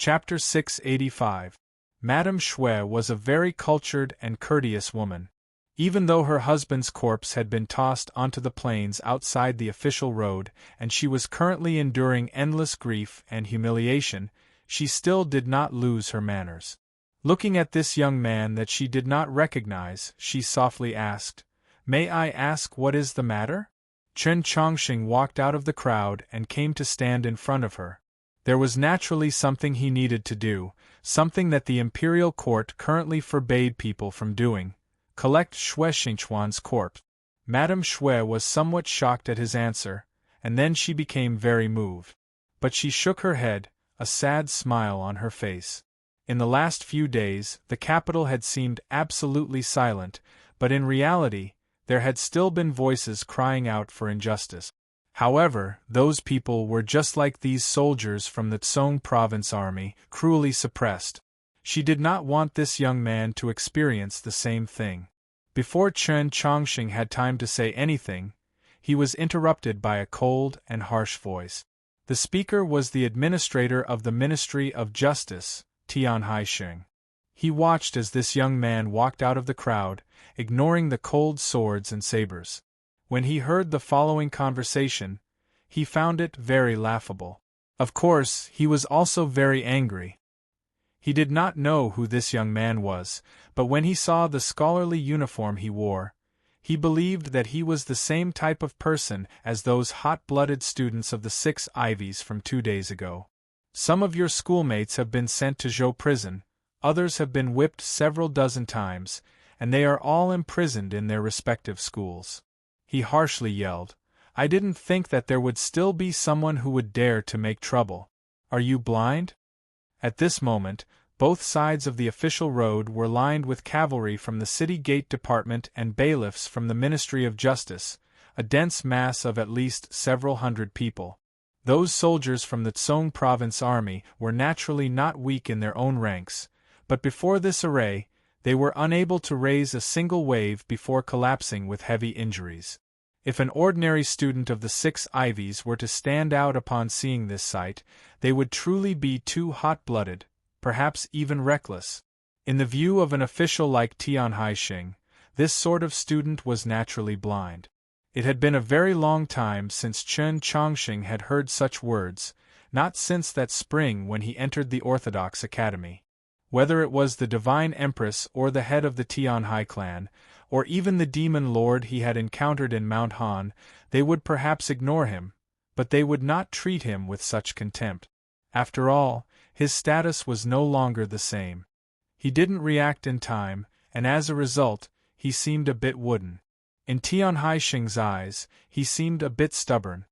Chapter 685. Madame Shui was a very cultured and courteous woman. Even though her husband's corpse had been tossed onto the plains outside the official road and she was currently enduring endless grief and humiliation, she still did not lose her manners. Looking at this young man that she did not recognize, she softly asked, "May I ask what is the matter?" Chen Chongqing walked out of the crowd and came to stand in front of her. There was naturally something he needed to do, something that the imperial court currently forbade people from doing: collect Shui Xingchuan's corpse. Madame Shui was somewhat shocked at his answer, and then she became very moved. But she shook her head, a sad smile on her face. In the last few days, the capital had seemed absolutely silent, but in reality, there had still been voices crying out for injustice. However, those people were just like these soldiers from the Tsong province army, cruelly suppressed. She did not want this young man to experience the same thing. Before Chen Chongqing had time to say anything, he was interrupted by a cold and harsh voice. The speaker was the administrator of the Ministry of Justice, Tian Haisheng. He watched as this young man walked out of the crowd, ignoring the cold swords and sabers. When he heard the following conversation, he found it very laughable. Of course, he was also very angry. He did not know who this young man was, but when he saw the scholarly uniform he wore, he believed that he was the same type of person as those hot-blooded students of the 6 Ivies from 2 days ago. Some of your schoolmates have been sent to Zhou prison, others have been whipped several dozen times, and they are all imprisoned in their respective schools. He harshly yelled, "I didn't think that there would still be someone who would dare to make trouble. Are you blind?" At this moment, both sides of the official road were lined with cavalry from the City Gate Department and bailiffs from the Ministry of Justice, a dense mass of at least several hundred people. Those soldiers from the Tsong province army were naturally not weak in their own ranks, but before this array, they were unable to raise a single wave before collapsing with heavy injuries. If an ordinary student of the 6 Ivies were to stand out upon seeing this sight, they would truly be too hot-blooded, perhaps even reckless. In the view of an official like Tian Haisheng, this sort of student was naturally blind. It had been a very long time since Chen Chongqing had heard such words, not since that spring when he entered the Orthodox Academy. Whether it was the Divine Empress or the head of the Tianhai clan, or even the demon lord he had encountered in Mount Han, they would perhaps ignore him, but they would not treat him with such contempt. After all, his status was no longer the same. He didn't react in time, and as a result, he seemed a bit wooden. In Tian Haisheng's eyes, he seemed a bit stubborn.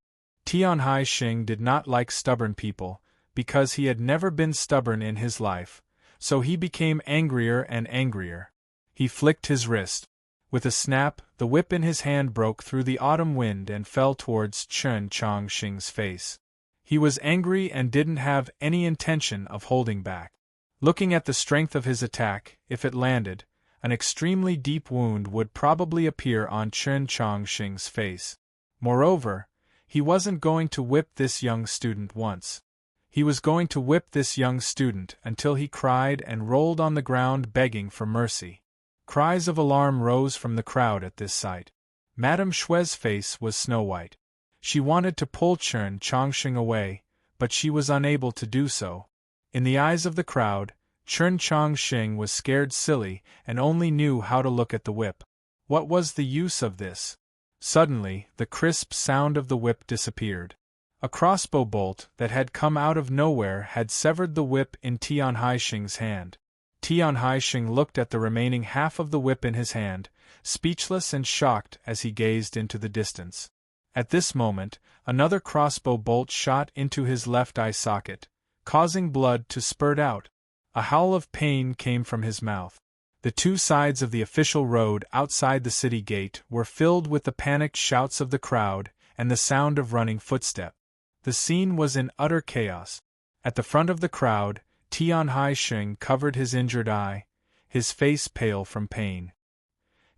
Tian Haisheng did not like stubborn people, because he had never been stubborn in his life. So he became angrier and angrier. He flicked his wrist. With a snap, the whip in his hand broke through the autumn wind and fell towards Chen Chongqing's face. He was angry and didn't have any intention of holding back. Looking at the strength of his attack, if it landed, an extremely deep wound would probably appear on Chen Chongqing's face. Moreover, he wasn't going to whip this young student once. He was going to whip this young student until he cried and rolled on the ground begging for mercy. Cries of alarm rose from the crowd at this sight. Madame Shui's face was snow-white. She wanted to pull Chen Chongqing away, but she was unable to do so. In the eyes of the crowd, Chen Chongqing was scared silly and only knew how to look at the whip. What was the use of this? Suddenly, the crisp sound of the whip disappeared. A crossbow bolt that had come out of nowhere had severed the whip in Tian Haisheng's hand. Tian Haisheng looked at the remaining half of the whip in his hand, speechless and shocked as he gazed into the distance. At this moment, another crossbow bolt shot into his left eye socket, causing blood to spurt out. A howl of pain came from his mouth. The 2 sides of the official road outside the city gate were filled with the panicked shouts of the crowd and the sound of running footsteps. The scene was in utter chaos. At the front of the crowd, Tian Haisheng covered his injured eye, his face pale from pain.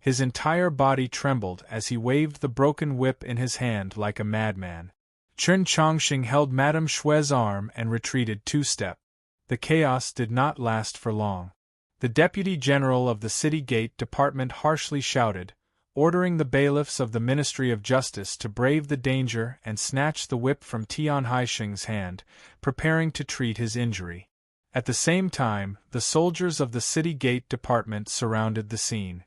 His entire body trembled as he waved the broken whip in his hand like a madman. Chen Chongqing held Madame Shui's arm and retreated 2 steps. The chaos did not last for long. The Deputy General of the City Gate Department harshly shouted, ordering the bailiffs of the Ministry of Justice to brave the danger and snatch the whip from Tian Haisheng's hand, preparing to treat his injury. At the same time, the soldiers of the City Gate Department surrounded the scene.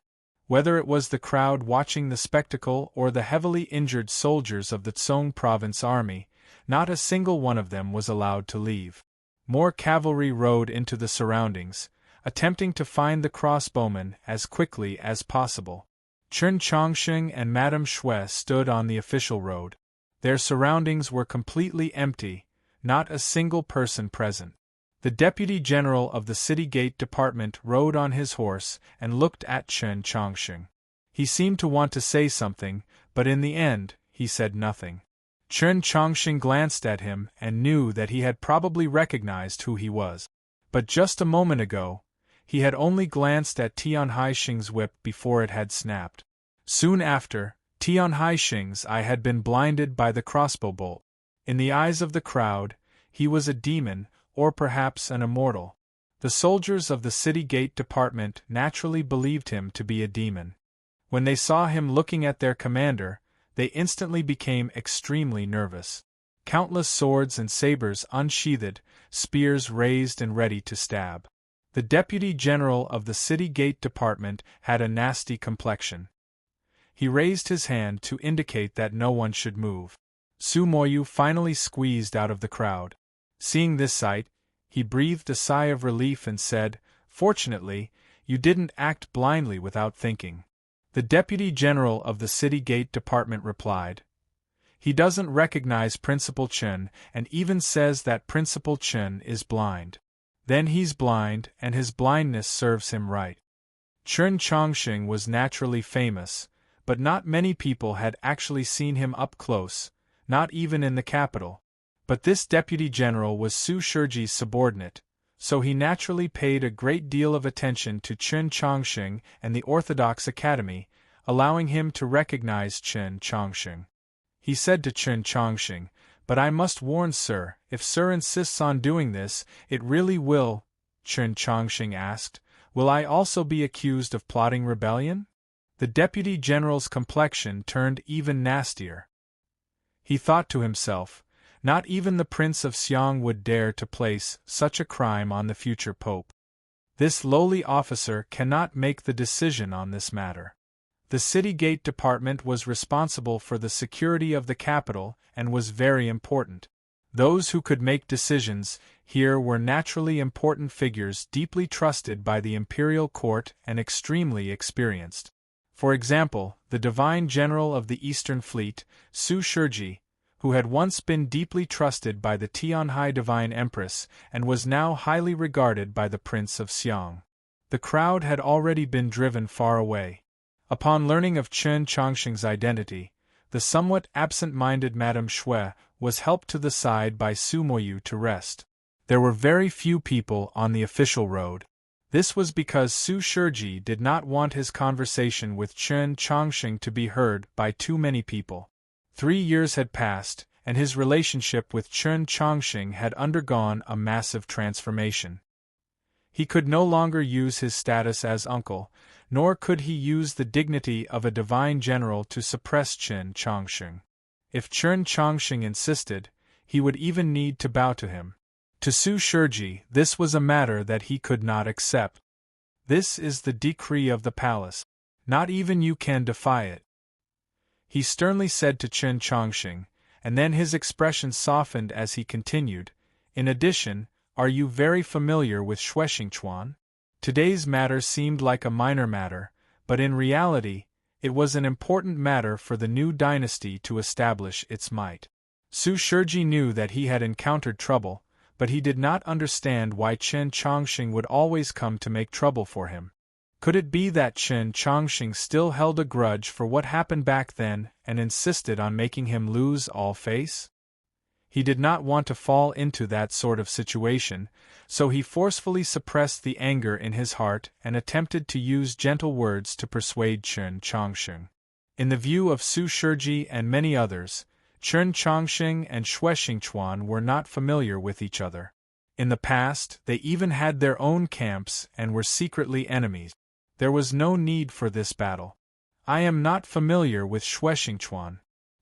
Whether it was the crowd watching the spectacle or the heavily injured soldiers of the Tsong Province Army, not a single one of them was allowed to leave. More cavalry rode into the surroundings, attempting to find the crossbowmen as quickly as possible. Chen Chongqing and Madame Shui stood on the official road. Their surroundings were completely empty, not a single person present. The Deputy General of the City Gate Department rode on his horse and looked at Chen Chongqing. He seemed to want to say something, but in the end, he said nothing. Chen Chongqing glanced at him and knew that he had probably recognized who he was. But just a moment ago, he had only glanced at Tian Haisheng's whip before it had snapped. Soon after, Tian Haisheng's eye had been blinded by the crossbow bolt. In the eyes of the crowd, he was a demon, or perhaps an immortal. The soldiers of the City Gate Department naturally believed him to be a demon. When they saw him looking at their commander, they instantly became extremely nervous. Countless swords and sabers unsheathed, spears raised and ready to stab. The Deputy General of the City Gate Department had a nasty complexion. He raised his hand to indicate that no one should move. Su Moyu finally squeezed out of the crowd. Seeing this sight, he breathed a sigh of relief and said, "Fortunately, you didn't act blindly without thinking." The Deputy General of the City Gate Department replied, "He doesn't recognize Principal Chen and even says that Principal Chen is blind. Then he's blind and his blindness serves him right." Chen Chongqing was naturally famous, but not many people had actually seen him up close, not even in the capital. But this Deputy General was Su Shurji's subordinate, so he naturally paid a great deal of attention to Chen Chongqing and the Orthodox Academy, allowing him to recognize Chen Chongqing. He said to Chen Chongqing, "But I must warn Sir, if Sir insists on doing this, it really will." Chen Chongqing asked, "Will I also be accused of plotting rebellion?" The Deputy General's complexion turned even nastier. He thought to himself, not even the Prince of Xiang would dare to place such a crime on the future Pope. This lowly officer cannot make the decision on this matter. The City Gate Department was responsible for the security of the capital and was very important. Those who could make decisions here were naturally important figures deeply trusted by the imperial court and extremely experienced. For example, the Divine General of the Eastern Fleet, Su Shurji, who had once been deeply trusted by the Tianhai Divine Empress and was now highly regarded by the Prince of Xiang. The crowd had already been driven far away. Upon learning of Chen Chongqing's identity, the somewhat absent-minded Madame Shui was helped to the side by Su Moyu to rest. There were very few people on the official road. This was because Su Shurji did not want his conversation with Chen Chongqing to be heard by too many people. 3 years had passed, and his relationship with Chen Chongqing had undergone a massive transformation. He could no longer use his status as uncle, nor could he use the dignity of a divine general to suppress Chen Chongqing. If Chen Chongqing insisted, he would even need to bow to him. To Su Shurji, this was a matter that he could not accept. "This is the decree of the palace. Not even you can defy it," he sternly said to Chen Chongqing, and then his expression softened as he continued, "In addition, are you very familiar with Shuexingchuan?" Today's matter seemed like a minor matter, but in reality, it was an important matter for the new dynasty to establish its might. Su Shurji knew that he had encountered trouble, but he did not understand why Chen Chongqing would always come to make trouble for him. Could it be that Chen Chongqing still held a grudge for what happened back then and insisted on making him lose all face? He did not want to fall into that sort of situation, so he forcefully suppressed the anger in his heart and attempted to use gentle words to persuade Chen Chongqing. In the view of Su Shurji and many others, Chen Chongqing and Shuexingchuan were not familiar with each other. In the past, they even had their own camps and were secretly enemies. There was no need for this battle. I am not familiar with Shueshingchuan.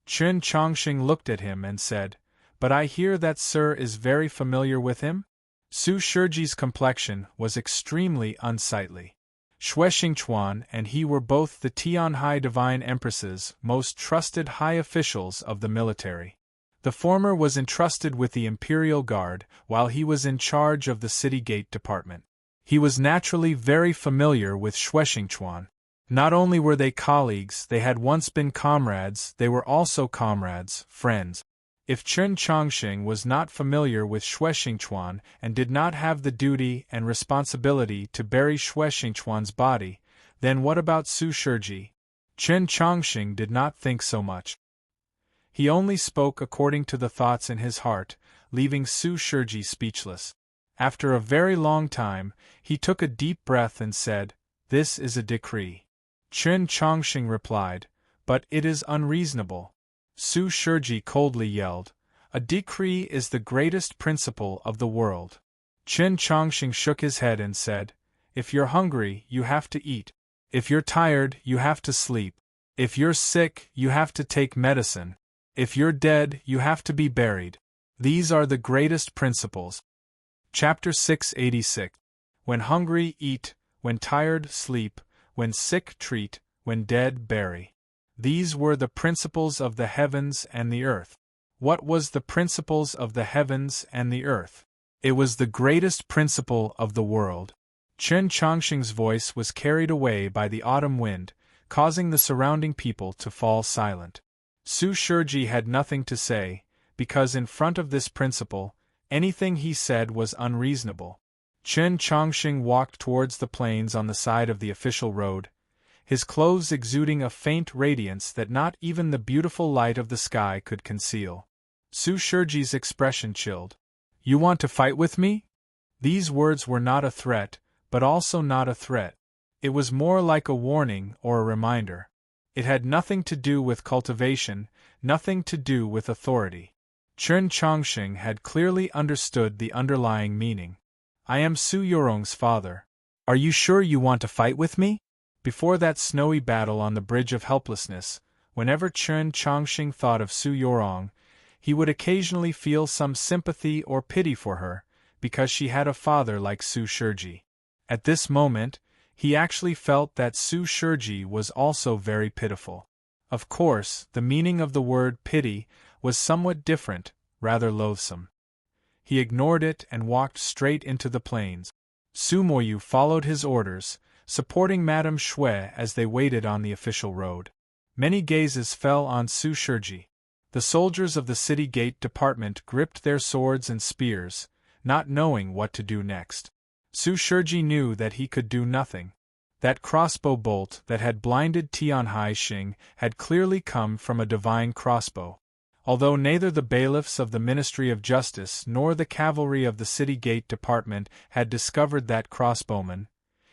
Chen Chongqing looked at him and said, but I hear that Sir is very familiar with him? Su Shiji's complexion was extremely unsightly. Shueshingchuan and he were both the Tianhai Divine Empress's most trusted high officials of the military. The former was entrusted with the Imperial Guard, while he was in charge of the City Gate Department. He was naturally very familiar with Shueshingchuan. Not only were they colleagues, they had once been comrades, they were also comrades, friends. If Chen Chongqing was not familiar with Shueshingchuan and did not have the duty and responsibility to bury Shueshingchuan's body, then what about Su Shiji? Chen Chongqing did not think so much. He only spoke according to the thoughts in his heart, leaving Su Shiji speechless. After a very long time, he took a deep breath and said, "This is a decree." Chen Chongqing replied, "But it is unreasonable." Su Shiji coldly yelled, "A decree is the greatest principle of the world." Chen Chongqing shook his head and said, "If you're hungry, you have to eat. If you're tired, you have to sleep. If you're sick, you have to take medicine. If you're dead, you have to be buried. These are the greatest principles." Chapter 686. When hungry, eat, when tired, sleep, when sick, treat, when dead, bury. These were the principles of the heavens and the earth. What was the principles of the heavens and the earth? It was the greatest principle of the world. Chen Chongqing's voice was carried away by the autumn wind, causing the surrounding people to fall silent. Su Shiji had nothing to say, because in front of this principle, anything he said was unreasonable. Chen Chongqing walked towards the plains on the side of the official road, his clothes exuding a faint radiance that not even the beautiful light of the sky could conceal. Su Shiji's expression chilled. "You want to fight with me?" These words were not a threat, but also not a threat. It was more like a warning or a reminder. It had nothing to do with cultivation, nothing to do with authority. Chen Chongqing had clearly understood the underlying meaning. "I am Su Yorong's father. Are you sure you want to fight with me?" Before that snowy battle on the Bridge of Helplessness, whenever Chen Chongqing thought of Su Yorong, he would occasionally feel some sympathy or pity for her, because she had a father like Su Shiji. At this moment, he actually felt that Su Shiji was also very pitiful. Of course, the meaning of the word pity was somewhat different, rather loathsome. He ignored it and walked straight into the plains. Su Moyu followed his orders, supporting Madame Xue as they waited on the official road. Many gazes fell on Su Shiji. The soldiers of the City Gate Department gripped their swords and spears, not knowing what to do next. Su Shiji knew that he could do nothing. That crossbow bolt that had blinded Tianhai Xing had clearly come from a divine crossbow. Although neither the bailiffs of the Ministry of Justice nor the cavalry of the City Gate Department had discovered that crossbowman,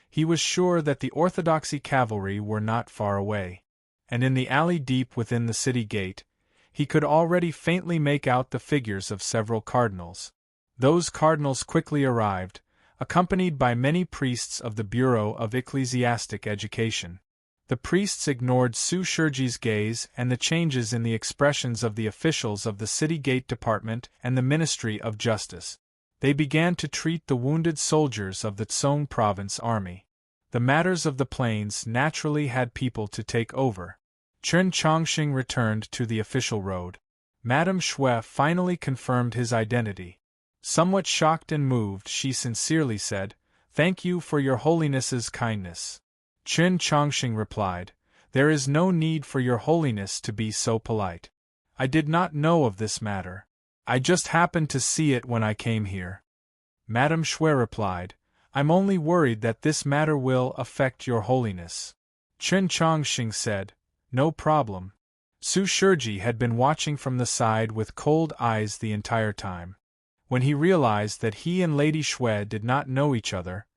he was sure that the Orthodoxy cavalry were not far away. And in the alley deep within the city gate, he could already faintly make out the figures of several cardinals. Those cardinals quickly arrived, accompanied by many priests of the Bureau of Ecclesiastic Education. The priests ignored Su Shiji's gaze and the changes in the expressions of the officials of the City Gate Department and the Ministry of Justice. They began to treat the wounded soldiers of the Tsong Province Army. The matters of the plains naturally had people to take over. Chen Chongqing returned to the official road. Madame Xue finally confirmed his identity. Somewhat shocked and moved, she sincerely said, "Thank you for your Holiness's kindness." Chen Chongqing replied, "There is no need for your Holiness to be so polite. I did not know of this matter. I just happened to see it when I came here." Madame Xue replied, "I'm only worried that this matter will affect your Holiness." Chen Chongqing said, "No problem." Su Shiji had been watching from the side with cold eyes the entire time. When he realized that he and Lady Xue did not know each other,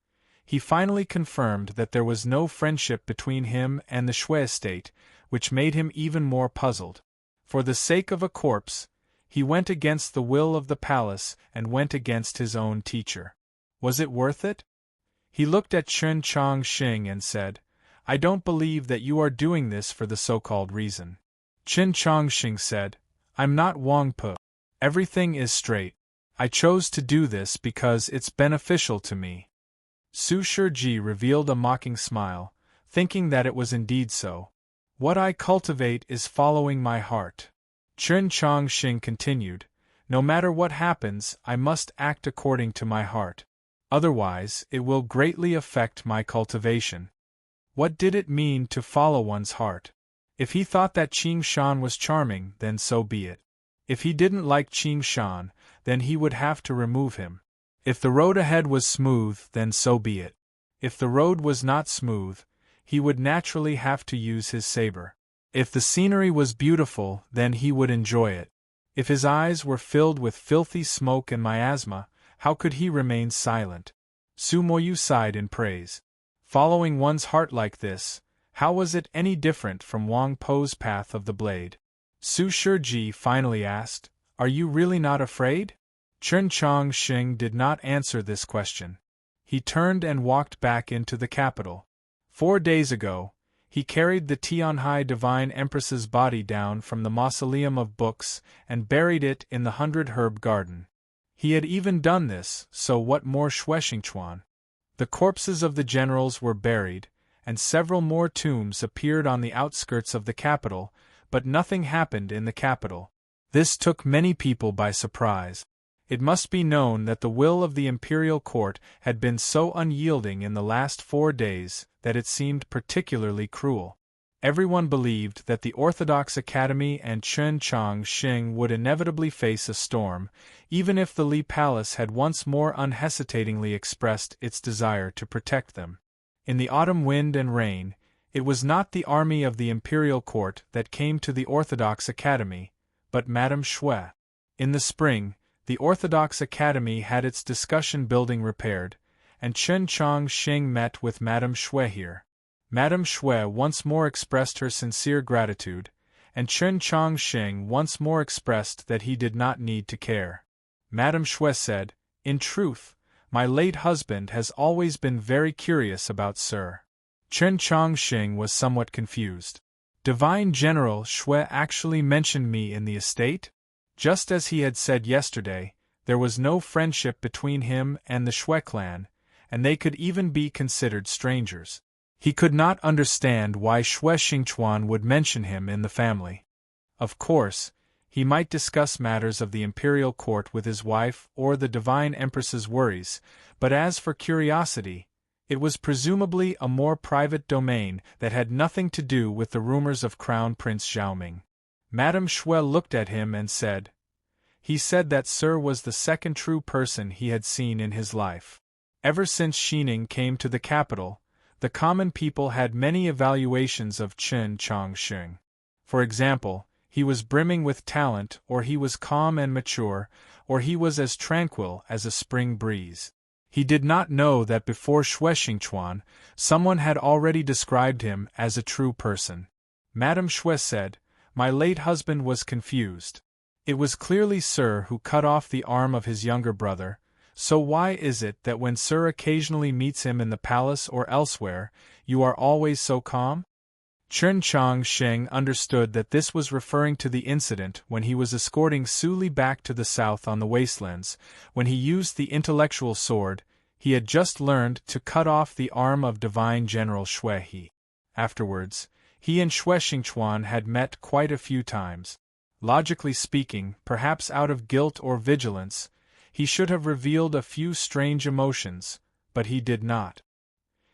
he finally confirmed that there was no friendship between him and the Xue estate, which made him even more puzzled. For the sake of a corpse, He went against the will of the palace and went against his own teacher. Was it worth it? He looked at Chen Chongqing and said, I don't believe that you are doing this for the so-called reason. Chen Chongqing said, I'm not Wang Pu. Everything is straight. I chose to do this because it's beneficial to me. Su Shiji revealed a mocking smile, thinking that it was indeed so. What I cultivate is following my heart. Chen Chongqing continued, no matter what happens, I must act according to my heart. Otherwise, it will greatly affect my cultivation. What did it mean to follow one's heart? If he thought that Qing Shan was charming, then so be it. If he didn't like Qing Shan, then he would have to remove him. If the road ahead was smooth, then so be it. If the road was not smooth, he would naturally have to use his saber. If the scenery was beautiful, then he would enjoy it. If his eyes were filled with filthy smoke and miasma, how could he remain silent? Su Moyu sighed in praise. Following one's heart like this, how was it any different from Wang Po's path of the blade? Su Shiji finally asked, Are you really not afraid? Chen Chongqing did not answer this question. He turned and walked back into the capital. 4 days ago, he carried the Tianhai Divine Empress's body down from the Mausoleum of Books and buried it in the 100-herb garden. He had even done this, so what more Shuexingchuan? The corpses of the generals were buried, and several more tombs appeared on the outskirts of the capital, but nothing happened in the capital. This took many people by surprise. It must be known that the will of the imperial court had been so unyielding in the last 4 days that it seemed particularly cruel. Everyone believed that the Orthodox Academy and Chen Chongqing would inevitably face a storm, even if the Li Palace had once more unhesitatingly expressed its desire to protect them. In the autumn wind and rain, it was not the army of the imperial court that came to the Orthodox Academy, but Madame Xue. In the spring, the Orthodox Academy had its discussion building repaired, and Chen Chongqing met with Madame Xue here. Madame Xue once more expressed her sincere gratitude, and Chen Chongqing once more expressed that he did not need to care. Madame Xue said, In truth, my late husband has always been very curious about Sir. Chen Chongqing was somewhat confused. Divine General Xue actually mentioned me in the estate? Just as he had said yesterday, there was no friendship between him and the Xue clan, and they could even be considered strangers. He could not understand why Shuexingchuan would mention him in the family. Of course, he might discuss matters of the imperial court with his wife or the divine empress's worries, but as for curiosity, it was presumably a more private domain that had nothing to do with the rumors of Crown Prince Xiaoming. Madame Xue looked at him and said, He said that Sir was the second true person he had seen in his life. Ever since Xining came to the capital, the common people had many evaluations of Chen Chongqing. For example, he was brimming with talent, or he was calm and mature, or he was as tranquil as a spring breeze. He did not know that before Shuexingchuan, someone had already described him as a true person. Madame Xue said, My late husband was confused. It was clearly Sir who cut off the arm of his younger brother, so why is it that when Sir occasionally meets him in the palace or elsewhere, you are always so calm? Chen Chongqing understood that this was referring to the incident when he was escorting Su Li back to the south on the wastelands, when he used the intellectual sword. He had just learned to cut off the arm of Divine General Xue He. Afterwards, he and Shuexingchuan had met quite a few times. Logically speaking, perhaps out of guilt or vigilance, he should have revealed a few strange emotions, but he did not.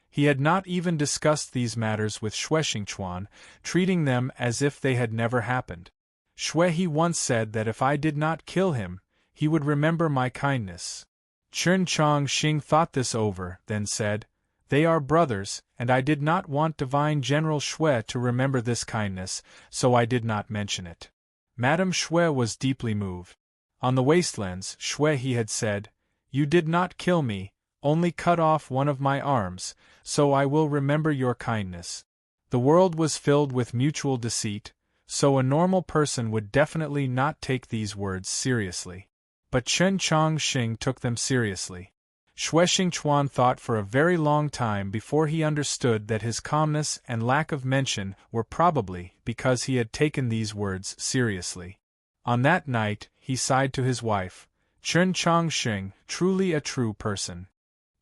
He had not even discussed these matters with Shuexingchuan, treating them as if they had never happened. Xue He once said that if I did not kill him, he would remember my kindness. Chen Chongqing thought this over, then said, They are brothers, and I did not want Divine General Xue to remember this kindness, so I did not mention it. Madame Xue was deeply moved. On the wastelands, Xue He had said, You did not kill me, only cut off one of my arms, so I will remember your kindness. The world was filled with mutual deceit, so a normal person would definitely not take these words seriously. But Chen Chongqing took them seriously. Xue Xingchuan thought for a very long time before he understood that his calmness and lack of mention were probably because he had taken these words seriously. On that night, he sighed to his wife, Chen Chongqing, truly a true person.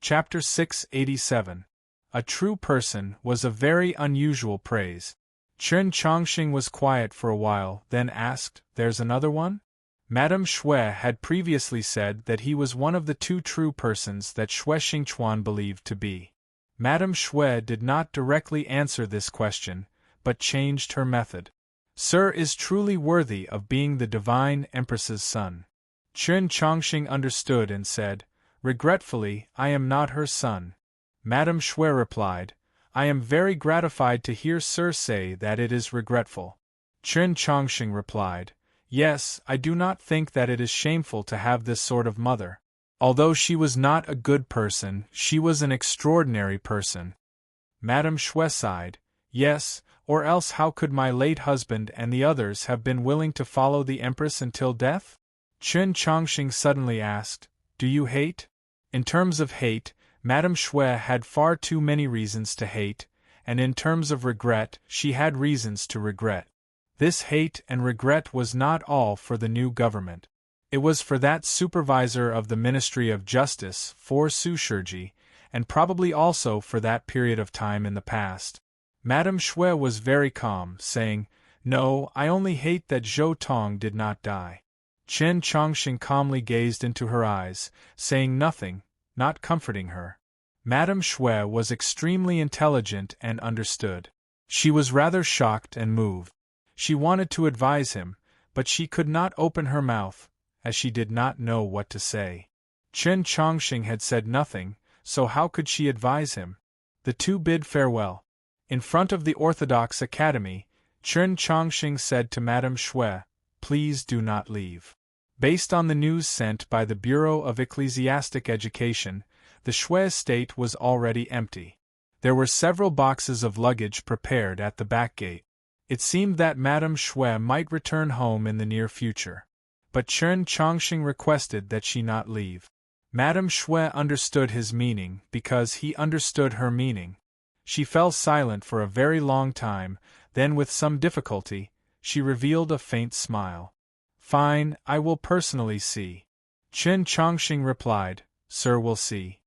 Chapter 687. A true person was a very unusual praise. Chen Chongqing was quiet for a while, then asked, "There's another one?" Madame Xue had previously said that he was one of the two true persons that Xue Xingchuan believed to be. Madame Xue did not directly answer this question, but changed her method. "Sir is truly worthy of being the divine empress's son." Chen Chongqing understood and said, "Regretfully, I am not her son." Madame Xue replied, "I am very gratified to hear Sir say that it is regretful." Chen Chongqing replied, "Yes, I do not think that it is shameful to have this sort of mother. Although she was not a good person, she was an extraordinary person." Madame Xue sighed, "Yes, or else how could my late husband and the others have been willing to follow the Empress until death?" Chen Chongqing suddenly asked, "Do you hate?" In terms of hate, Madame Xue had far too many reasons to hate, and in terms of regret, she had reasons to regret. This hate and regret was not all for the new government. It was for that supervisor of the Ministry of Justice, for Su Shiji, and probably also for that period of time in the past. Madame Xue was very calm, saying, "No, I only hate that Zhou Tong did not die." Chen Chongqing calmly gazed into her eyes, saying nothing, not comforting her. Madame Xue was extremely intelligent and understood. She was rather shocked and moved. She wanted to advise him, but she could not open her mouth, as she did not know what to say. Chen Chongqing had said nothing, so how could she advise him? The two bid farewell. In front of the Orthodox Academy, Chen Chongqing said to Madame Xue, "Please do not leave." Based on the news sent by the Bureau of Ecclesiastic Education, the Xue estate was already empty. There were several boxes of luggage prepared at the back gate. It seemed that Madame Xue might return home in the near future. But Chen Chongqing requested that she not leave. Madame Xue understood his meaning because he understood her meaning. She fell silent for a very long time, then with some difficulty, she revealed a faint smile. "Fine, I will personally see." Chen Chongqing replied, "Sir will see."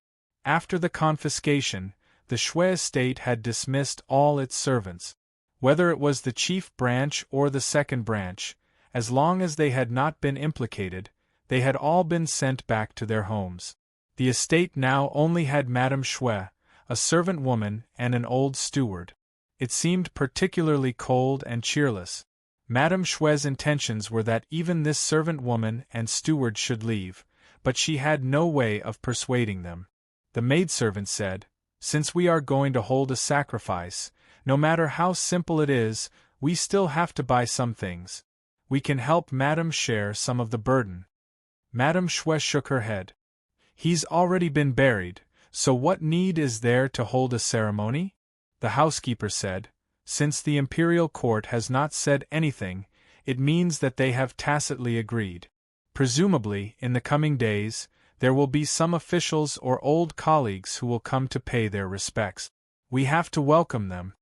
After the confiscation, the Xue estate had dismissed all its servants. Whether it was the chief branch or the second branch, as long as they had not been implicated, they had all been sent back to their homes. The estate now only had Madame Xue, a servant woman, and an old steward. It seemed particularly cold and cheerless. Madame Xue's intentions were that even this servant woman and steward should leave, but she had no way of persuading them. The maidservant said, "Since we are going to hold a sacrifice, no matter how simple it is, we still have to buy some things. We can help Madame share some of the burden." Madame Xue shook her head. "He's already been buried, so what need is there to hold a ceremony?" The housekeeper said, "Since the imperial court has not said anything, it means that they have tacitly agreed. Presumably, in the coming days, there will be some officials or old colleagues who will come to pay their respects. We have to welcome them."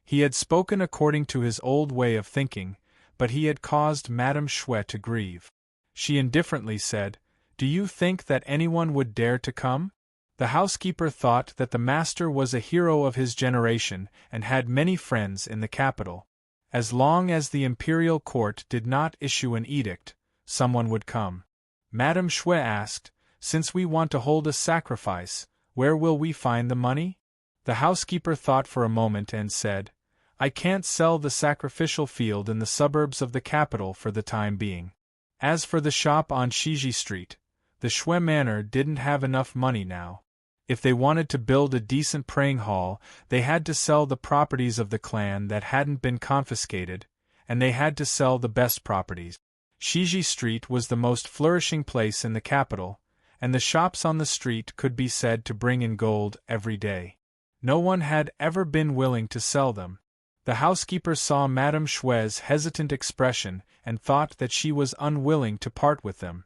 He had spoken according to his old way of thinking, but he had caused Madame Xue to grieve. She indifferently said, "Do you think that anyone would dare to come?" The housekeeper thought that the master was a hero of his generation and had many friends in the capital. As long as the imperial court did not issue an edict, someone would come. Madame Xue asked, "Since we want to hold a sacrifice, where will we find the money?" The housekeeper thought for a moment and said, "I can't sell the sacrificial field in the suburbs of the capital for the time being. As for the shop on Shiji Street, the Xue Manor didn't have enough money now. If they wanted to build a decent praying hall, they had to sell the properties of the clan that hadn't been confiscated, and they had to sell the best properties. Shiji Street was the most flourishing place in the capital, and the shops on the street could be said to bring in gold every day. No one had ever been willing to sell them. The housekeeper saw Madame Shue's hesitant expression and thought that she was unwilling to part with them.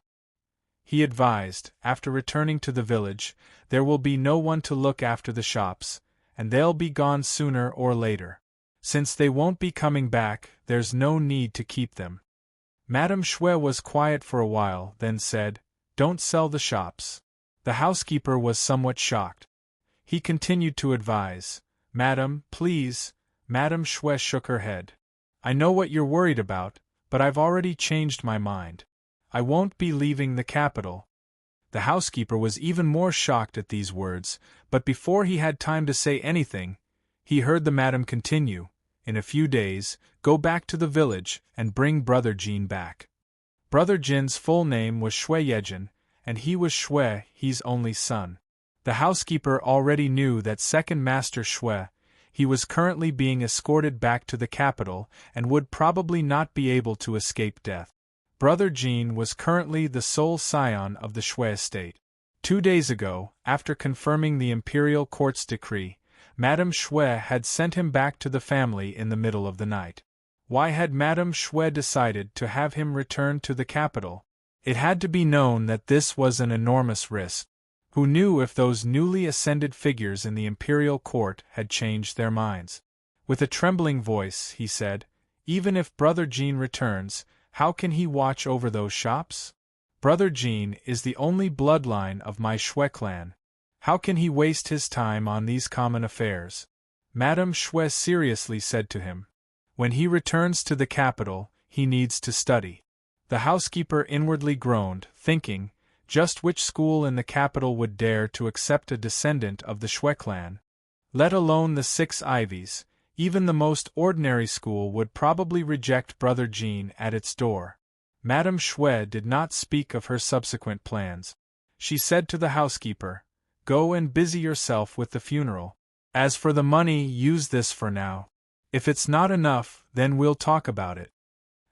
He advised, after returning to the village, there will be no one to look after the shops, and they'll be gone sooner or later. Since they won't be coming back, there's no need to keep them. Madame Shue was quiet for a while, then said, "Don't sell the shops." The housekeeper was somewhat shocked. He continued to advise, "Madam, please." Madame Shue shook her head. "I know what you're worried about, but I've already changed my mind. I won't be leaving the capital." The housekeeper was even more shocked at these words, but before he had time to say anything, he heard the madam continue, "In a few days, go back to the village and bring Brother Jean back." Brother Jin's full name was Shue Yejin, and he was Shue, his only son. The housekeeper already knew that second master Shue, he was currently being escorted back to the capital and would probably not be able to escape death. Brother Jean was currently the sole scion of the Shue estate. 2 days ago, after confirming the imperial court's decree, Madame Shue had sent him back to the family in the middle of the night. Why had Madame Shue decided to have him return to the capital? It had to be known that this was an enormous risk. Who knew if those newly ascended figures in the imperial court had changed their minds? With a trembling voice, he said, "Even if Brother Jean returns, how can he watch over those shops? Brother Jean is the only bloodline of my Shue clan. How can he waste his time on these common affairs?" Madame Shue seriously said to him, "When he returns to the capital, he needs to study." The housekeeper inwardly groaned, thinking, just which school in the capital would dare to accept a descendant of the Shue clan? Let alone the 6 Ivies, even the most ordinary school would probably reject Brother Jean at its door. Madame Shue did not speak of her subsequent plans. She said to the housekeeper, "Go and busy yourself with the funeral. As for the money, use this for now. If it's not enough, then we'll talk about it."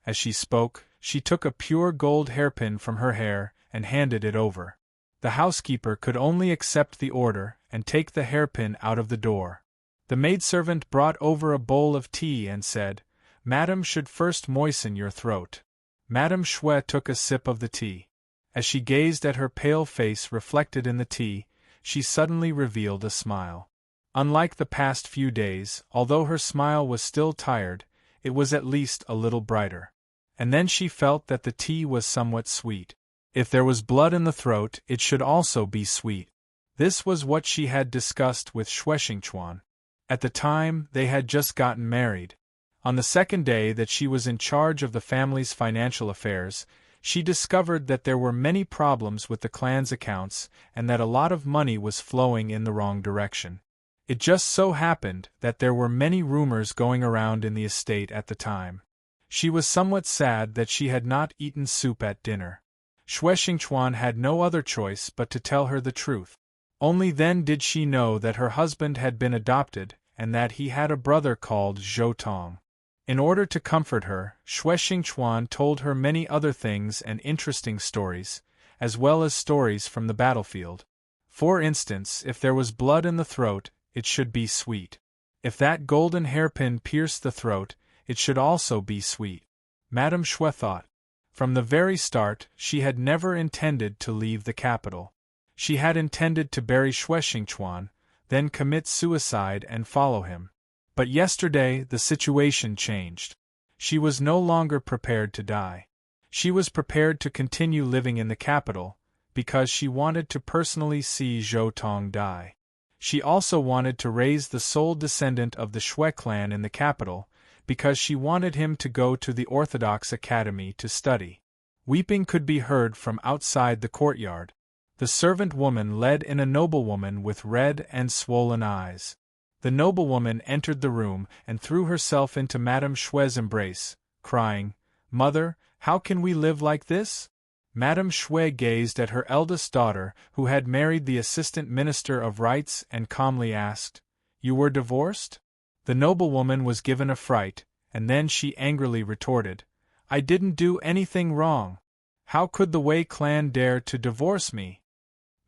As she spoke, she took a pure gold hairpin from her hair and handed it over. The housekeeper could only accept the order and take the hairpin out of the door. The maidservant brought over a bowl of tea and said, "Madam should first moisten your throat." Madame Shue took a sip of the tea. As she gazed at her pale face reflected in the tea, she suddenly revealed a smile. Unlike the past few days, although her smile was still tired, it was at least a little brighter. And then she felt that the tea was somewhat sweet. If there was blood in the throat, it should also be sweet. This was what she had discussed with Shueshingchuan. At the time, they had just gotten married. On the second day that she was in charge of the family's financial affairs, she discovered that there were many problems with the clan's accounts and that a lot of money was flowing in the wrong direction. It just so happened that there were many rumors going around in the estate at the time. She was somewhat sad that she had not eaten soup at dinner. Shueshingchuan had no other choice but to tell her the truth. Only then did she know that her husband had been adopted and that he had a brother called Zhou Tong. In order to comfort her, Shueshingchuan told her many other things and interesting stories, as well as stories from the battlefield. For instance, if there was blood in the throat, it should be sweet. If that golden hairpin pierced the throat, it should also be sweet. Madame Shue thought. From the very start, she had never intended to leave the capital. She had intended to bury Shueshingchuan, then commit suicide and follow him. But yesterday the situation changed. She was no longer prepared to die. She was prepared to continue living in the capital, because she wanted to personally see Zhou Tong die. She also wanted to raise the sole descendant of the Shue clan in the capital, because she wanted him to go to the Orthodox Academy to study. Weeping could be heard from outside the courtyard. The servant woman led in a noblewoman with red and swollen eyes. The noblewoman entered the room and threw herself into Madame Shue's embrace, crying, "Mother, how can we live like this?" Madame Shue gazed at her eldest daughter, who had married the assistant minister of rights, and calmly asked, "You were divorced?" The noblewoman was given a fright, and then she angrily retorted, "I didn't do anything wrong. How could the Wei clan dare to divorce me?"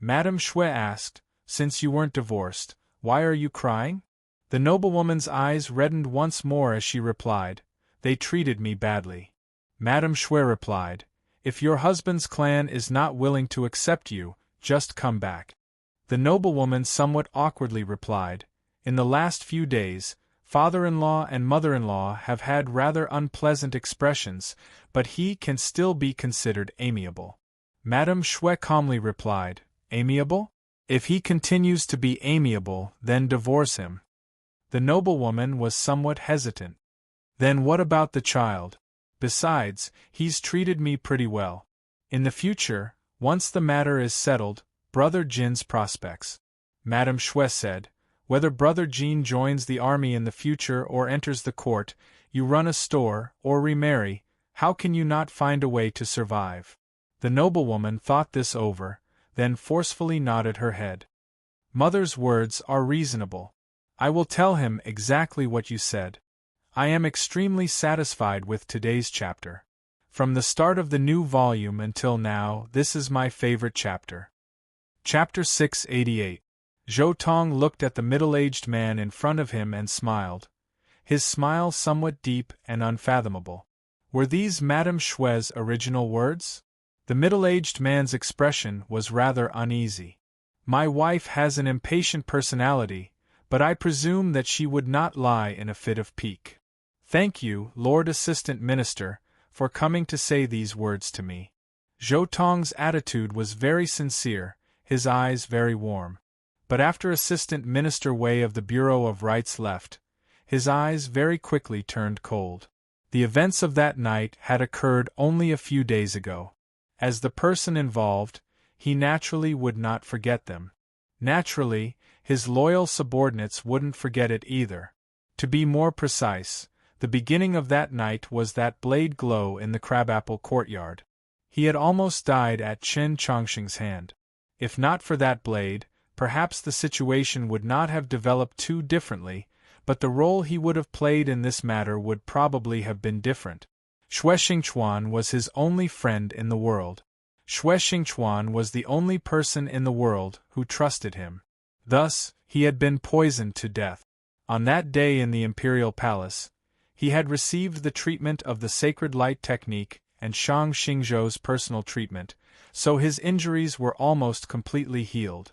Madame Shue asked, "Since you weren't divorced, why are you crying?" The noblewoman's eyes reddened once more as she replied, "They treated me badly." Madame Shui replied, "If your husband's clan is not willing to accept you, just come back." The noblewoman somewhat awkwardly replied, "In the last few days, father-in-law and mother-in-law have had rather unpleasant expressions, but he can still be considered amiable." Madame Shui calmly replied, "Amiable? If he continues to be amiable, then divorce him." The noblewoman was somewhat hesitant. "Then what about the child? Besides, he's treated me pretty well. In the future, once the matter is settled, Brother Jin's prospects." Madame Shui said, "Whether Brother Jin joins the army in the future or enters the court, you run a store, or remarry, how can you not find a way to survive?" The noblewoman thought this over, then forcefully nodded her head. "Mother's words are reasonable. I will tell him exactly what you said. I am extremely satisfied with today's chapter. From the start of the new volume until now, this is my favorite chapter." Chapter 688. Zhou Tong looked at the middle-aged man in front of him and smiled, his smile somewhat deep and unfathomable. Were these Madame Shui's original words? The middle-aged man's expression was rather uneasy. "My wife has an impatient personality, but I presume that she would not lie in a fit of pique. Thank you, Lord Assistant Minister, for coming to say these words to me." Zhou Tong's attitude was very sincere, his eyes very warm. But after Assistant Minister Wei of the Bureau of Rights left, his eyes very quickly turned cold. The events of that night had occurred only a few days ago. As the person involved, he naturally would not forget them. Naturally, his loyal subordinates wouldn't forget it either. To be more precise, the beginning of that night was that blade glow in the crabapple courtyard. He had almost died at Chen Chongqing's hand. If not for that blade, perhaps the situation would not have developed too differently, but the role he would have played in this matter would probably have been different. Xue Xingchuan was his only friend in the world. Xue Xingchuan was the only person in the world who trusted him. Thus, he had been poisoned to death. On that day in the Imperial Palace, he had received the treatment of the Sacred Light Technique and Shang Xingzhou's personal treatment, so his injuries were almost completely healed.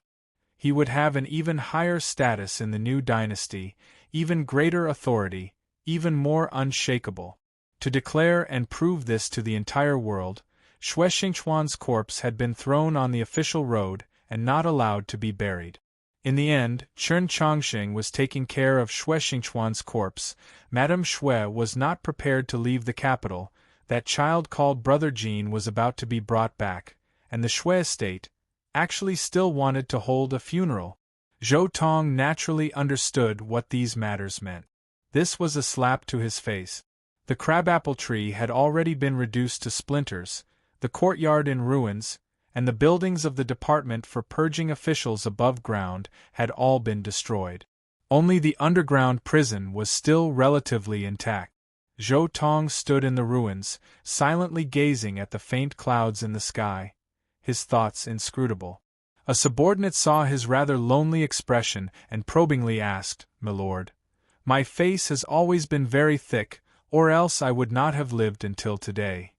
He would have an even higher status in the new dynasty, even greater authority, even more unshakable. To declare and prove this to the entire world, Xue Xingchuan's corpse had been thrown on the official road and not allowed to be buried. In the end, Chen Chongqing was taking care of Xue Xingchuan's corpse. Madame Shui was not prepared to leave the capital. That child called Brother Jin was about to be brought back, and the Shui estate actually still wanted to hold a funeral. Zhou Tong naturally understood what these matters meant. This was a slap to his face. The crabapple tree had already been reduced to splinters, the courtyard in ruins, and the buildings of the department for purging officials above ground had all been destroyed. Only the underground prison was still relatively intact. Zhou Tong stood in the ruins, silently gazing at the faint clouds in the sky, his thoughts inscrutable. A subordinate saw his rather lonely expression and probingly asked, "Milord, my face has always been very thick, or else I would not have lived until today."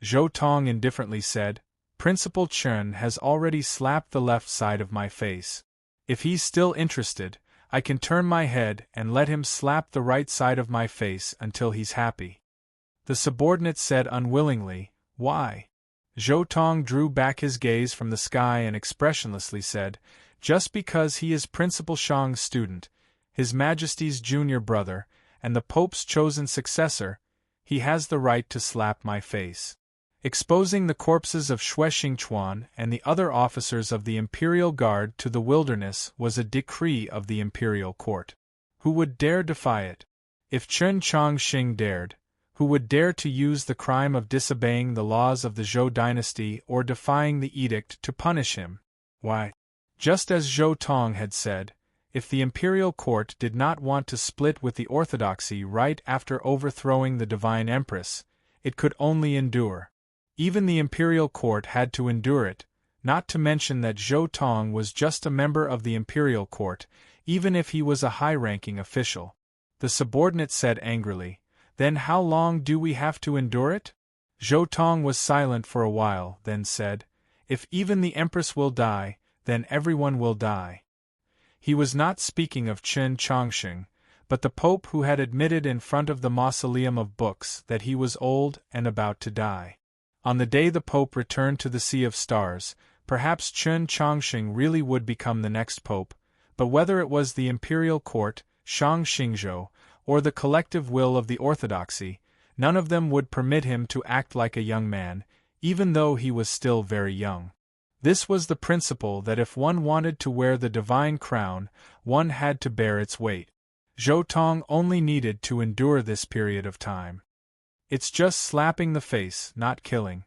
Zhou Tong indifferently said, "Principal Chen has already slapped the left side of my face. If he's still interested, I can turn my head and let him slap the right side of my face until he's happy." The subordinate said unwillingly, "Why?" Zhou Tong drew back his gaze from the sky and expressionlessly said, "Just because he is Principal Shang's student, His Majesty's junior brother, and the Pope's chosen successor, he has the right to slap my face." Exposing the corpses of Xue Xingchuan and the other officers of the Imperial Guard to the wilderness was a decree of the Imperial Court. Who would dare defy it? If Chen Chongqing dared, who would dare to use the crime of disobeying the laws of the Zhou dynasty or defying the edict to punish him? Why? Just as Zhou Tong had said, if the Imperial Court did not want to split with the orthodoxy right after overthrowing the Divine Empress, it could only endure. Even the Imperial Court had to endure it, not to mention that Zhou Tong was just a member of the imperial court, even if he was a high-ranking official. The subordinate said angrily, "Then how long do we have to endure it?" Zhou Tong was silent for a while, then said, "If even the empress will die, then everyone will die." He was not speaking of Chen Chongqing, but the Pope who had admitted in front of the mausoleum of books that he was old and about to die. On the day the Pope returned to the Sea of Stars, perhaps Chen Chongqing really would become the next Pope, but whether it was the imperial court, Shang Xingzhou, or the collective will of the orthodoxy, none of them would permit him to act like a young man, even though he was still very young. This was the principle that if one wanted to wear the divine crown, one had to bear its weight. Zhou Tong only needed to endure this period of time. It's just slapping the face, not killing.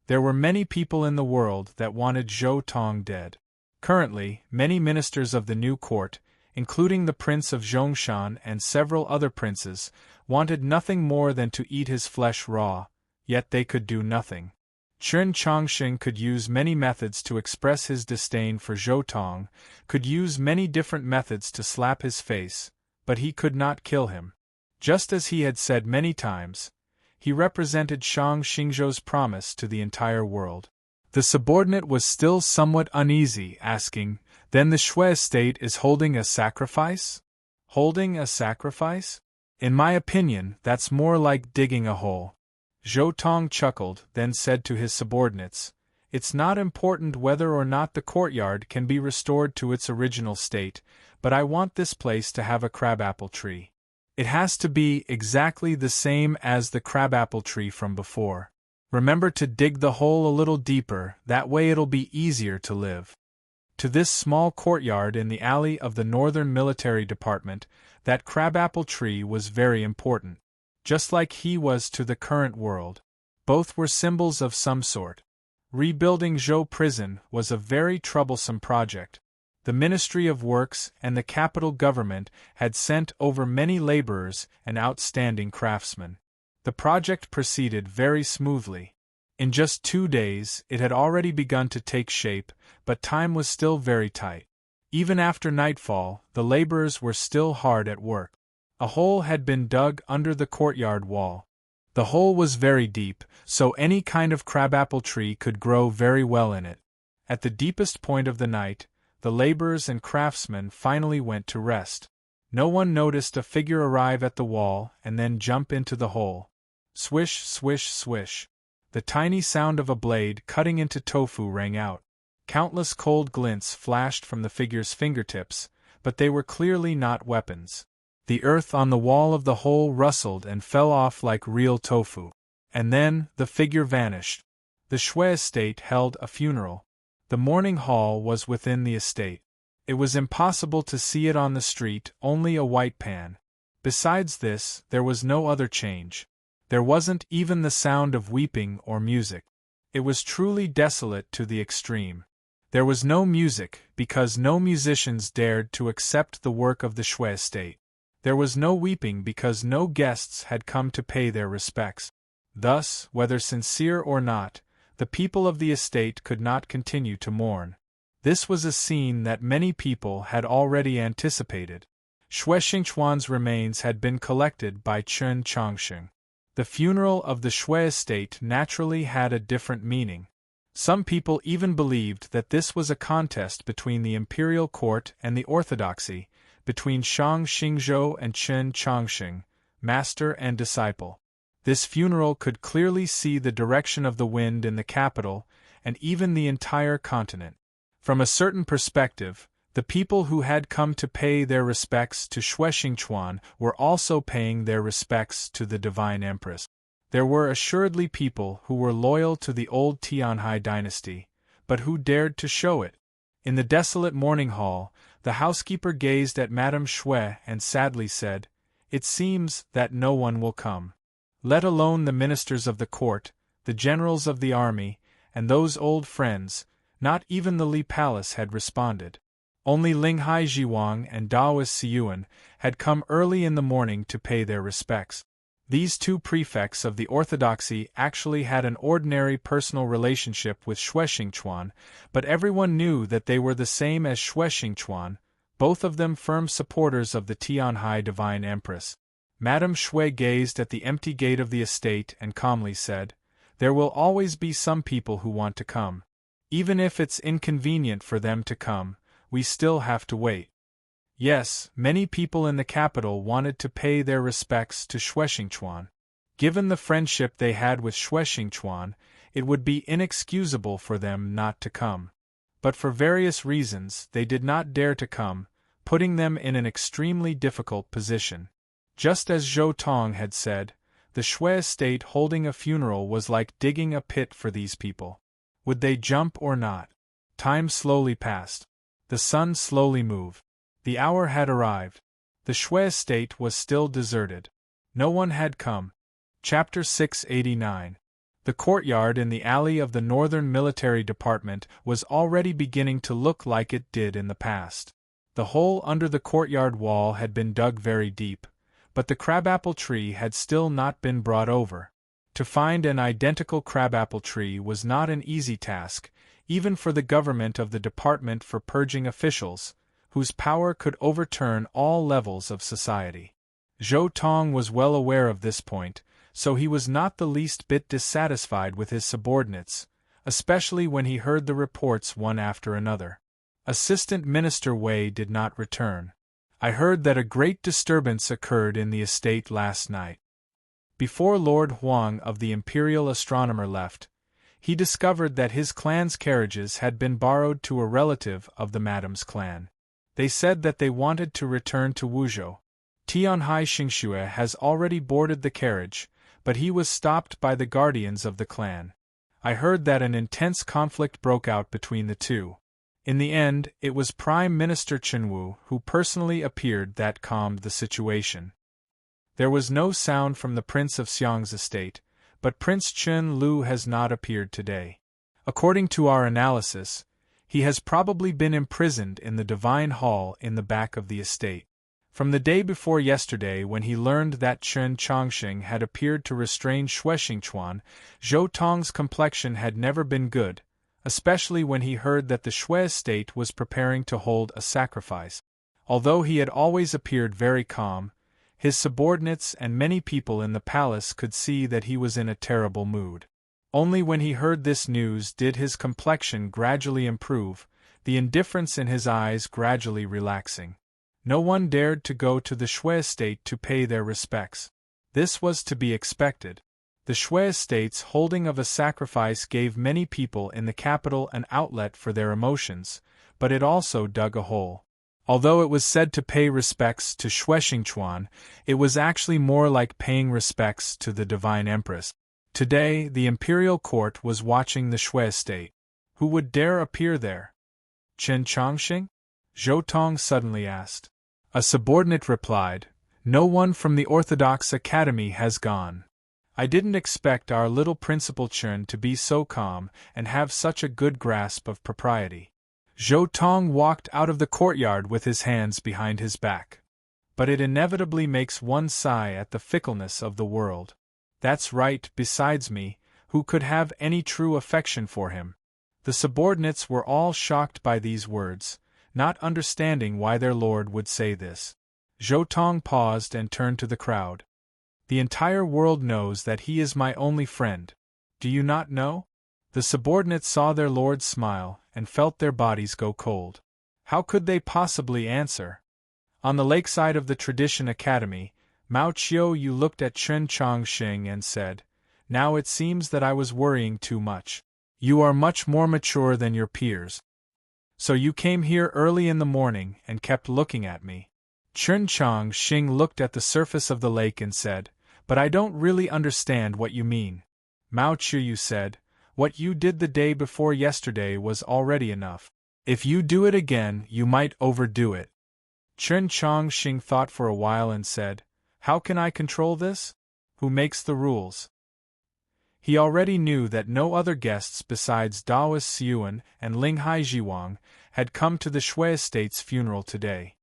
There were many people in the world that wanted Zhou Tong dead. Currently, many ministers of the new court, including the Prince of Zhongshan and several other princes, wanted nothing more than to eat his flesh raw, yet they could do nothing. Chen Chongqing could use many methods to express his disdain for Zhou Tong, could use many different methods to slap his face, but he could not kill him. Just as he had said many times, he represented Shang Xingzhou's promise to the entire world. The subordinate was still somewhat uneasy, asking, "Then the Shui estate is holding a sacrifice?" Holding a sacrifice? In my opinion, that's more like digging a hole. Zhou Tong chuckled, then said to his subordinates, "It's not important whether or not the courtyard can be restored to its original state, but I want this place to have a crabapple tree. It has to be exactly the same as the crabapple tree from before. Remember to dig the hole a little deeper, that way it'll be easier to live." To this small courtyard in the alley of the Northern Military Department, that crabapple tree was very important. Just like he was to the current world. Both were symbols of some sort. Rebuilding Zhou Prison was a very troublesome project. The Ministry of Works and the capital government had sent over many laborers and outstanding craftsmen. The project proceeded very smoothly. In just 2 days, it had already begun to take shape, but time was still very tight. Even after nightfall, the laborers were still hard at work. A hole had been dug under the courtyard wall. The hole was very deep, so any kind of crabapple tree could grow very well in it. At the deepest point of the night, the laborers and craftsmen finally went to rest. No one noticed a figure arrive at the wall and then jump into the hole. Swish, swish, swish. The tiny sound of a blade cutting into tofu rang out. Countless cold glints flashed from the figure's fingertips, but they were clearly not weapons. The earth on the wall of the hole rustled and fell off like real tofu. And then, the figure vanished. The Shui estate held a funeral. The mourning hall was within the estate. It was impossible to see it on the street, only a white pan. Besides this, there was no other change. There wasn't even the sound of weeping or music. It was truly desolate to the extreme. There was no music, because no musicians dared to accept the work of the Shui estate. There was no weeping because no guests had come to pay their respects. Thus, whether sincere or not, the people of the estate could not continue to mourn. This was a scene that many people had already anticipated. Shui Xingchuan's remains had been collected by Chen Chongqing. The funeral of the Shui estate naturally had a different meaning. Some people even believed that this was a contest between the imperial court and the orthodoxy, between Shang Xingzhou and Chen Chongqing, master and disciple. This funeral could clearly see the direction of the wind in the capital, and even the entire continent. From a certain perspective, the people who had come to pay their respects to Shui Xingchuan were also paying their respects to the Divine Empress. There were assuredly people who were loyal to the old Tianhai dynasty, but who dared to show it. In the desolate mourning hall, the housekeeper gazed at Madame Shui and sadly said, "It seems that no one will come. Let alone the ministers of the court, the generals of the army, and those old friends, not even the Li Palace had responded. Only Linghai Jiwang and Daoist Siyuan had come early in the morning to pay their respects. These two prefects of the orthodoxy actually had an ordinary personal relationship with Xue Xingchuan, but everyone knew that they were the same as Xue Xingchuan, both of them firm supporters of the Tianhai Divine Empress. Madame Xue gazed at the empty gate of the estate and calmly said, "There will always be some people who want to come. Even if it's inconvenient for them to come, we still have to wait." Yes, many people in the capital wanted to pay their respects to Xue Xingchuan. Given the friendship they had with Xue Xingchuan, it would be inexcusable for them not to come. But for various reasons they did not dare to come, putting them in an extremely difficult position. Just as Zhou Tong had said, the Xue estate holding a funeral was like digging a pit for these people. Would they jump or not? Time slowly passed. The sun slowly moved. The hour had arrived. The Xue estate was still deserted. No one had come. Chapter 689. The courtyard in the alley of the Northern Military Department was already beginning to look like it did in the past. The hole under the courtyard wall had been dug very deep, but the crabapple tree had still not been brought over. To find an identical crabapple tree was not an easy task, even for the government of the Department for Purging officials, whose power could overturn all levels of society. Zhou Tong was well aware of this point, so he was not the least bit dissatisfied with his subordinates, especially when he heard the reports one after another. Assistant Minister Wei did not return. "I heard that a great disturbance occurred in the estate last night." Before Lord Huang of the Imperial Astronomer left, he discovered that his clan's carriages had been borrowed to a relative of the Madam's clan. They said that they wanted to return to Wuzhou. Tianhai Xingxue has already boarded the carriage, but he was stopped by the guardians of the clan. I heard that an intense conflict broke out between the two. In the end, it was Prime Minister Chenwu who personally appeared that calmed the situation. There was no sound from the Prince of Xiang's estate, but Prince Chen Lu has not appeared today. According to our analysis, he has probably been imprisoned in the Divine Hall in the back of the estate. From the day before yesterday when he learned that Chen Chongqing had appeared to restrain Xue Xingchuan, Zhou Tong's complexion had never been good, especially when he heard that the Xue estate was preparing to hold a sacrifice. Although he had always appeared very calm, his subordinates and many people in the palace could see that he was in a terrible mood. Only when he heard this news did his complexion gradually improve, the indifference in his eyes gradually relaxing. No one dared to go to the Xue estate to pay their respects. This was to be expected. The Xue estate's holding of a sacrifice gave many people in the capital an outlet for their emotions, but it also dug a hole. Although it was said to pay respects to Xue Xingchuan, it was actually more like paying respects to the Divine Empress. Today, the imperial court was watching the Xue estate. Who would dare appear there? Chen Chongqing? Zhou Tong suddenly asked. A subordinate replied, "No one from the Orthodox Academy has gone. I didn't expect our little Principal Chen to be so calm and have such a good grasp of propriety." Zhou Tong walked out of the courtyard with his hands behind his back. But it inevitably makes one sigh at the fickleness of the world. That's right, besides me, who could have any true affection for him? The subordinates were all shocked by these words, not understanding why their lord would say this. Zhou Tong paused and turned to the crowd. "The entire world knows that he is my only friend. Do you not know?" The subordinates saw their lord smile and felt their bodies go cold. How could they possibly answer? On the lakeside of the Tradition Academy, Mao Qiu looked at Chen Chongqing and said, "Now it seems that I was worrying too much. You are much more mature than your peers. So you came here early in the morning and kept looking at me." Chen Chongqing looked at the surface of the lake and said, "But I don't really understand what you mean." Mao Qiu said, "What you did the day before yesterday was already enough. If you do it again, you might overdo it." Chen Chongqing thought for a while and said, "How can I control this? Who makes the rules?" He already knew that no other guests besides Daoist Xiyuan and Linghai Jiwang had come to the Xue estate's funeral today.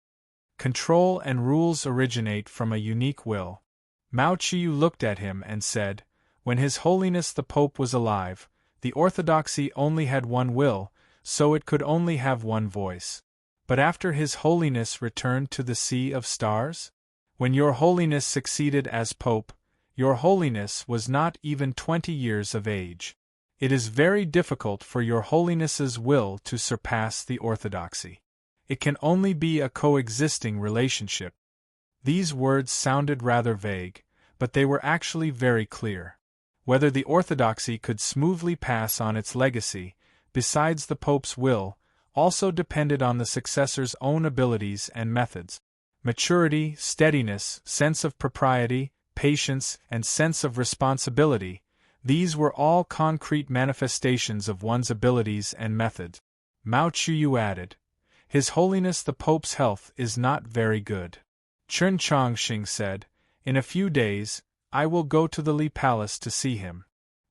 Control and rules originate from a unique will. Mao Qiu looked at him and said, "When His Holiness the Pope was alive, the orthodoxy only had one will, so it could only have one voice. But after His Holiness returned to the Sea of Stars? When Your Holiness succeeded as Pope, Your Holiness was not even 20 years of age. It is very difficult for Your Holiness's will to surpass the orthodoxy. It can only be a coexisting relationship." These words sounded rather vague, but they were actually very clear. Whether the orthodoxy could smoothly pass on its legacy, besides the Pope's will, also depended on the successor's own abilities and methods. Maturity, steadiness, sense of propriety, patience, and sense of responsibility, these were all concrete manifestations of one's abilities and methods. Mao Qiu added, "His Holiness the Pope's health is not very good." Chen Chongqing said, "In a few days, I will go to the Li Palace to see him."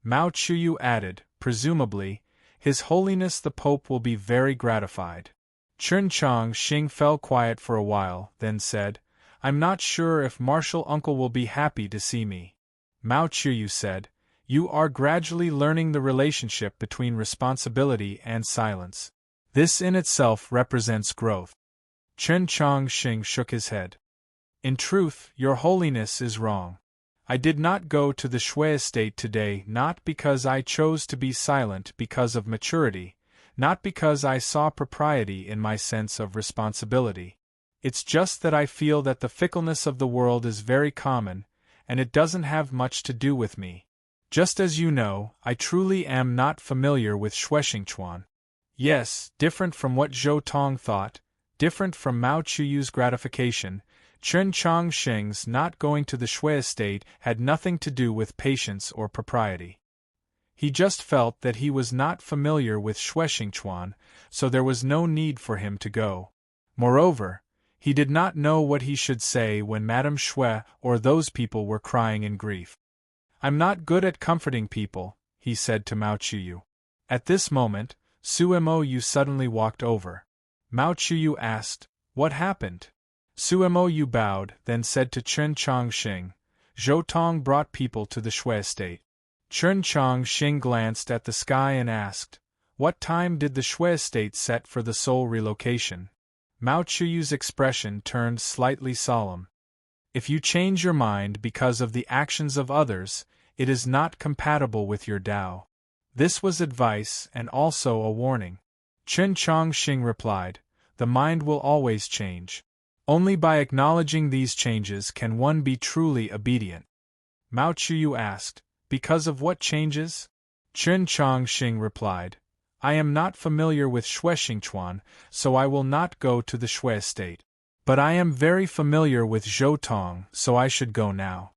Mao Qiu added, "Presumably, His Holiness the Pope will be very gratified." Chen Chongqing fell quiet for a while, then said, "I'm not sure if Martial Uncle will be happy to see me." Mao Qiu said, "You are gradually learning the relationship between responsibility and silence. This in itself represents growth." Chen Chongqing shook his head. "In truth, Your Holiness is wrong. I did not go to the Shui estate today not because I chose to be silent because of maturity, not because I saw propriety in my sense of responsibility. It's just that I feel that the fickleness of the world is very common, and it doesn't have much to do with me. Just as you know, I truly am not familiar with Shuexingchuan." Yes, different from what Zhou Tong thought, different from Mao Qiu's gratification, Chen Chongqing's not going to the Shui estate had nothing to do with patience or propriety. He just felt that he was not familiar with Shuexingchuan, so there was no need for him to go. Moreover, he did not know what he should say when Madame Shui or those people were crying in grief. "I'm not good at comforting people," he said to Mao Qiu. At this moment, Suemo Yu suddenly walked over. Mao Qiu asked, "What happened?" Suemo Yu bowed, then said to Chen Chongqing, "Zhou Tong brought people to the Shui estate." Chen Chongqing glanced at the sky and asked, "What time did the Shui estate set for the soul relocation?" Mao Qiu's expression turned slightly solemn. "If you change your mind because of the actions of others, it is not compatible with your Tao." This was advice and also a warning. Chen Chongqing replied, "The mind will always change. Only by acknowledging these changes can one be truly obedient." Mao Qiu asked, "Because of what changes?" Chen Chongqing replied, "I am not familiar with Shuexingchuan, so I will not go to the Shui estate. But I am very familiar with Zhou Tong, so I should go now."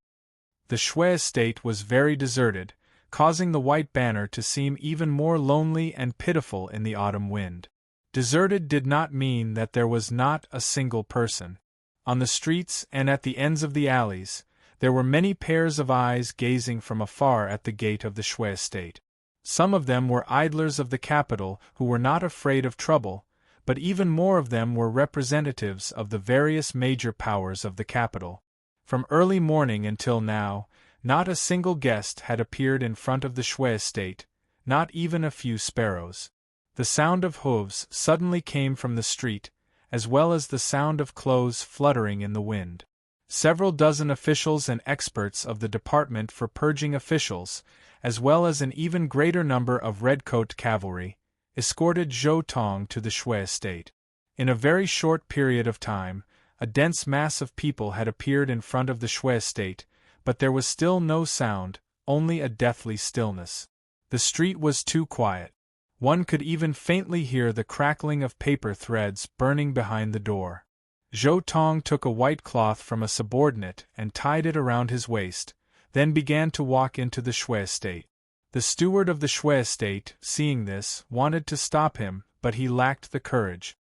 The Shui estate was very deserted, causing the white banner to seem even more lonely and pitiful in the autumn wind. Deserted did not mean that there was not a single person. On the streets and at the ends of the alleys, there were many pairs of eyes gazing from afar at the gate of the Shui estate. Some of them were idlers of the capital who were not afraid of trouble, but even more of them were representatives of the various major powers of the capital. From early morning until now, not a single guest had appeared in front of the Shui estate, not even a few sparrows. The sound of hooves suddenly came from the street, as well as the sound of clothes fluttering in the wind. Several dozen officials and experts of the Department for Purging Officials, as well as an even greater number of redcoat cavalry, escorted Zhou Tong to the Shui estate. In a very short period of time, a dense mass of people had appeared in front of the Shui estate, but there was still no sound, only a deathly stillness. The street was too quiet. One could even faintly hear the crackling of paper threads burning behind the door. Zhou Tong took a white cloth from a subordinate and tied it around his waist, then began to walk into the Shui estate. The steward of the Shui estate, seeing this, wanted to stop him, but he lacked the courage.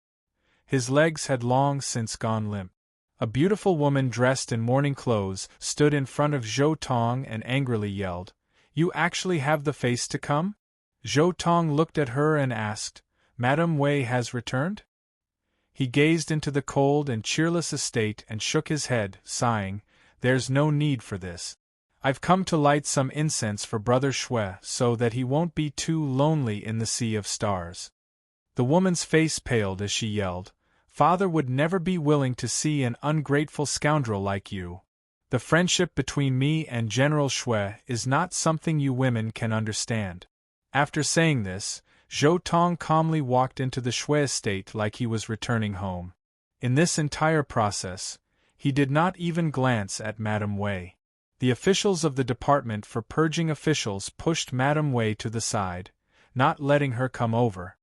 His legs had long since gone limp. A beautiful woman dressed in morning clothes stood in front of Zhou Tong and angrily yelled, "You actually have the face to come?" Zhou Tong looked at her and asked, "Madame Wei has returned?" He gazed into the cold and cheerless estate and shook his head, sighing, There's no need for this. I've come to light some incense for Brother Shui so that he won't be too lonely in the sea of stars." The woman's face paled as she yelled, "Father would never be willing to see an ungrateful scoundrel like you. The friendship between me and General Shui is not something you women can understand." After saying this, Zhou Tong calmly walked into the Shui estate like he was returning home. In this entire process, he did not even glance at Madame Wei. The officials of the Department for Purging Officials pushed Madame Wei to the side, not letting her come over.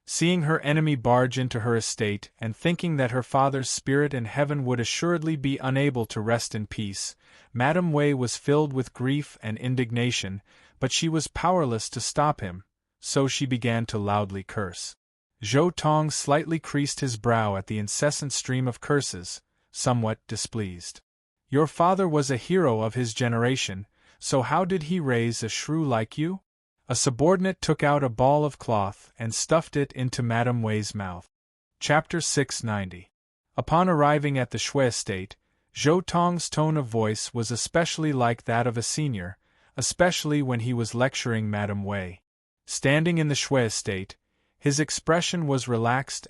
Seeing her enemy barge into her estate and thinking that her father's spirit in heaven would assuredly be unable to rest in peace, Madame Wei was filled with grief and indignation, but she was powerless to stop him, so she began to loudly curse. Zhou Tong slightly creased his brow at the incessant stream of curses, somewhat displeased. "Your father was a hero of his generation, so how did he raise a shrew like you?" A subordinate took out a ball of cloth and stuffed it into Madame Wei's mouth. Chapter 690. Upon arriving at the Shui estate, Zhou Tong's tone of voice was especially like that of a senior, especially when he was lecturing Madame Wei. Standing in the Shui estate, his expression was relaxed,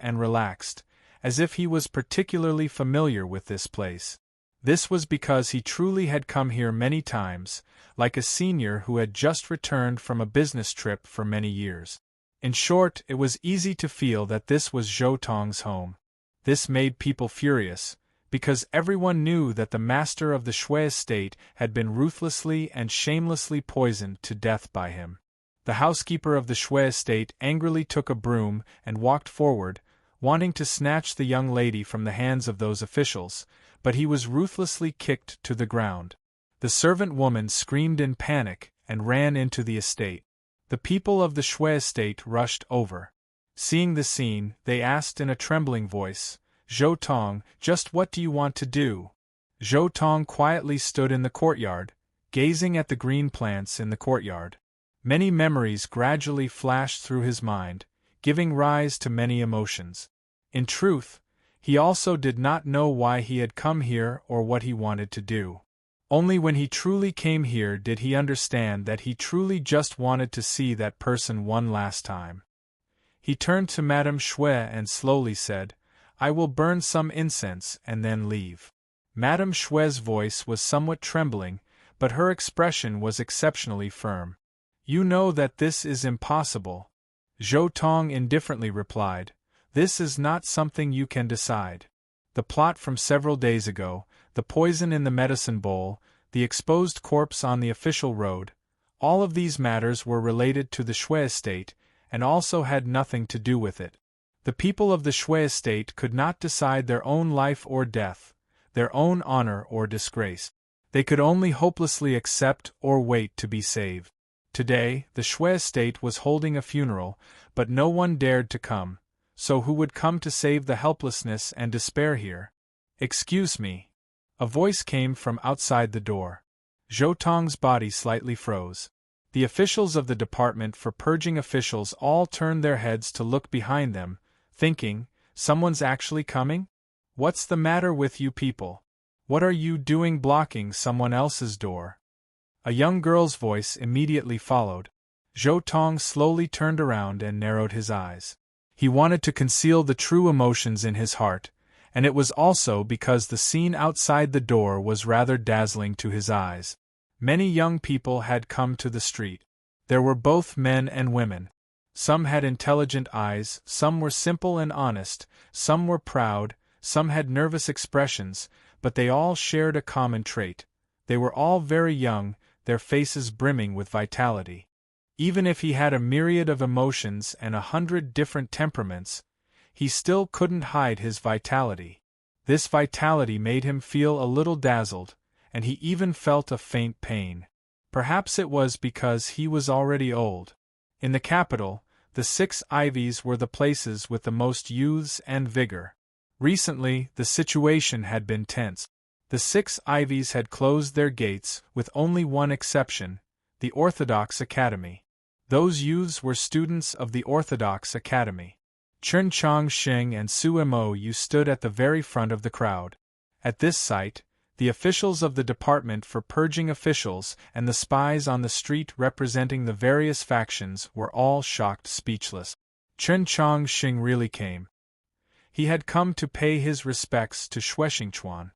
as if he was particularly familiar with this place. This was because he truly had come here many times, like a senior who had just returned from a business trip for many years. In short, it was easy to feel that this was Zhou Tong's home. This made people furious, because everyone knew that the master of the Shui estate had been ruthlessly and shamelessly poisoned to death by him. The housekeeper of the Shui estate angrily took a broom and walked forward, wanting to snatch the young lady from the hands of those officials, but he was ruthlessly kicked to the ground. The servant woman screamed in panic and ran into the estate. The people of the Shui estate rushed over. Seeing the scene, they asked in a trembling voice, "Zhou Tong, just what do you want to do?" Zhou Tong quietly stood in the courtyard, gazing at the green plants in the courtyard. Many memories gradually flashed through his mind, giving rise to many emotions. In truth, he also did not know why he had come here or what he wanted to do. Only when he truly came here did he understand that he truly just wanted to see that person one last time. He turned to Madame Shui and slowly said, "I will burn some incense and then leave." Madame Shui's voice was somewhat trembling, but her expression was exceptionally firm. "You know that this is impossible," Zhou Tong indifferently replied. "This is not something you can decide. The plot from several days ago, the poison in the medicine bowl, the exposed corpse on the official road, all of these matters were related to the Shui estate, and also had nothing to do with it. The people of the Shui estate could not decide their own life or death, their own honor or disgrace. They could only hopelessly accept or wait to be saved. Today, the Shui estate was holding a funeral, but no one dared to come. So who would come to save the helplessness and despair here? "Excuse me." A voice came from outside the door. Zhou Tong's body slightly froze. The officials of the Department for Purging Officials all turned their heads to look behind them, thinking, "Someone's actually coming? What's the matter with you people? What are you doing blocking someone else's door?" A young girl's voice immediately followed. Zhou Tong slowly turned around and narrowed his eyes. He wanted to conceal the true emotions in his heart, and it was also because the scene outside the door was rather dazzling to his eyes. Many young people had come to the street. There were both men and women. Some had intelligent eyes, some were simple and honest, some were proud, some had nervous expressions, but they all shared a common trait. They were all very young, their faces brimming with vitality. Even if he had a myriad of emotions and 100 different temperaments, he still couldn't hide his vitality. This vitality made him feel a little dazzled, and he even felt a faint pain. Perhaps it was because he was already old. In the capital, the 6 Ivies were the places with the most youths and vigor. Recently, the situation had been tense. The 6 Ivies had closed their gates, with only one exception, the Orthodox Academy. Those youths were students of the Orthodox Academy. Chen Changxing and Su Mo Yu stood at the very front of the crowd. At this sight, The officials of the Department for Purging Officials and the spies on the street representing the various factions were all shocked speechless. Chen Chongqing really came. He had come to pay his respects to Shueshingchuan.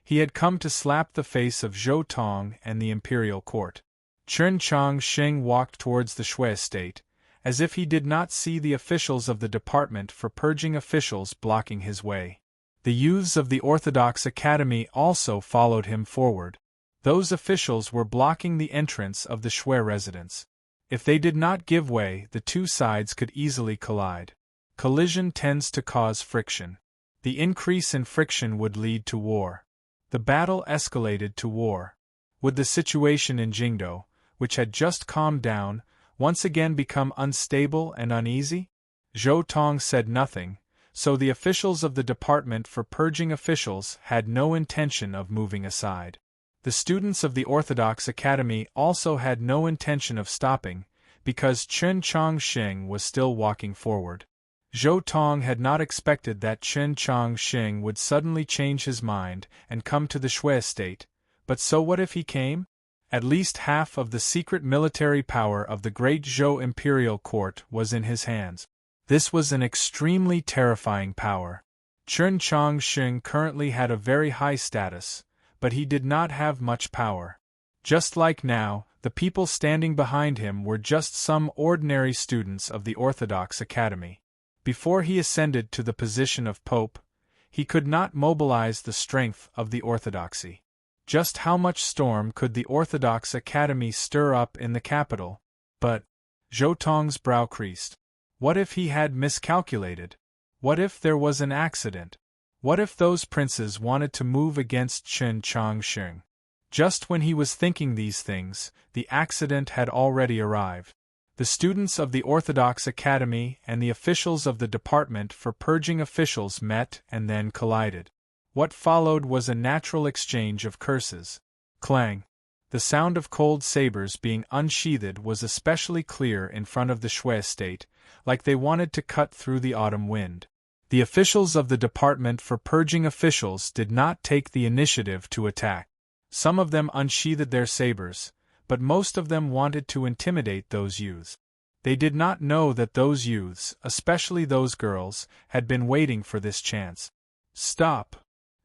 He had come to slap the face of Zhou Tong and the imperial court. Chen Chongqing walked towards the Shui estate, as if he did not see the officials of the Department for Purging Officials blocking his way. The youths of the Orthodox Academy also followed him forward. Those officials were blocking the entrance of the Shui residence. If they did not give way, the two sides could easily collide. Collision tends to cause friction. The increase in friction would lead to war. The battle escalated to war. Would the situation in Jingdo, which had just calmed down, once again become unstable and uneasy? Zhou Tong said nothing, so the officials of the Department for Purging Officials had no intention of moving aside. The students of the Orthodox Academy also had no intention of stopping, because Chen Chongqing was still walking forward. Zhou Tong had not expected that Chen Chongqing would suddenly change his mind and come to the Shui estate, but so what if he came? At least half of the secret military power of the great Zhou imperial court was in his hands. This was an extremely terrifying power. Chen Chongqing currently had a very high status, but he did not have much power. Just like now, the people standing behind him were just some ordinary students of the Orthodox Academy. Before he ascended to the position of Pope, he could not mobilize the strength of the Orthodoxy. Just how much storm could the Orthodox Academy stir up in the capital? But Zhou Tong's brow creased. What if he had miscalculated? What if there was an accident? What if those princes wanted to move against Chen Chongqing? Just when he was thinking these things, the accident had already arrived. The students of the Orthodox Academy and the officials of the Department for Purging Officials met and then collided. What followed was a natural exchange of curses. Clang! The sound of cold sabers being unsheathed was especially clear in front of the Shui estate, like they wanted to cut through the autumn wind. The officials of the Department for Purging Officials did not take the initiative to attack. Some of them unsheathed their sabers, but most of them wanted to intimidate those youths. They did not know that those youths, especially those girls, had been waiting for this chance. "Stop!"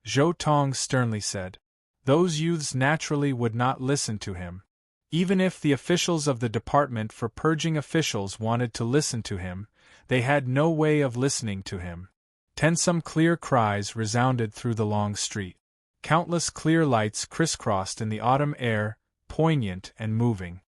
Zhou Tong sternly said. Those youths naturally would not listen to him. Even if the officials of the Department for Purging Officials wanted to listen to him, they had no way of listening to him. Tensome clear cries resounded through the long street. Countless clear lights crisscrossed in the autumn air, poignant and moving.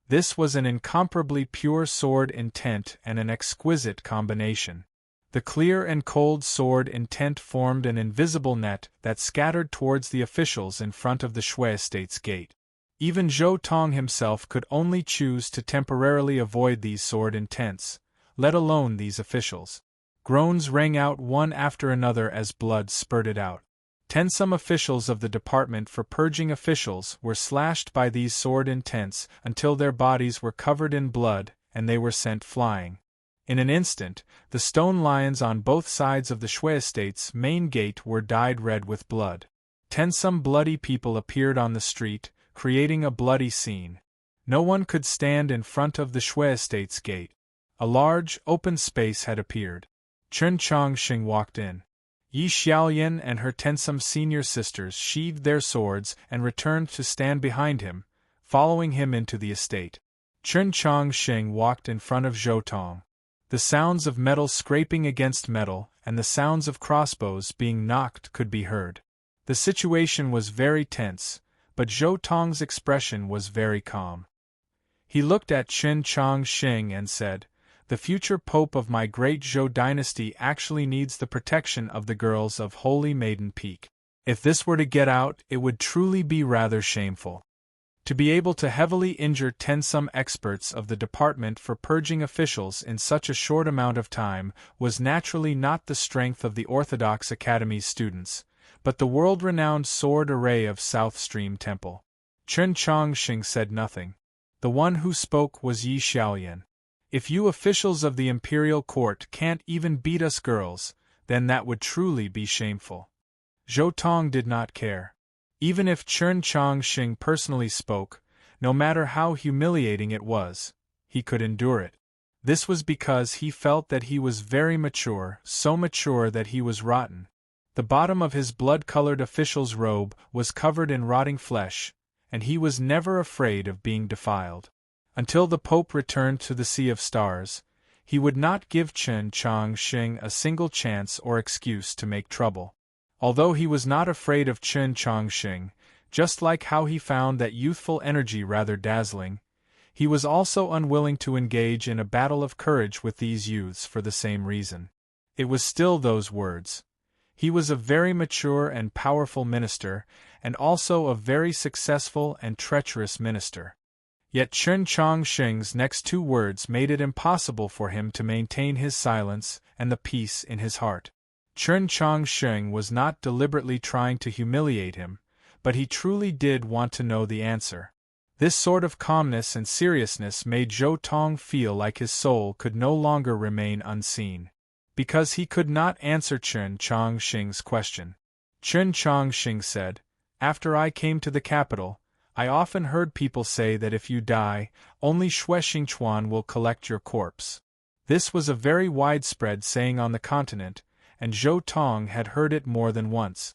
This was an incomparably pure sword intent and an exquisite combination. The clear and cold sword intent formed an invisible net that scattered towards the officials in front of the Shui estate's gate. Even Zhou Tong himself could only choose to temporarily avoid these sword intents, let alone these officials. Groans rang out one after another as blood spurted out. Tensome officials of the Department for Purging Officials were slashed by these sword intents until their bodies were covered in blood and they were sent flying. In an instant, the stone lions on both sides of the Shui estate's main gate were dyed red with blood. Tensome bloody people appeared on the street, creating a bloody scene. No one could stand in front of the Shui estate's gate. A large, open space had appeared. Chen Chongqing walked in. Yi Xiaoyan and her tensome senior sisters sheathed their swords and returned to stand behind him, following him into the estate. Chen Chongqing walked in front of Zhou Tong. The sounds of metal scraping against metal and the sounds of crossbows being knocked could be heard. The situation was very tense, but Zhou Tong's expression was very calm. He looked at Chen Chongqing and said, "The future pope of my great Zhou dynasty actually needs the protection of the girls of Holy Maiden Peak. If this were to get out, it would truly be rather shameful." To be able to heavily injure tensome experts of the Department for Purging Officials in such a short amount of time was naturally not the strength of the Orthodox Academy's students, but the world-renowned sword array of South Stream Temple. Chen Chongqing said nothing. The one who spoke was Yi Xiaoyan. "If you officials of the imperial court can't even beat us girls, then that would truly be shameful." Zhou Tong did not care. Even if Chen Chongqing personally spoke, no matter how humiliating it was, he could endure it. This was because he felt that he was very mature, so mature that he was rotten. The bottom of his blood-colored official's robe was covered in rotting flesh, and he was never afraid of being defiled. Until the Pope returned to the Sea of Stars, he would not give Chen Chongqing a single chance or excuse to make trouble. Although he was not afraid of Chen Chongqing, just like how he found that youthful energy rather dazzling, he was also unwilling to engage in a battle of courage with these youths for the same reason. It was still those words. He was a very mature and powerful minister, and also a very successful and treacherous minister. Yet Chen Chongqing's next two words made it impossible for him to maintain his silence and the peace in his heart. Chen Chongqing was not deliberately trying to humiliate him, but he truly did want to know the answer. This sort of calmness and seriousness made Zhou Tong feel like his soul could no longer remain unseen. Because he could not answer Chen Chongqing's question. Chen Chongqing said, "After I came to the capital, I often heard people say that if you die, only Xue Xingchuan will collect your corpse." This was a very widespread saying on the continent, and Zhou Tong had heard it more than once.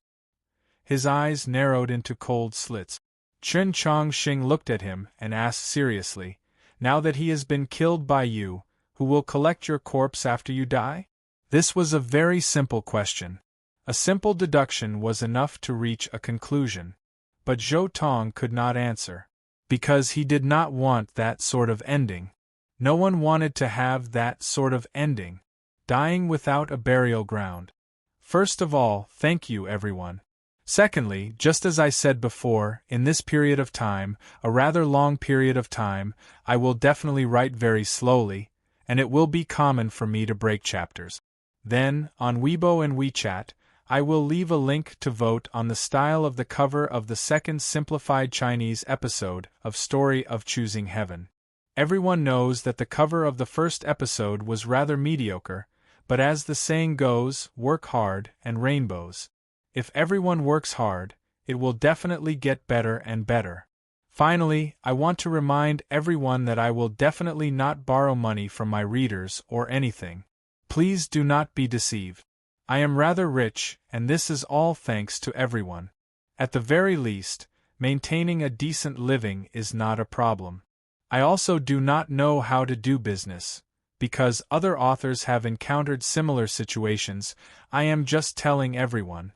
His eyes narrowed into cold slits. Chen Chongqing looked at him and asked seriously, "Now that he has been killed by you, who will collect your corpse after you die?" This was a very simple question. A simple deduction was enough to reach a conclusion. But Zhou Tong could not answer. Because he did not want that sort of ending. No one wanted to have that sort of ending. Dying without a burial ground. First of all, thank you everyone. Secondly, just as I said before, in this period of time, a rather long period of time, I will definitely write very slowly, and it will be common for me to break chapters. Then, on Weibo and WeChat, I will leave a link to vote on the style of the cover of the second simplified Chinese episode of Story of Choosing Heaven. Everyone knows that the cover of the first episode was rather mediocre, but as the saying goes, work hard and rainbows. If everyone works hard, it will definitely get better and better. Finally, I want to remind everyone that I will definitely not borrow money from my readers or anything. Please do not be deceived. I am rather rich, and this is all thanks to everyone. At the very least, maintaining a decent living is not a problem. I also do not know how to do business. Because other authors have encountered similar situations, I am just telling everyone.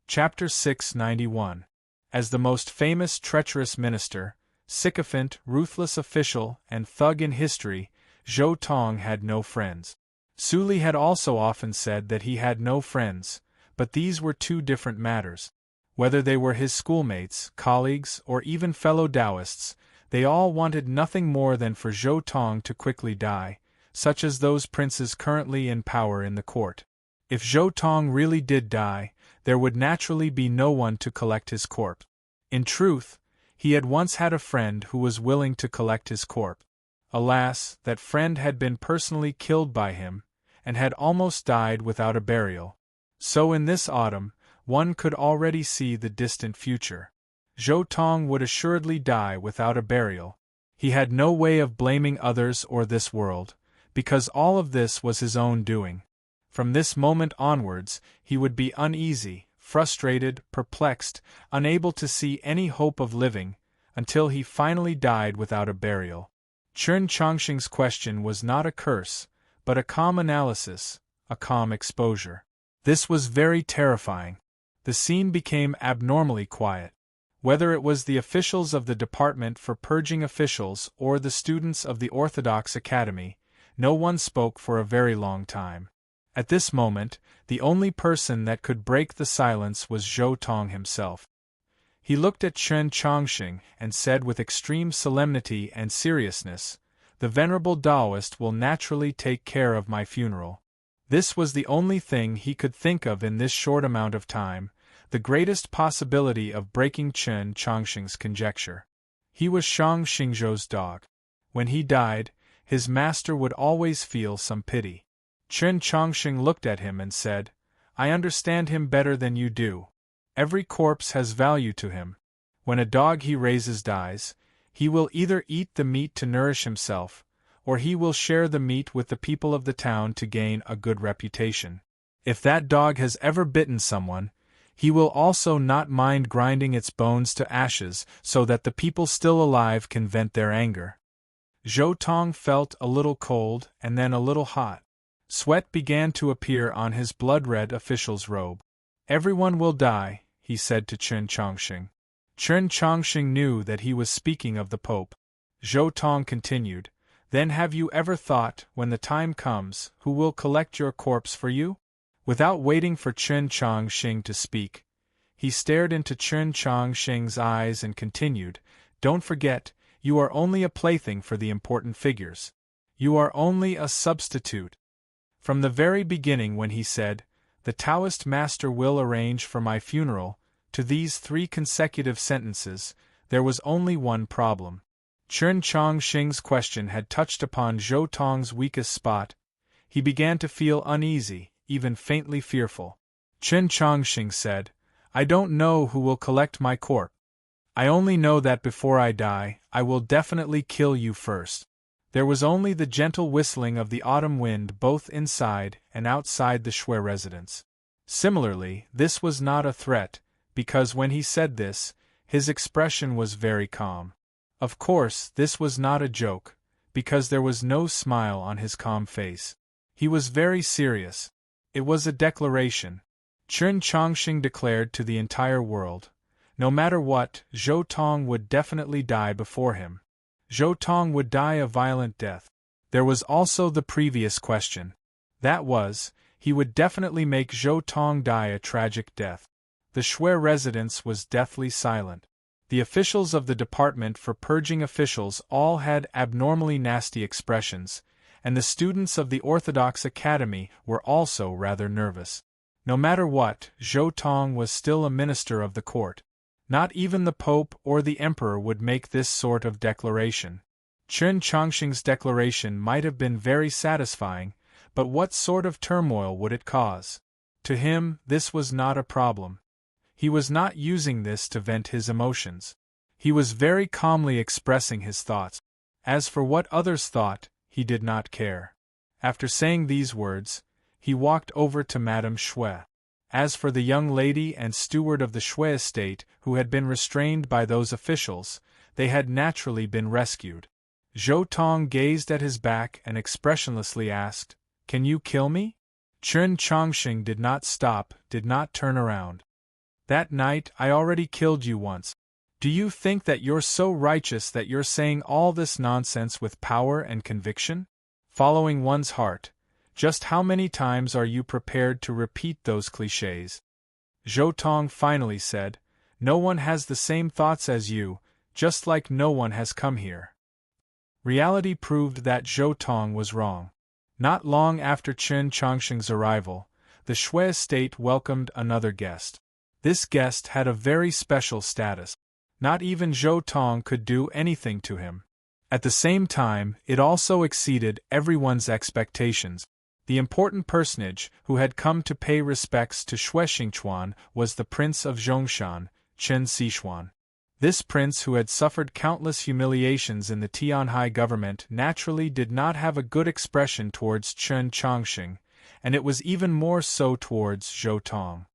Chapter 691. As the most famous treacherous minister, sycophant, ruthless official, and thug in history, Zhou Tong had no friends. Su Li had also often said that he had no friends, but these were two different matters. Whether they were his schoolmates, colleagues, or even fellow Taoists, they all wanted nothing more than for Zhou Tong to quickly die, such as those princes currently in power in the court. If Zhou Tong really did die, there would naturally be no one to collect his corpse. In truth, he had once had a friend who was willing to collect his corpse. Alas, that friend had been personally killed by him, and had almost died without a burial. So in this autumn, one could already see the distant future. Zhou Tong would assuredly die without a burial. He had no way of blaming others or this world, because all of this was his own doing. From this moment onwards, he would be uneasy, frustrated, perplexed, unable to see any hope of living, until he finally died without a burial. Chen Chongqing's question was not a curse, but a calm analysis, a calm exposure. This was very terrifying. The scene became abnormally quiet. Whether it was the officials of the Department for Purging Officials or the students of the Orthodox Academy, no one spoke for a very long time. At this moment, the only person that could break the silence was Zhou Tong himself. He looked at Chen Chongqing and said with extreme solemnity and seriousness, "The venerable Taoist will naturally take care of my funeral." This was the only thing he could think of in this short amount of time, the greatest possibility of breaking Chen Chongqing's conjecture. He was Shang Xingzhou's dog. When he died, his master would always feel some pity. Chen Chongqing looked at him and said, "I understand him better than you do. Every corpse has value to him. When a dog he raises dies, he will either eat the meat to nourish himself, or he will share the meat with the people of the town to gain a good reputation. If that dog has ever bitten someone, he will also not mind grinding its bones to ashes so that the people still alive can vent their anger. Zhou Tong felt a little cold and then a little hot. Sweat began to appear on his blood-red official's robe. "Everyone will die," he said to Chen Chongqing. Chen Chongqing knew that he was speaking of the Pope. Zhou Tong continued, "Then have you ever thought, when the time comes, who will collect your corpse for you?" Without waiting for Chen Chongqing to speak, he stared into Chen Chongqing's eyes and continued, "Don't forget, you are only a plaything for the important figures. You are only a substitute." From the very beginning when he said, "The Taoist master will arrange for my funeral," to these 3 consecutive sentences, there was only one problem. Chen Chongqing's question had touched upon Zhou Tong's weakest spot. He began to feel uneasy, even faintly fearful. Chen Chongqing said, "I don't know who will collect my corpse. I only know that before I die, I will definitely kill you first." There was only the gentle whistling of the autumn wind both inside and outside the Shui residence. Similarly, this was not a threat, because when he said this, his expression was very calm. Of course, this was not a joke, because there was no smile on his calm face. He was very serious. It was a declaration. Chen Chongqing declared to the entire world, no matter what, Zhou Tong would definitely die before him. Zhou Tong would die a violent death. There was also the previous question. That was, he would definitely make Zhou Tong die a tragic death. The Shui residence was deathly silent. The officials of the department for purging officials all had abnormally nasty expressions, and the students of the Orthodox Academy were also rather nervous. No matter what, Zhou Tong was still a minister of the court. Not even the Pope or the Emperor would make this sort of declaration. Chen Chongqing's declaration might have been very satisfying, but what sort of turmoil would it cause? To him, this was not a problem. He was not using this to vent his emotions. He was very calmly expressing his thoughts. As for what others thought, he did not care. After saying these words, he walked over to Madame Shui. As for the young lady and steward of the Shui estate who had been restrained by those officials, they had naturally been rescued. Zhou Tong gazed at his back and expressionlessly asked, "Can you kill me?" Chen Chongqing did not stop, did not turn around. "That night I already killed you once. Do you think that you're so righteous that you're saying all this nonsense with power and conviction? Following one's heart. Just how many times are you prepared to repeat those clichés?" Zhou Tong finally said, "No one has the same thoughts as you, just like no one has come here." Reality proved that Zhou Tong was wrong. Not long after Chen Chongqing's arrival, the Shui estate welcomed another guest. This guest had a very special status. Not even Zhou Tong could do anything to him. At the same time, it also exceeded everyone's expectations. The important personage who had come to pay respects to Shui Xingchuan was the Prince of Zhongshan, Chen Xishuan. This prince who had suffered countless humiliations in the Tianhai government naturally did not have a good expression towards Chen Chongqing, and it was even more so towards Zhou Tong.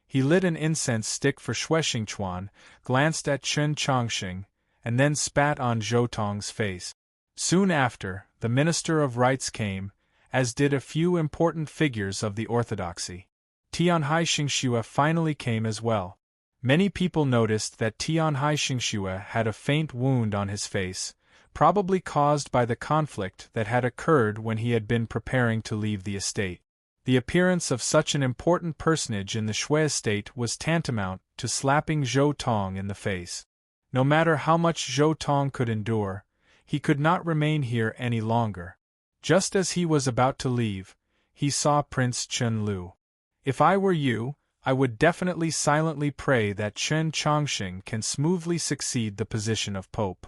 He lit an incense stick for Shui Xingchuan, glanced at Chen Chongqing, and then spat on Zhou Tong's face. Soon after, the Minister of Rites came, as did a few important figures of the orthodoxy. Tianhai Xingxue finally came as well. Many people noticed that Tianhai Xingxue had a faint wound on his face, probably caused by the conflict that had occurred when he had been preparing to leave the estate. The appearance of such an important personage in the Shui estate was tantamount to slapping Zhou Tong in the face. No matter how much Zhou Tong could endure, he could not remain here any longer. Just as he was about to leave, he saw Prince Chen Lu. "If I were you, I would definitely silently pray that Chen Chongqing can smoothly succeed the position of Pope."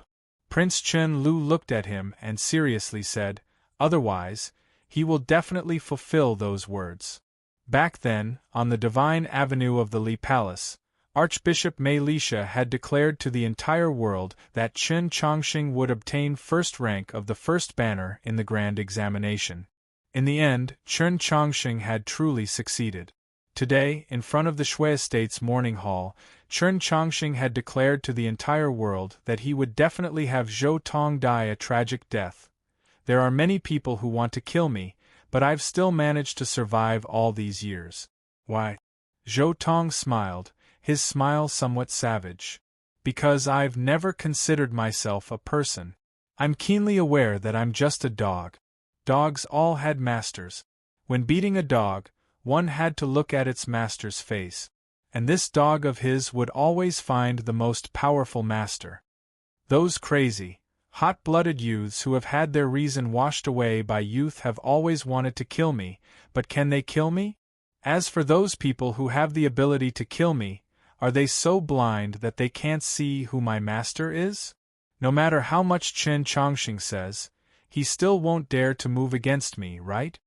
Prince Chen Lu looked at him and seriously said, "Otherwise, he will definitely fulfill those words." Back then, on the divine avenue of the Li Palace, Archbishop Mei Lisha had declared to the entire world that Chen Chongqing would obtain first rank of the first banner in the grand examination. In the end, Chen Chongqing had truly succeeded. Today, in front of the Shui Estate's morning hall, Chen Chongqing had declared to the entire world that he would definitely have Zhou Tong die a tragic death. There are many people who want to kill me, but I've still managed to survive all these years. Why? Zhou Tong smiled, his smile somewhat savage. Because I've never considered myself a person. I'm keenly aware that I'm just a dog. Dogs all had masters. When beating a dog, one had to look at its master's face. And this dog of his would always find the most powerful master. Those crazy, hot-blooded youths who have had their reason washed away by youth have always wanted to kill me, but can they kill me? As for those people who have the ability to kill me, are they so blind that they can't see who my master is? No matter how much Chen Chongqing says, he still won't dare to move against me, right?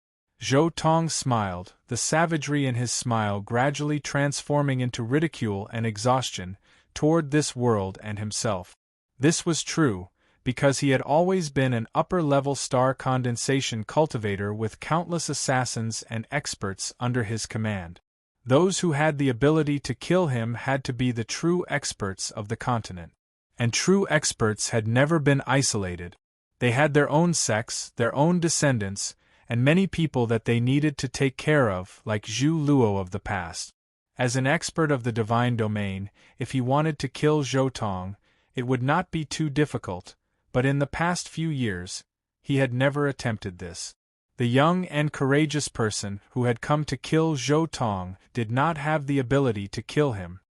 Zhou Tong smiled, the savagery in his smile gradually transforming into ridicule and exhaustion toward this world and himself. This was true, because he had always been an upper-level star condensation cultivator with countless assassins and experts under his command. Those who had the ability to kill him had to be the true experts of the continent. And true experts had never been isolated. They had their own sects, their own descendants, and many people that they needed to take care of, like Zhu Luo of the past. As an expert of the divine domain, if he wanted to kill Zhou Tong, it would not be too difficult, but in the past few years, he had never attempted this. The young and courageous person who had come to kill Zhou Tong did not have the ability to kill him.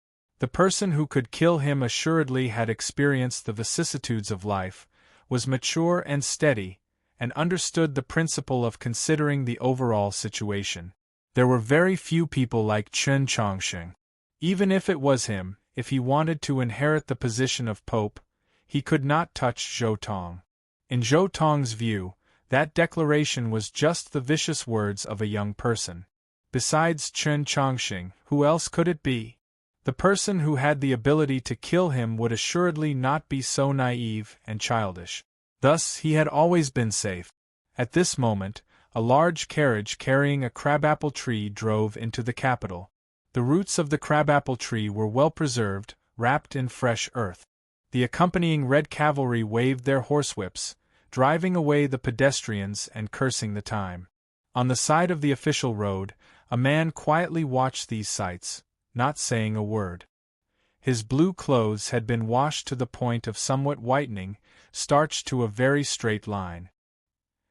The person who could kill him assuredly had experienced the vicissitudes of life, was mature and steady, and understood the principle of considering the overall situation. There were very few people like Chen Chongqing. Even if it was him, if he wanted to inherit the position of Pope, he could not touch Zhou Tong. In Zhou Tong's view, that declaration was just the vicious words of a young person. Besides Chen Chongqing, who else could it be? The person who had the ability to kill him would assuredly not be so naive and childish. Thus he had always been safe. At this moment, a large carriage carrying a crabapple tree drove into the capital. The roots of the crabapple tree were well preserved, wrapped in fresh earth. The accompanying red cavalry waved their horsewhips, driving away the pedestrians and cursing the time. On the side of the official road, a man quietly watched these sights, not saying a word. His blue clothes had been washed to the point of somewhat whitening, starched to a very straight line.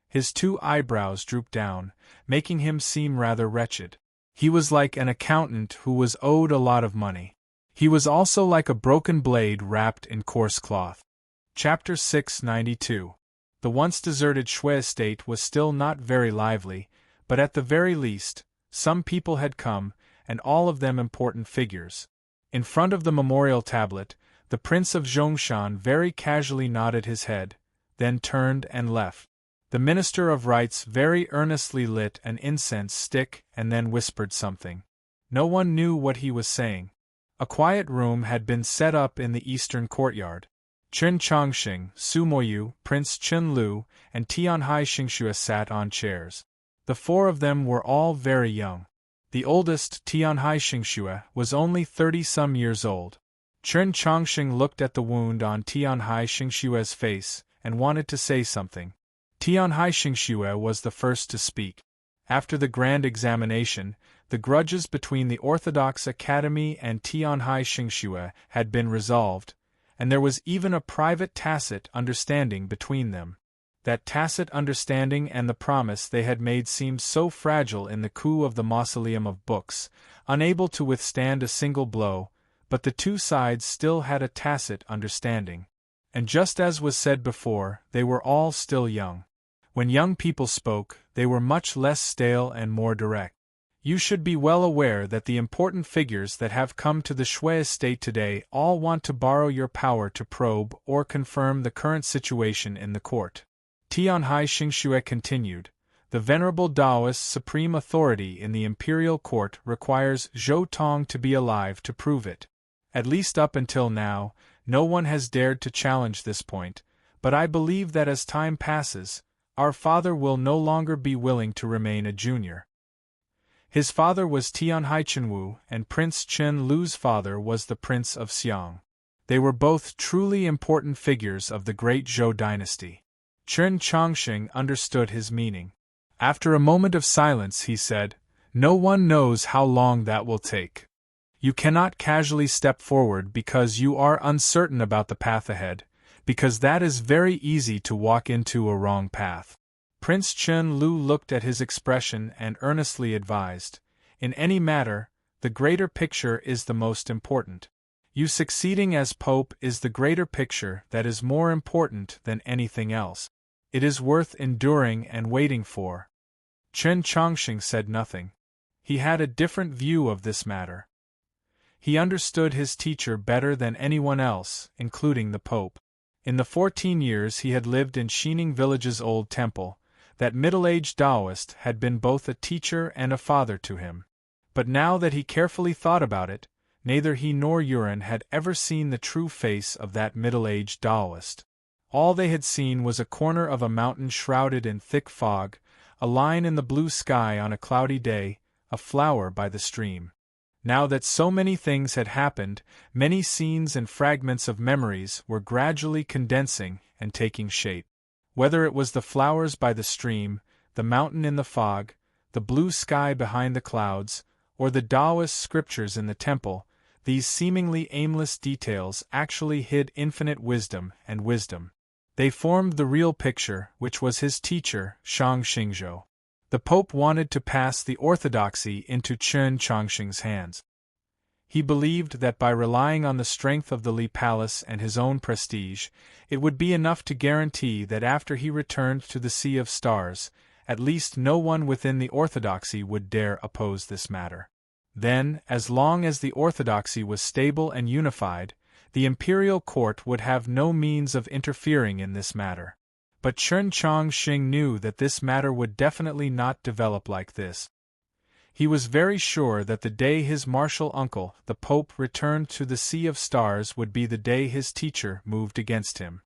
His 2 eyebrows drooped down, making him seem rather wretched. He was like an accountant who was owed a lot of money. He was also like a broken blade wrapped in coarse cloth. Chapter 692. The once deserted Shui estate was still not very lively, but at the very least, some people had come, and all of them important figures. In front of the memorial tablet, the Prince of Zhongshan very casually nodded his head, then turned and left. The Minister of Rites very earnestly lit an incense stick and then whispered something. No one knew what he was saying. A quiet room had been set up in the eastern courtyard. Chen Chongqing, Su Moyu, Prince Chen Lu, and Tianhai Xingxue sat on chairs. The 4 of them were all very young. The oldest, Tianhai Xingxue, was only 30-some years old. Chen Chongqing looked at the wound on Tianhai Xingxue's face and wanted to say something. Tianhai Xingxue was the first to speak. After the grand examination, the grudges between the Orthodox Academy and Tianhai Xingxue had been resolved, and there was even a private tacit understanding between them. That tacit understanding and the promise they had made seemed so fragile in the coup of the Mausoleum of Books, unable to withstand a single blow, but the 2 sides still had a tacit understanding. And just as was said before, they were all still young. When young people spoke, they were much less stale and more direct. You should be well aware that the important figures that have come to the Shui estate today all want to borrow your power to probe or confirm the current situation in the court. Tianhai Xingxue continued, the venerable Taoist supreme authority in the imperial court requires Zhou Tong to be alive to prove it. At least up until now, no one has dared to challenge this point, but I believe that as time passes, our father will no longer be willing to remain a junior. His father was Tianhai Chenwu, and Prince Chen Lu's father was the Prince of Xiang. They were both truly important figures of the great Zhou dynasty. Chen Chongqing understood his meaning. After a moment of silence he said, "No one knows how long that will take. You cannot casually step forward because you are uncertain about the path ahead, because that is very easy to walk into a wrong path." Prince Chen Lu looked at his expression and earnestly advised, "In any matter, the greater picture is the most important. You succeeding as Pope is the greater picture that is more important than anything else. It is worth enduring and waiting for." Chen Chongqing said nothing. He had a different view of this matter. He understood his teacher better than anyone else, including the Pope. In the 14 years he had lived in Xining village's old temple, that middle-aged Taoist had been both a teacher and a father to him. But now that he carefully thought about it, neither he nor Yuan had ever seen the true face of that middle-aged Taoist. All they had seen was a corner of a mountain shrouded in thick fog, a line in the blue sky on a cloudy day, a flower by the stream. Now that so many things had happened, many scenes and fragments of memories were gradually condensing and taking shape. Whether it was the flowers by the stream, the mountain in the fog, the blue sky behind the clouds, or the Taoist scriptures in the temple, these seemingly aimless details actually hid infinite wisdom and wisdom. They formed the real picture, which was his teacher, Shang Xingzhou. The Pope wanted to pass the orthodoxy into Chen Chongqing's hands. He believed that by relying on the strength of the Li Palace and his own prestige, it would be enough to guarantee that after he returned to the Sea of Stars, at least no one within the orthodoxy would dare oppose this matter. Then, as long as the orthodoxy was stable and unified, the imperial court would have no means of interfering in this matter. But Chen Chongqing knew that this matter would definitely not develop like this. He was very sure that the day his martial uncle, the Pope, returned to the Sea of Stars would be the day his teacher moved against him.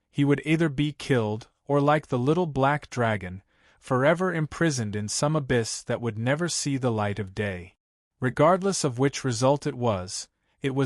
He would either be killed, or like the little black dragon, forever imprisoned in some abyss that would never see the light of day. Regardless of which result it was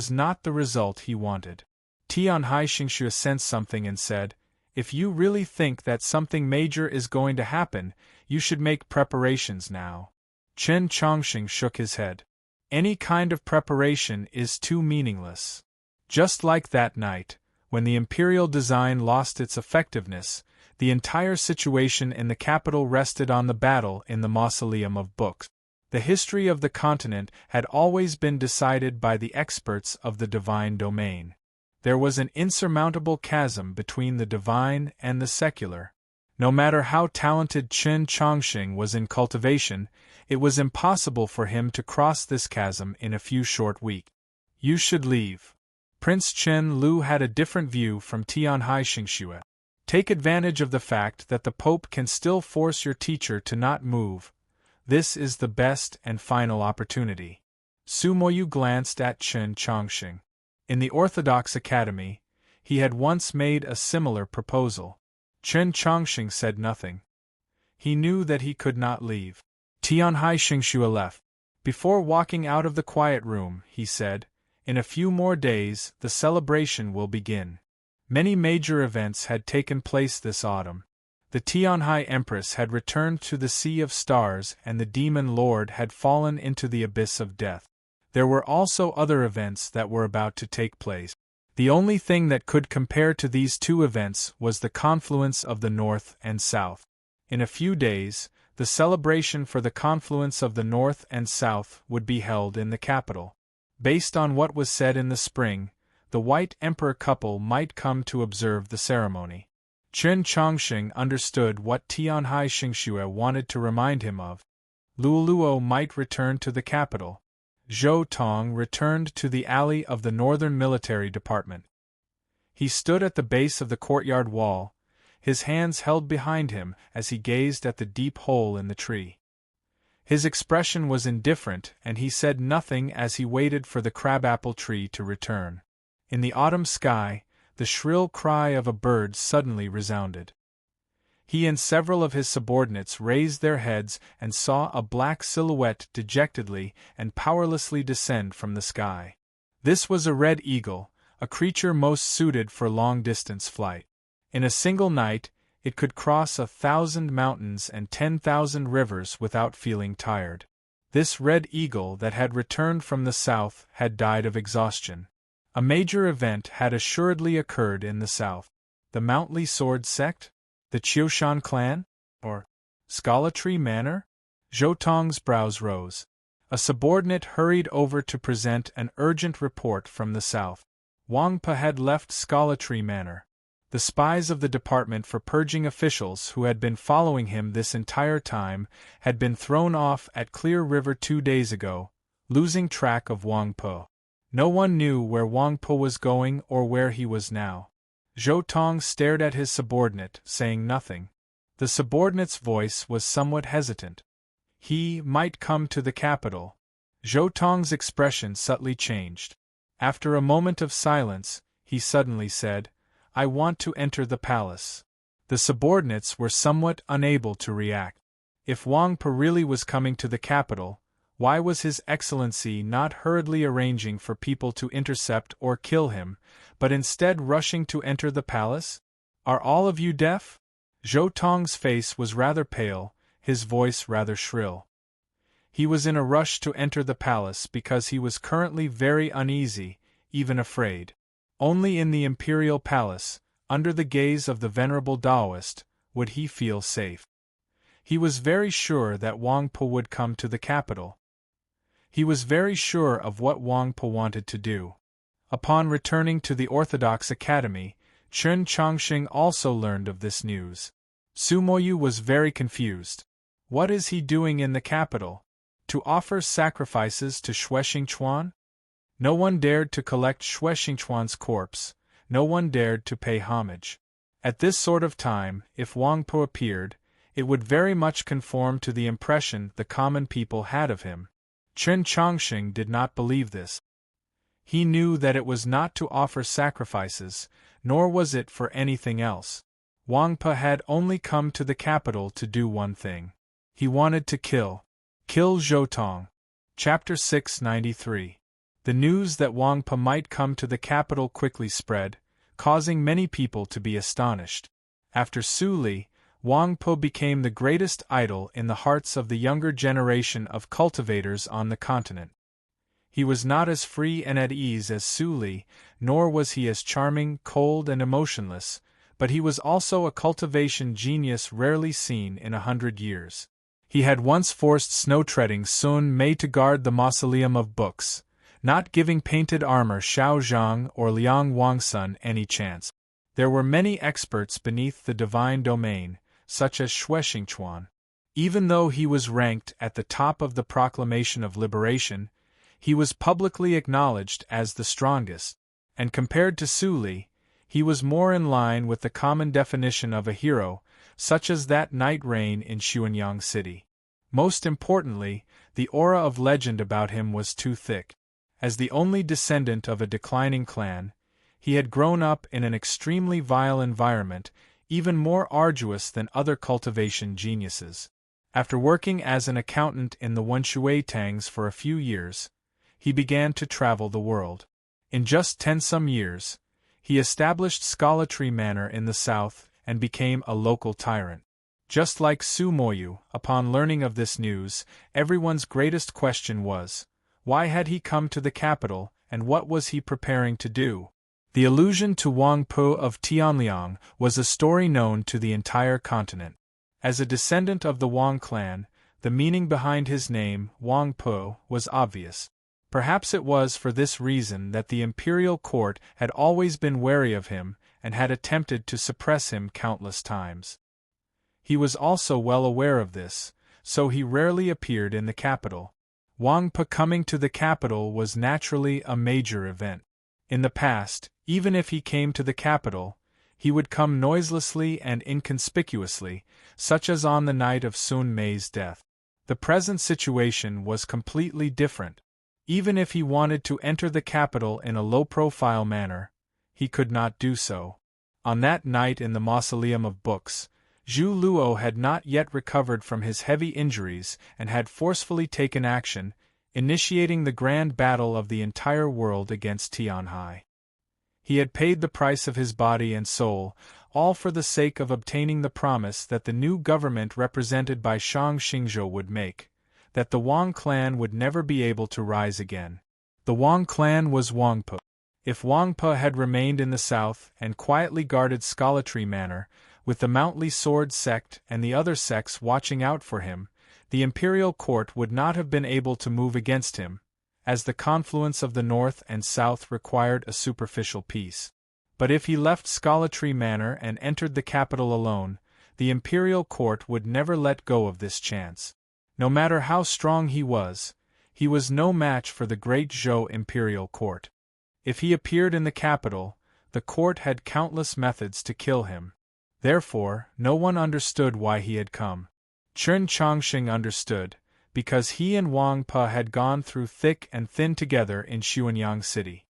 not the result he wanted. Tianhai Xingxue sensed something and said, "If you really think that something major is going to happen, you should make preparations now." Chen Chongqing shook his head. "Any kind of preparation is too meaningless." Just like that night, when the imperial design lost its effectiveness, the entire situation in the capital rested on the battle in the Mausoleum of Books. The history of the continent had always been decided by the experts of the divine domain. There was an insurmountable chasm between the divine and the secular. No matter how talented Chen Chongqing was in cultivation, it was impossible for him to cross this chasm in a few short weeks. "You should leave." Prince Chen Lu had a different view from Tianhai Xingxue. "Take advantage of the fact that the Pope can still force your teacher to not move. This is the best and final opportunity." Su Moyu glanced at Chen Chongqing. In the Orthodox Academy, he had once made a similar proposal. Chen Chongqing said nothing. He knew that he could not leave. Tianhai Xingxue left. Before walking out of the quiet room, he said, "In a few more days, the celebration will begin." Many major events had taken place this autumn. The Tianhai Empress had returned to the Sea of Stars and the Demon Lord had fallen into the abyss of death. There were also other events that were about to take place. The only thing that could compare to these two events was the confluence of the North and South. In a few days, the celebration for the confluence of the North and South would be held in the capital. Based on what was said in the spring, the White Emperor couple might come to observe the ceremony. Chen Chongqing understood what Tianhai Xingxue wanted to remind him of. Luoluo might return to the capital. Zhou Tong returned to the alley of the Northern Military Department. He stood at the base of the courtyard wall, his hands held behind him as he gazed at the deep hole in the tree. His expression was indifferent, and he said nothing as he waited for the crabapple tree to return. In the autumn sky, the shrill cry of a bird suddenly resounded. He and several of his subordinates raised their heads and saw a black silhouette dejectedly and powerlessly descend from the sky. This was a red eagle, a creature most suited for long-distance flight. In a single night, it could cross 1,000 mountains and 10,000 rivers without feeling tired. This red eagle that had returned from the south had died of exhaustion. A major event had assuredly occurred in the south. The Mountly Sword sect? The Qiushan clan? Or Scholatry Manor? Zhou Tong's brows rose. A subordinate hurried over to present an urgent report from the south. Wang Pe had left Scholatry Manor. The spies of the Department for Purging officials who had been following him this entire time had been thrown off at Clear River 2 days ago, losing track of Wang Pe. No one knew where Wang Pe was going or where he was now. Zhou Tong stared at his subordinate, saying nothing. The subordinate's voice was somewhat hesitant. He might come to the capital. Zhou Tong's expression subtly changed. After a moment of silence, he suddenly said, "I want to enter the palace." The subordinates were somewhat unable to react. If Wang Pe really was coming to the capital, why was His Excellency not hurriedly arranging for people to intercept or kill him, but instead rushing to enter the palace? Are all of you deaf? Zhou Tong's face was rather pale, his voice rather shrill. He was in a rush to enter the palace because he was currently very uneasy, even afraid. Only in the imperial palace, under the gaze of the venerable Taoist, would he feel safe. He was very sure that Wang Pe would come to the capital. He was very sure of what Wang Pe wanted to do. Upon returning to the Orthodox Academy, Chen Chongqing also learned of this news. Su Moyu was very confused. What is he doing in the capital? To offer sacrifices to Xue Xingchuan? No one dared to collect Xue Xingchuan's corpse, no one dared to pay homage. At this sort of time, if Wang Pe appeared, it would very much conform to the impression the common people had of him. Chen Chongqing did not believe this. He knew that it was not to offer sacrifices, nor was it for anything else. Wang Pe had only come to the capital to do one thing. He wanted to kill Zhou Tong. Chapter 693. The news that Wang Pe might come to the capital quickly spread, causing many people to be astonished. After Su Li, Wang Pe became the greatest idol in the hearts of the younger generation of cultivators on the continent. He was not as free and at ease as Su Li, nor was he as charming, cold and emotionless, but he was also a cultivation genius rarely seen in 100 years. He had once forced snow-treading Sun Mei to guard the mausoleum of books, not giving painted armor Xiao Zhang or Liang Wangsun any chance. There were many experts beneath the divine domain, such as Xue Xingchuan. Even though he was ranked at the top of the proclamation of liberation, he was publicly acknowledged as the strongest, and compared to Su Li, he was more in line with the common definition of a hero, such as that night rain in Xuanyang City. Most importantly, the aura of legend about him was too thick. As the only descendant of a declining clan, he had grown up in an extremely vile environment, even more arduous than other cultivation geniuses. After working as an accountant in the Wenshui Tangs for a few years, he began to travel the world. In just 10-some years, he established Scholatry Manor in the south and became a local tyrant. Just like Su Moyu, upon learning of this news, everyone's greatest question was, why had he come to the capital, and what was he preparing to do? The allusion to Wang Pe of Tianliang was a story known to the entire continent. As a descendant of the Wang clan, the meaning behind his name, Wang Pe, was obvious. Perhaps it was for this reason that the imperial court had always been wary of him and had attempted to suppress him countless times. He was also well aware of this, so he rarely appeared in the capital. Wang Pe coming to the capital was naturally a major event. In the past, even if he came to the capital, he would come noiselessly and inconspicuously, such as on the night of Sun Mei's death. The present situation was completely different. Even if he wanted to enter the capital in a low-profile manner, he could not do so. On that night in the Mausoleum of Books, Zhu Luo had not yet recovered from his heavy injuries and had forcefully taken action, initiating the grand battle of the entire world against Tianhai. He had paid the price of his body and soul, all for the sake of obtaining the promise that the new government represented by Shang Xingzhou would make, that the Wang clan would never be able to rise again. The Wang clan was Wangpe. If Wangpe had remained in the south and quietly guarded Scholatry Manor, with the Mountly Sword sect and the other sects watching out for him, the imperial court would not have been able to move against him, as the confluence of the north and south required a superficial peace. But if he left Scholatry Manor and entered the capital alone, the imperial court would never let go of this chance. No matter how strong he was no match for the great Zhou imperial court. If he appeared in the capital, the court had countless methods to kill him. Therefore, no one understood why he had come. Chen Chongqing understood, because he and Wang Pe had gone through thick and thin together in Xuanyang City.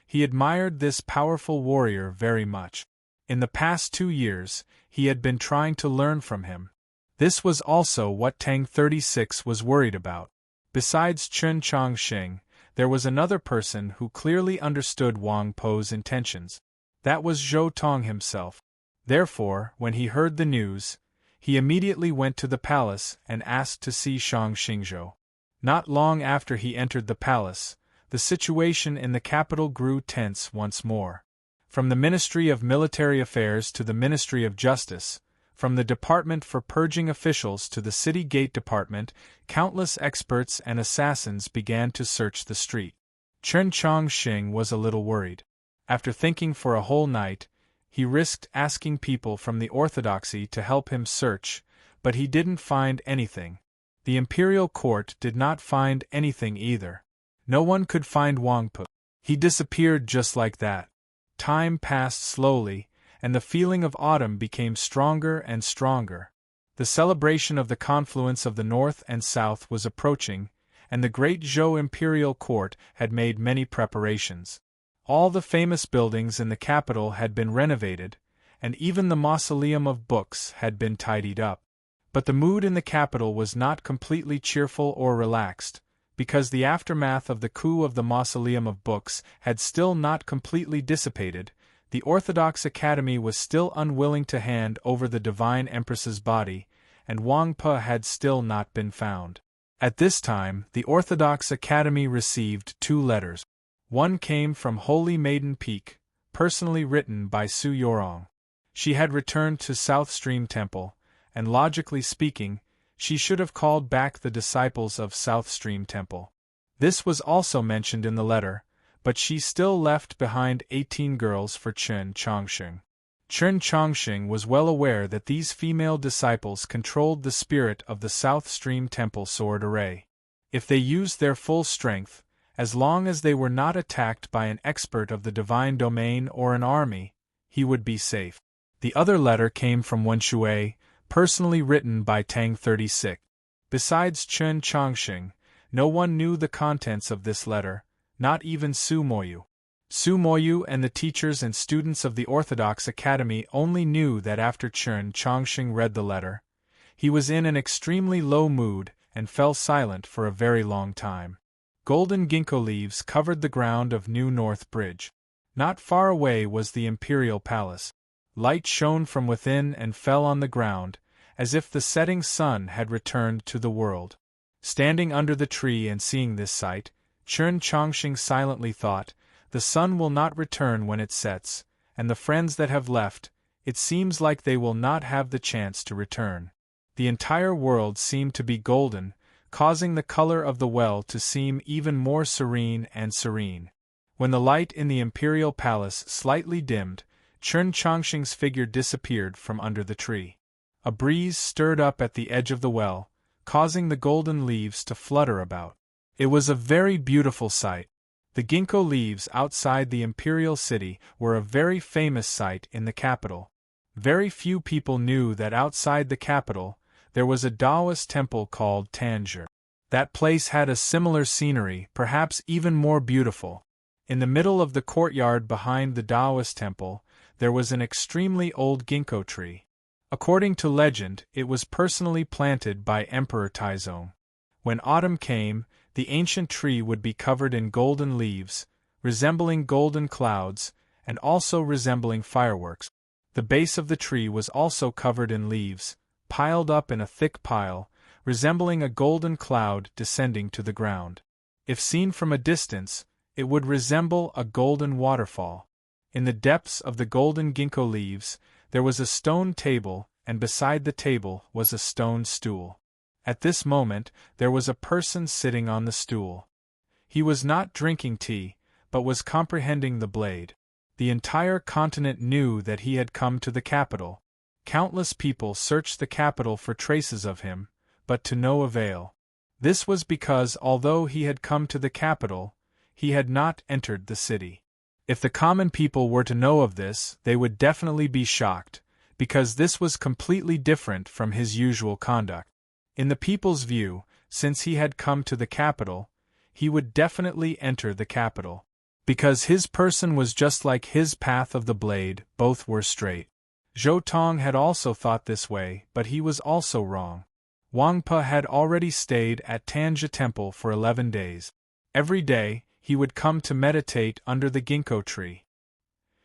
He admired this powerful warrior very much. In the past 2 years, he had been trying to learn from him. This was also what Tang 36 was worried about. Besides Chen Chongqing, there was another person who clearly understood Wang Pe's intentions. That was Zhou Tong himself. Therefore, when he heard the news, he immediately went to the palace and asked to see Shang Xingzhou. Not long after he entered the palace, the situation in the capital grew tense once more. From the Ministry of Military Affairs to the Ministry of Justice, from the Department for Purging Officials to the City Gate Department, countless experts and assassins began to search the street. Chen Chongqing was a little worried. After thinking for a whole night, he risked asking people from the orthodoxy to help him search, but he didn't find anything. The imperial court did not find anything either. No one could find Wang Pe. He disappeared just like that. Time passed slowly, and the feeling of autumn became stronger and stronger. The celebration of the confluence of the north and south was approaching, and the great Zhou imperial court had made many preparations. All the famous buildings in the capital had been renovated, and even the Mausoleum of Books had been tidied up. But the mood in the capital was not completely cheerful or relaxed, because the aftermath of the coup of the Mausoleum of Books had still not completely dissipated. The Orthodox Academy was still unwilling to hand over the Divine Empress's body, and Wang Pe had still not been found. At this time, the Orthodox Academy received 2 letters. One came from Holy Maiden Peak, personally written by Su Yorong. She had returned to South Stream Temple, and logically speaking, she should have called back the disciples of South Stream Temple. This was also mentioned in the letter, but she still left behind 18 girls for Chen Chongqing. Chen Chongqing was well aware that these female disciples controlled the spirit of the South Stream Temple sword array. If they used their full strength, as long as they were not attacked by an expert of the divine domain or an army, he would be safe. The other letter came from Wen Shui, personally written by Tang 36. Besides Chen Chongqing, no one knew the contents of this letter, not even Su Moyu. Su Moyu and the teachers and students of the Orthodox Academy only knew that after Chen Chongqing read the letter, he was in an extremely low mood and fell silent for a very long time. Golden ginkgo leaves covered the ground of New North Bridge. Not far away was the Imperial Palace. Light shone from within and fell on the ground, as if the setting sun had returned to the world. Standing under the tree and seeing this sight, Chen Chongqing silently thought, the sun will not return when it sets, and the friends that have left, it seems like they will not have the chance to return. The entire world seemed to be golden, causing the color of the well to seem even more serene and serene. When the light in the imperial palace slightly dimmed, Chen Chongqing's figure disappeared from under the tree. A breeze stirred up at the edge of the well, causing the golden leaves to flutter about. It was a very beautiful sight. The ginkgo leaves outside the imperial city were a very famous sight in the capital. Very few people knew that outside the capital, there was a Taoist temple called Tangier. That place had a similar scenery, perhaps even more beautiful. In the middle of the courtyard behind the Taoist temple, there was an extremely old ginkgo tree. According to legend, it was personally planted by Emperor Taizong. When autumn came, the ancient tree would be covered in golden leaves, resembling golden clouds, and also resembling fireworks. The base of the tree was also covered in leaves, piled up in a thick pile, resembling a golden cloud descending to the ground. If seen from a distance, it would resemble a golden waterfall. In the depths of the golden ginkgo leaves, there was a stone table, and beside the table was a stone stool. At this moment, there was a person sitting on the stool. He was not drinking tea, but was comprehending the blade. The entire continent knew that he had come to the capital. Countless people searched the capital for traces of him, but to no avail. This was because although he had come to the capital, he had not entered the city. If the common people were to know of this, they would definitely be shocked, because this was completely different from his usual conduct. In the people's view, since he had come to the capital, he would definitely enter the capital. Because his person was just like his path of the blade, both were straight. Zhou Tong had also thought this way, but he was also wrong. Wang Pe had already stayed at Tanja Temple for 11 days. Every day, he would come to meditate under the ginkgo tree.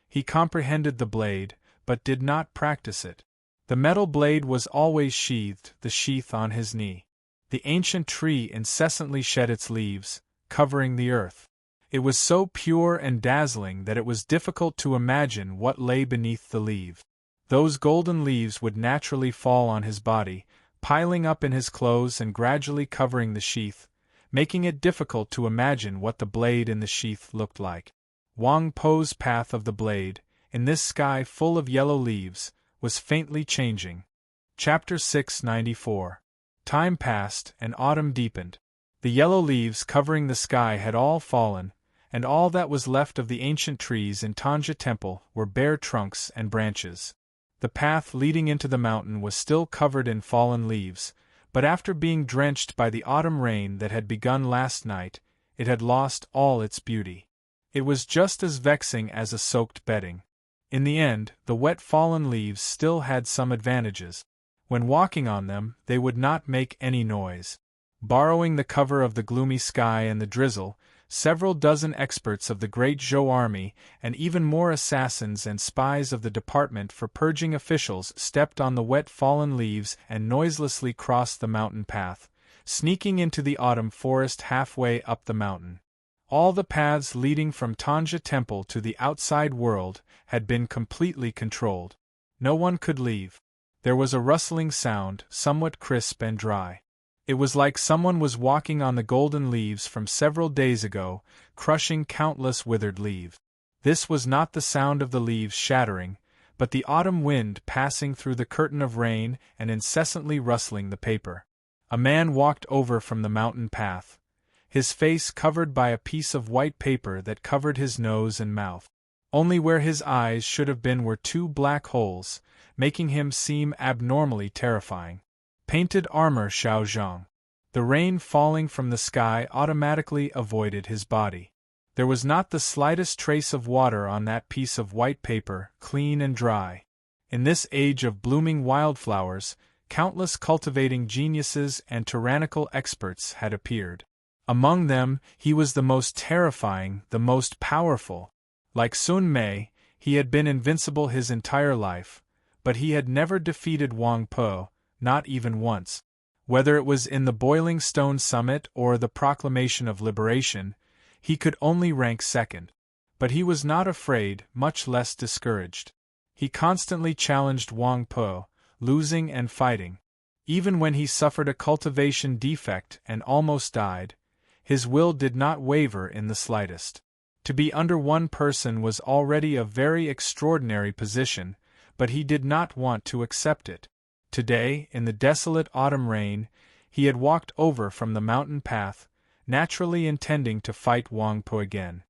He comprehended the blade, but did not practice it. The metal blade was always sheathed, the sheath on his knee. The ancient tree incessantly shed its leaves, covering the earth. It was so pure and dazzling that it was difficult to imagine what lay beneath the leaf. Those golden leaves would naturally fall on his body, piling up in his clothes and gradually covering the sheath, making it difficult to imagine what the blade in the sheath looked like. Wang Po's path of the blade, in this sky full of yellow leaves, was faintly changing. Chapter 694. Time passed, and autumn deepened. The yellow leaves covering the sky had all fallen, and all that was left of the ancient trees in Tanja Temple were bare trunks and branches. The path leading into the mountain was still covered in fallen leaves, but after being drenched by the autumn rain that had begun last night, it had lost all its beauty. It was just as vexing as a soaked bedding. In the end, the wet fallen leaves still had some advantages. When walking on them, they would not make any noise. Borrowing the cover of the gloomy sky and the drizzle, several dozen experts of the great Zhou army and even more assassins and spies of the department for purging officials stepped on the wet fallen leaves and noiselessly crossed the mountain path, sneaking into the autumn forest halfway up the mountain. All the paths leading from Tanja Temple to the outside world had been completely controlled. No one could leave. There was a rustling sound, somewhat crisp and dry. It was like someone was walking on the golden leaves from several days ago, crushing countless withered leaves. This was not the sound of the leaves shattering, but the autumn wind passing through the curtain of rain and incessantly rustling the paper. A man walked over from the mountain path, his face covered by a piece of white paper that covered his nose and mouth. Only where his eyes should have been were two black holes, making him seem abnormally terrifying. Painted armor Xiao Zhang. The rain falling from the sky automatically avoided his body. There was not the slightest trace of water on that piece of white paper, clean and dry. In this age of blooming wildflowers, countless cultivating geniuses and tyrannical experts had appeared. Among them, he was the most terrifying, the most powerful. Like Sun Mei, he had been invincible his entire life, but he had never defeated Wang Po, not even once. Whether it was in the Boiling Stone Summit or the Proclamation of Liberation, he could only rank second. But he was not afraid, much less discouraged. He constantly challenged Wang Po, losing and fighting. Even when he suffered a cultivation defect and almost died, his will did not waver in the slightest. To be under one person was already a very extraordinary position, but he did not want to accept it. Today, in the desolate autumn rain, he had walked over from the mountain path, naturally intending to fight Wang Po again.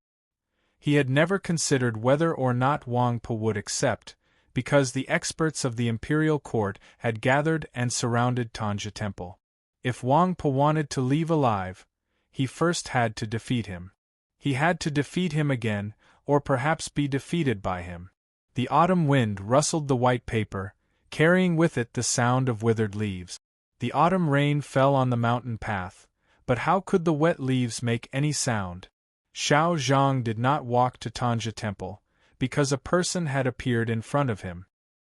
He had never considered whether or not Wang Po would accept, because the experts of the imperial court had gathered and surrounded Tanja Temple. If Wang Po wanted to leave alive, he first had to defeat him. He had to defeat him again, or perhaps be defeated by him. The autumn wind rustled the white paper, carrying with it the sound of withered leaves. The autumn rain fell on the mountain path, but how could the wet leaves make any sound? Xiao Zhang did not walk to Tanja Temple, because a person had appeared in front of him.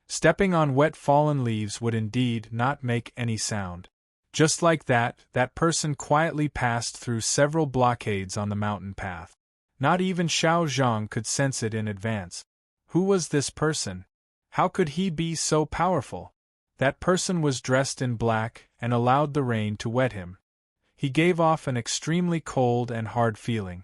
Stepping on wet fallen leaves would indeed not make any sound. Just like that, that person quietly passed through several blockades on the mountain path. Not even Xiao Zhang could sense it in advance. Who was this person? How could he be so powerful? That person was dressed in black and allowed the rain to wet him. He gave off an extremely cold and hard feeling.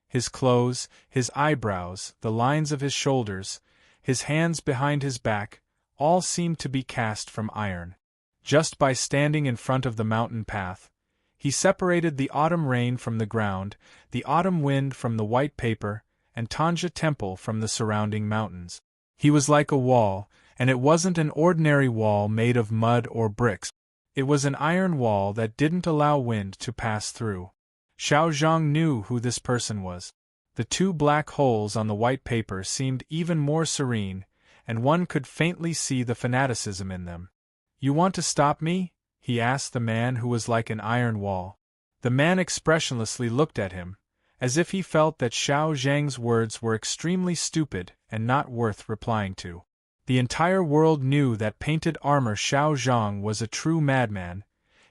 His clothes, his eyebrows, the lines of his shoulders, his hands behind his back, all seemed to be cast from iron. Just by standing in front of the mountain path, he separated the autumn rain from the ground, the autumn wind from the white paper, and Tanja Temple from the surrounding mountains. He was like a wall, and it wasn't an ordinary wall made of mud or bricks. It was an iron wall that didn't allow wind to pass through. Xiao Zhang knew who this person was. The two black holes on the white paper seemed even more serene, and one could faintly see the fanaticism in them. "You want to stop me?" he asked the man who was like an iron wall. The man expressionlessly looked at him, as if he felt that Xiao Zhang's words were extremely stupid and not worth replying to. The entire world knew that painted armor Xiao Zhang was a true madman,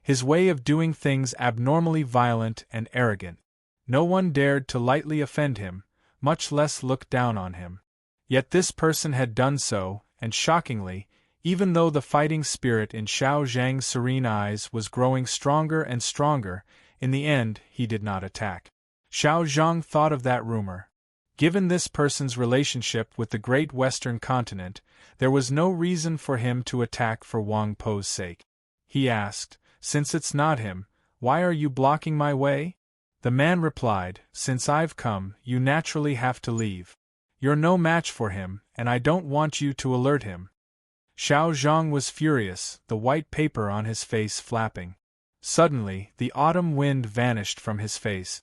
his way of doing things abnormally violent and arrogant. No one dared to lightly offend him, much less look down on him. Yet this person had done so, and shockingly, even though the fighting spirit in Xiao Zhang's serene eyes was growing stronger and stronger, in the end he did not attack. Xiao Zhang thought of that rumor. Given this person's relationship with the great Western continent, there was no reason for him to attack for Wang Po's sake. He asked, "Since it's not him, why are you blocking my way?" The man replied, "Since I've come, you naturally have to leave. You're no match for him, and I don't want you to alert him." Xiao Zhang was furious, the white paper on his face flapping. Suddenly, the autumn wind vanished from his face.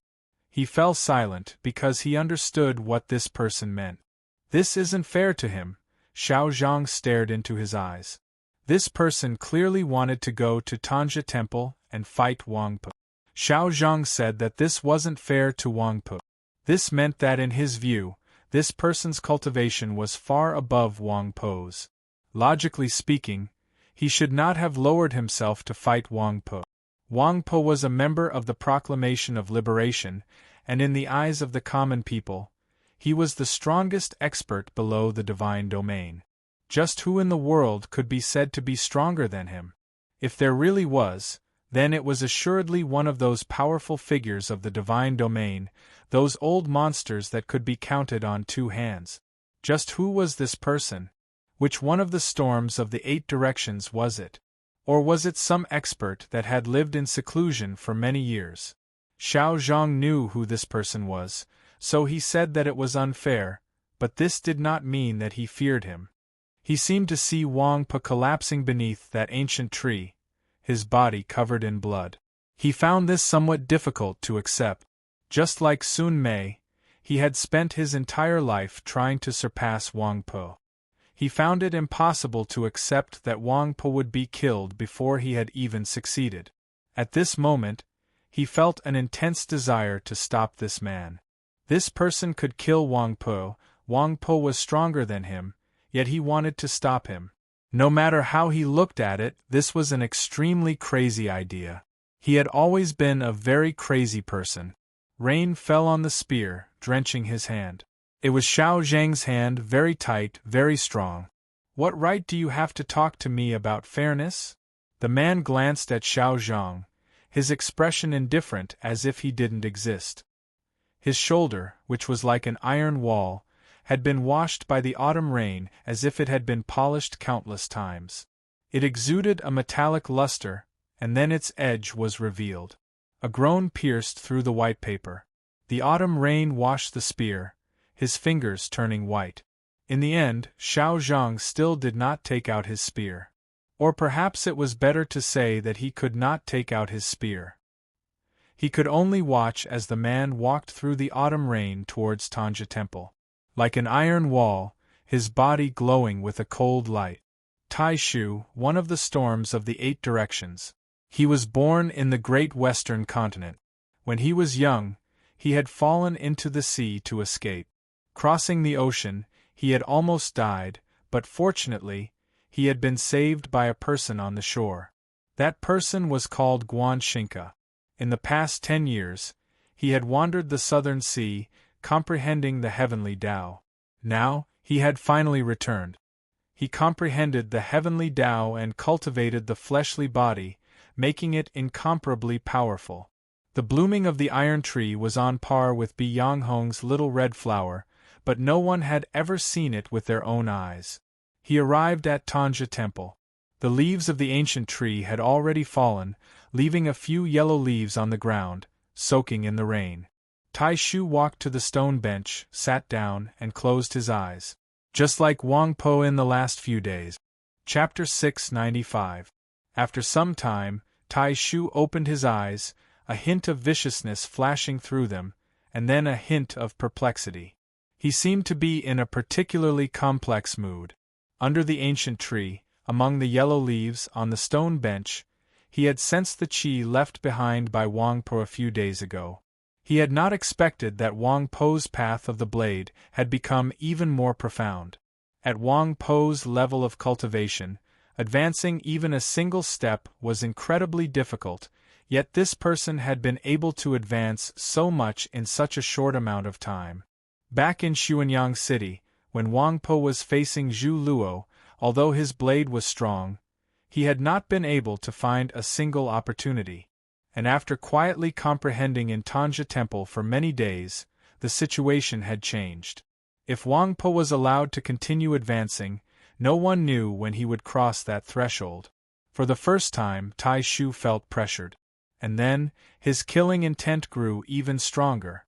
He fell silent because he understood what this person meant. "This isn't fair to him." Xiao Zhang stared into his eyes. This person clearly wanted to go to Tanja Temple and fight Wang Po. Xiao Zhang said that this wasn't fair to Wang Po. This meant that in his view, this person's cultivation was far above Wang Po's. Logically speaking, he should not have lowered himself to fight Wang Po. Wang Po was a member of the Proclamation of Liberation, and in the eyes of the common people, he was the strongest expert below the divine domain. Just who in the world could be said to be stronger than him? If there really was, then it was assuredly one of those powerful figures of the divine domain, those old monsters that could be counted on two hands. Just who was this person? Which one of the storms of the 8 directions was it? Or was it some expert that had lived in seclusion for many years? Xiao Zhang knew who this person was, so he said that it was unfair, but this did not mean that he feared him. He seemed to see Wang Po collapsing beneath that ancient tree, his body covered in blood. He found this somewhat difficult to accept. Just like Sun Mei, he had spent his entire life trying to surpass Wang Po. He found it impossible to accept that Wang Po would be killed before he had even succeeded. At this moment, he felt an intense desire to stop this man. This person could kill Wang Po. Wang Po was stronger than him, yet he wanted to stop him. No matter how he looked at it, this was an extremely crazy idea. He had always been a very crazy person. Rain fell on the spear, drenching his hand. It was Xiao Zhang's hand, very tight, very strong. "What right do you have to talk to me about fairness?" The man glanced at Xiao Zhang, his expression indifferent as if he didn't exist. His shoulder, which was like an iron wall, had been washed by the autumn rain as if it had been polished countless times. It exuded a metallic luster, and then its edge was revealed. A groan pierced through the white paper. The autumn rain washed the spear, his fingers turning white. In the end, Xiao Zhang still did not take out his spear. Or perhaps it was better to say that he could not take out his spear. He could only watch as the man walked through the autumn rain towards Tanja Temple. Like an iron wall, his body glowing with a cold light. Tai Shu, one of the storms of the 8 directions. He was born in the great western continent. When he was young, he had fallen into the sea to escape. Crossing the ocean, he had almost died, but fortunately, he had been saved by a person on the shore. That person was called Guan Xinca. In the past 10 years, he had wandered the southern sea, comprehending the heavenly Tao. Now, he had finally returned. He comprehended the heavenly Tao and cultivated the fleshly body, making it incomparably powerful. The blooming of the iron tree was on par with Bi Yanghong's little red flower, but no one had ever seen it with their own eyes. He arrived at Tanja Temple. The leaves of the ancient tree had already fallen, leaving a few yellow leaves on the ground, soaking in the rain. Tai Shu walked to the stone bench, sat down, and closed his eyes. Just like Wang Po in the last few days. Chapter 695. After some time, Tai Shu opened his eyes, a hint of viciousness flashing through them, and then a hint of perplexity. He seemed to be in a particularly complex mood. Under the ancient tree, among the yellow leaves, on the stone bench, he had sensed the qi left behind by Wang Po a few days ago. He had not expected that Wang Po's path of the blade had become even more profound. At Wang Po's level of cultivation, advancing even a single step was incredibly difficult, yet this person had been able to advance so much in such a short amount of time. Back in Xuanyang City, when Wang Po was facing Zhu Luo, although his blade was strong, he had not been able to find a single opportunity. And after quietly comprehending in Tanja Temple for many days, the situation had changed. If Wang Po was allowed to continue advancing, no one knew when he would cross that threshold. For the first time, Tai Shu felt pressured. And then, his killing intent grew even stronger.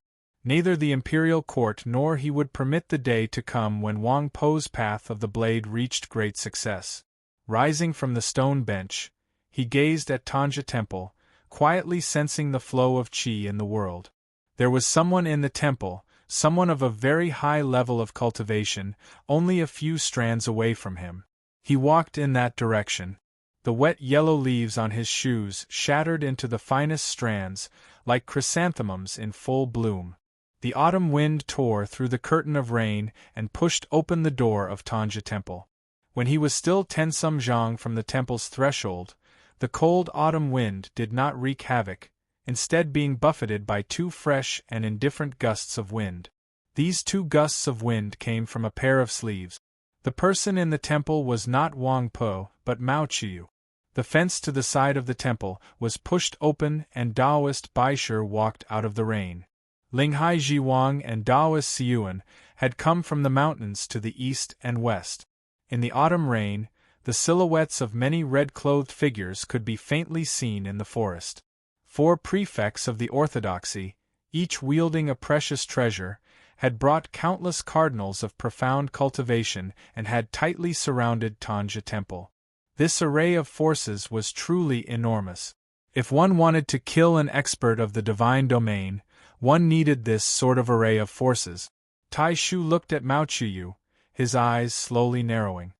Neither the imperial court nor he would permit the day to come when Wang Po's path of the blade reached great success. Rising from the stone bench, he gazed at Tanja Temple, quietly sensing the flow of qi in the world. There was someone in the temple, someone of a very high level of cultivation, only a few strands away from him. He walked in that direction. The wet yellow leaves on his shoes shattered into the finest strands, like chrysanthemums in full bloom. The autumn wind tore through the curtain of rain and pushed open the door of Tanja Temple. When he was still 10 some zhang from the temple's threshold, the cold autumn wind did not wreak havoc, instead being buffeted by 2 fresh and indifferent gusts of wind. These 2 gusts of wind came from a pair of sleeves. The person in the temple was not Wang Po, but Mao Qiu. The fence to the side of the temple was pushed open and Taoist Baisher walked out of the rain. Linghai Jiwang and Taoist Siyuan had come from the mountains to the east and west. In the autumn rain, the silhouettes of many red-clothed figures could be faintly seen in the forest. 4 prefects of the orthodoxy, each wielding a precious treasure, had brought countless cardinals of profound cultivation and had tightly surrounded Tanja Temple. This array of forces was truly enormous. If one wanted to kill an expert of the divine domain, one needed this sort of array of forces. Tai Shu looked at Mao Qiu, his eyes slowly narrowing.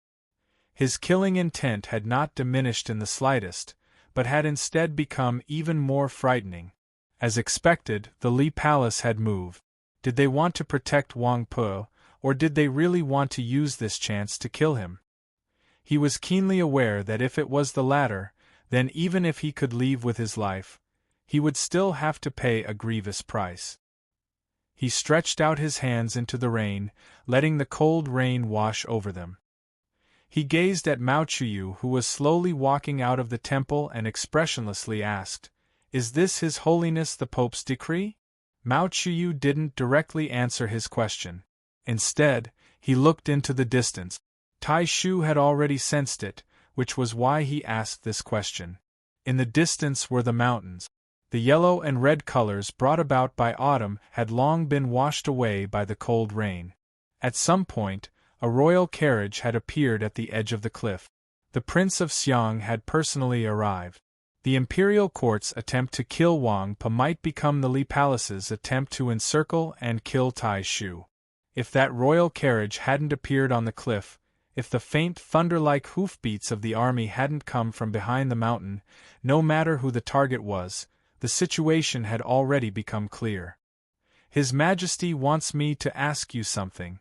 His killing intent had not diminished in the slightest, but had instead become even more frightening. As expected, the Li Palace had moved. Did they want to protect Wang Po, or did they really want to use this chance to kill him? He was keenly aware that if it was the latter, then even if he could leave with his life, he would still have to pay a grievous price. He stretched out his hands into the rain, letting the cold rain wash over them. He gazed at Mao Qiu, who was slowly walking out of the temple, and expressionlessly asked, "Is this His Holiness the Pope's decree?" Mao Qiu didn't directly answer his question. Instead, he looked into the distance. Tai Shu had already sensed it, which was why he asked this question. In the distance were the mountains. The yellow and red colors brought about by autumn had long been washed away by the cold rain. At some point, a royal carriage had appeared at the edge of the cliff. The Prince of Xiang had personally arrived. The imperial court's attempt to kill Wang Po might become the Li Palace's attempt to encircle and kill Tai Shu. If that royal carriage hadn't appeared on the cliff, if the faint thunder-like hoofbeats of the army hadn't come from behind the mountain, no matter who the target was, the situation had already become clear. His Majesty wants me to ask you something.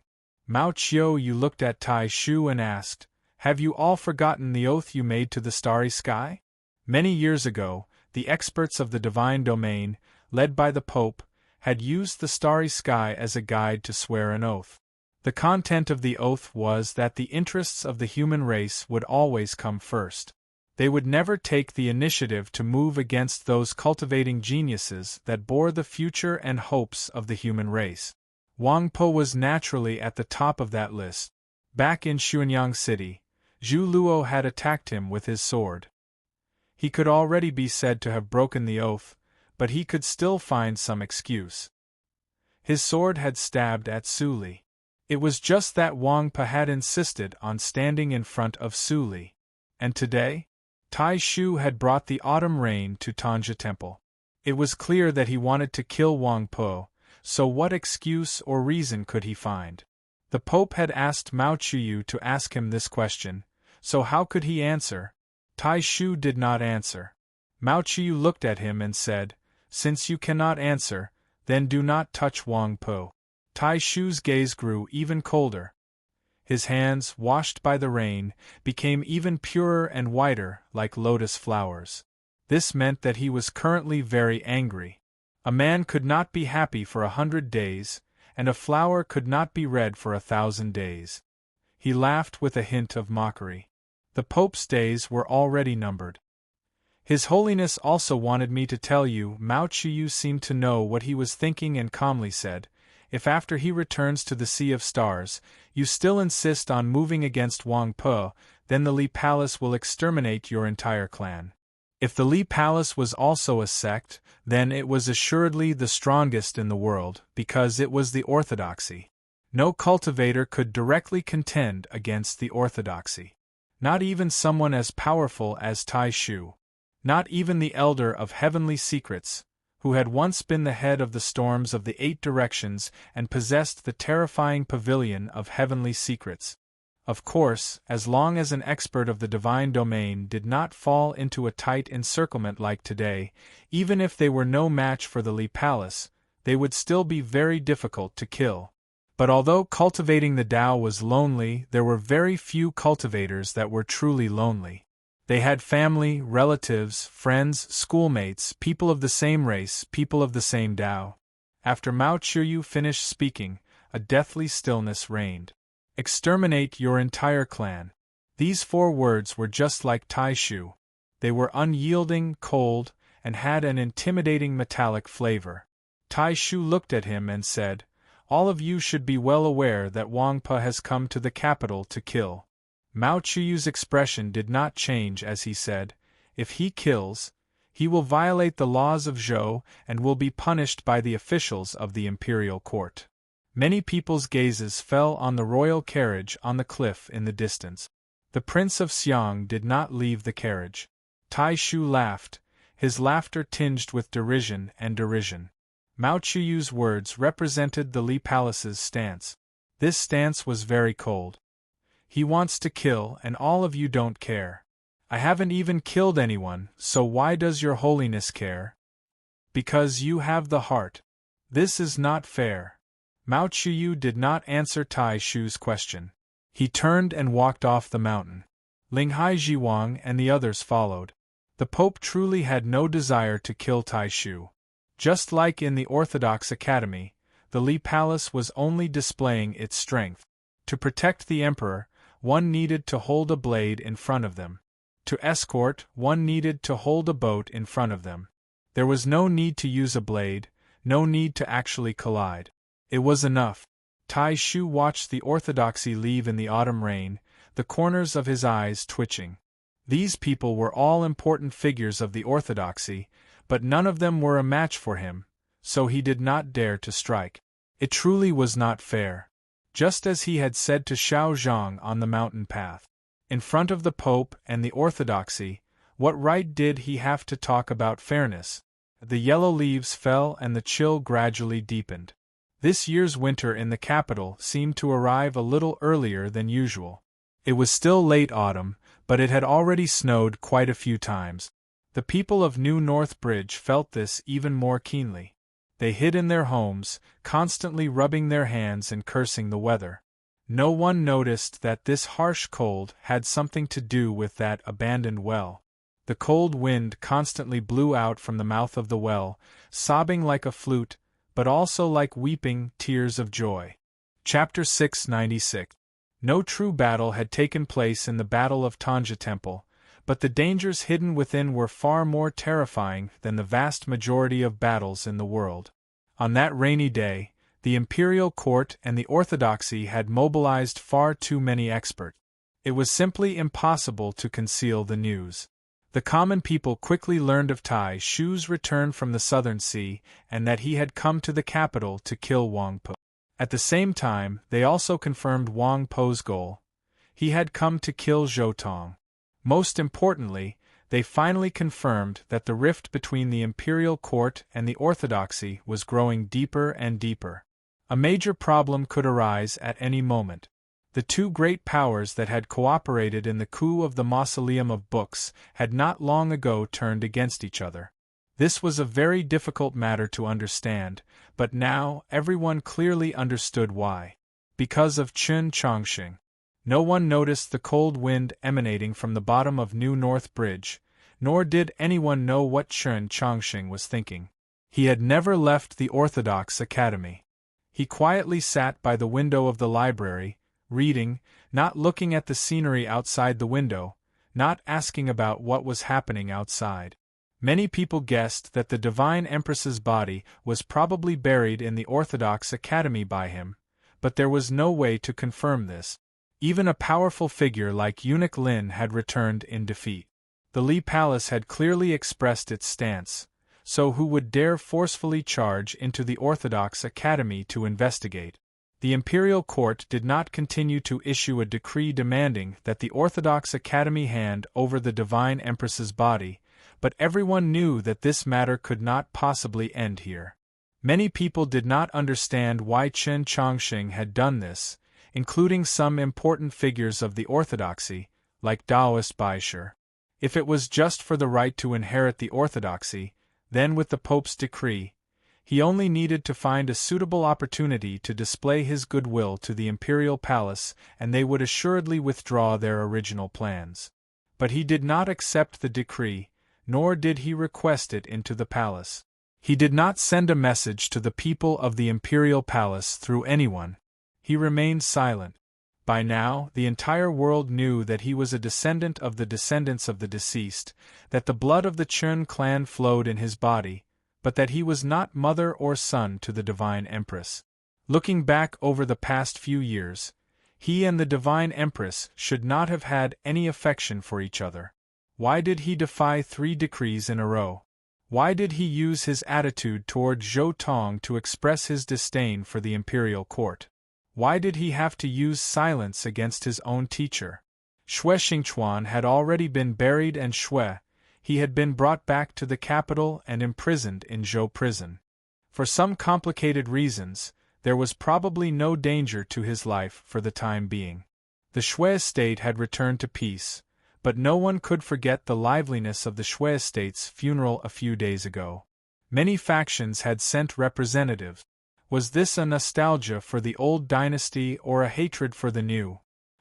Mao Qiu looked at Tai Shu and asked, "Have you all forgotten the oath you made to the starry sky?" Many years ago, the experts of the divine domain, led by the Pope, had used the starry sky as a guide to swear an oath. The content of the oath was that the interests of the human race would always come first. They would never take the initiative to move against those cultivating geniuses that bore the future and hopes of the human race. Wang Po was naturally at the top of that list. Back in Xuanyang City, Zhu Luo had attacked him with his sword. He could already be said to have broken the oath, but he could still find some excuse. His sword had stabbed at Su Li. It was just that Wang Po had insisted on standing in front of Su Li. And today, Tai Shu had brought the autumn rain to Tanja Temple. It was clear that he wanted to kill Wang Po, so what excuse or reason could he find? The Pope had asked Mao Qiu to ask him this question, so how could he answer? Tai Shu did not answer. Mao Qiu looked at him and said, "Since you cannot answer, then do not touch Wang Po." Tai Shu's gaze grew even colder. His hands, washed by the rain, became even purer and whiter, like lotus flowers. This meant that he was currently very angry. A man could not be happy for 100 days, and a flower could not be red for 1,000 days. He laughed with a hint of mockery. The Pope's days were already numbered. His Holiness also wanted me to tell you. Mao Qiu seemed to know what he was thinking and calmly said, "If after he returns to the Sea of Stars, you still insist on moving against Wang Po, then the Li Palace will exterminate your entire clan. If the Li Palace was also a sect, then it was assuredly the strongest in the world, because it was the orthodoxy. No cultivator could directly contend against the orthodoxy. Not even someone as powerful as Tai Shu. Not even the Elder of Heavenly Secrets, who had once been the head of the storms of the 8 directions and possessed the terrifying pavilion of heavenly secrets. Of course, as long as an expert of the divine domain did not fall into a tight encirclement like today, even if they were no match for the Li Palace, they would still be very difficult to kill. But although cultivating the Tao was lonely, there were very few cultivators that were truly lonely. They had family, relatives, friends, schoolmates, people of the same race, people of the same Tao. After Mao Qiu finished speaking, a deathly stillness reigned. "Exterminate your entire clan." These 4 words were just like Tai Shu. They were unyielding, cold, and had an intimidating metallic flavor. Tai Shu looked at him and said, "All of you should be well aware that Wang Po has come to the capital to kill." Mao Qiu's expression did not change as he said, "If he kills, he will violate the laws of Zhou and will be punished by the officials of the imperial court." Many people's gazes fell on the royal carriage on the cliff in the distance. The Prince of Xiang did not leave the carriage. Tai Shu laughed, his laughter tinged with derision and derision. Mao Qiu's words represented the Li Palace's stance. This stance was very cold. He wants to kill, and all of you don't care. I haven't even killed anyone, so why does your Holiness care? Because you have the heart. This is not fair. Mao Qiu did not answer Tai Shu's question. He turned and walked off the mountain. Linghai Jiwang and the others followed. The Pope truly had no desire to kill Tai Shu. Just like in the Orthodox Academy, the Li Palace was only displaying its strength. To protect the Emperor, one needed to hold a blade in front of them. To escort, one needed to hold a boat in front of them. There was no need to use a blade, no need to actually collide. It was enough. Tai Shu watched the orthodoxy leave in the autumn rain, the corners of his eyes twitching. These people were all important figures of the orthodoxy, but none of them were a match for him, so he did not dare to strike. It truly was not fair. just as he had said to Xiao Zhang on the mountain path. In front of the Pope and the orthodoxy, what right did he have to talk about fairness? The yellow leaves fell and the chill gradually deepened. This year's winter in the capital seemed to arrive a little earlier than usual. It was still late autumn, but it had already snowed quite a few times. The people of New North Bridge felt this even more keenly. They hid in their homes, constantly rubbing their hands and cursing the weather. No one noticed that this harsh cold had something to do with that abandoned well. The cold wind constantly blew out from the mouth of the well, sobbing like a flute, but also like weeping tears of joy. Chapter 696. No true battle had taken place in the Battle of Tanja Temple, but the dangers hidden within were far more terrifying than the vast majority of battles in the world. On that rainy day, the imperial court and the orthodoxy had mobilized far too many experts. It was simply impossible to conceal the news. The common people quickly learned of Tai Shu's return from the Southern Sea and that he had come to the capital to kill Wang Po. At the same time, they also confirmed Wang Po's goal. He had come to kill Zhou Tong. Most importantly, they finally confirmed that the rift between the imperial court and the orthodoxy was growing deeper and deeper. A major problem could arise at any moment. The two great powers that had cooperated in the coup of the Mausoleum of Books had not long ago turned against each other. This was a very difficult matter to understand, but now everyone clearly understood why. Because of Chun Chongqing. No one noticed the cold wind emanating from the bottom of New North Bridge, nor did anyone know what Chun Chongqing was thinking. He had never left the Orthodox Academy. He quietly sat by the window of the library, reading, not looking at the scenery outside the window, not asking about what was happening outside. Many people guessed that the Divine Empress's body was probably buried in the Orthodox Academy by him, but there was no way to confirm this. Even a powerful figure like Eunuch Lin had returned in defeat. The Li Palace had clearly expressed its stance, so who would dare forcefully charge into the Orthodox Academy to investigate? The imperial court did not continue to issue a decree demanding that the Orthodox Academy hand over the Divine Empress's body, but everyone knew that this matter could not possibly end here. Many people did not understand why Chun Chongqing had done this, including some important figures of the orthodoxy, like Taoist Baisher. If it was just for the right to inherit the orthodoxy, then with the Pope's decree, he only needed to find a suitable opportunity to display his goodwill to the imperial palace and they would assuredly withdraw their original plans. But he did not accept the decree, nor did he request it into the palace. He did not send a message to the people of the imperial palace through anyone. He remained silent. By now, the entire world knew that he was a descendant of the descendants of the deceased, that the blood of the Chun clan flowed in his body, but that he was not mother or son to the Divine Empress. Looking back over the past few years, he and the Divine Empress should not have had any affection for each other. Why did he defy 3 decrees in a row? Why did he use his attitude toward Zhou Tong to express his disdain for the imperial court? Why did he have to use silence against his own teacher? Xue Xingchuan had already been buried and he had been brought back to the capital and imprisoned in Zhou prison. For some complicated reasons, there was probably no danger to his life for the time being. The Xue estate had returned to peace, but no one could forget the liveliness of the Xue estate's funeral a few days ago. Many factions had sent representatives. Was this a nostalgia for the old dynasty or a hatred for the new?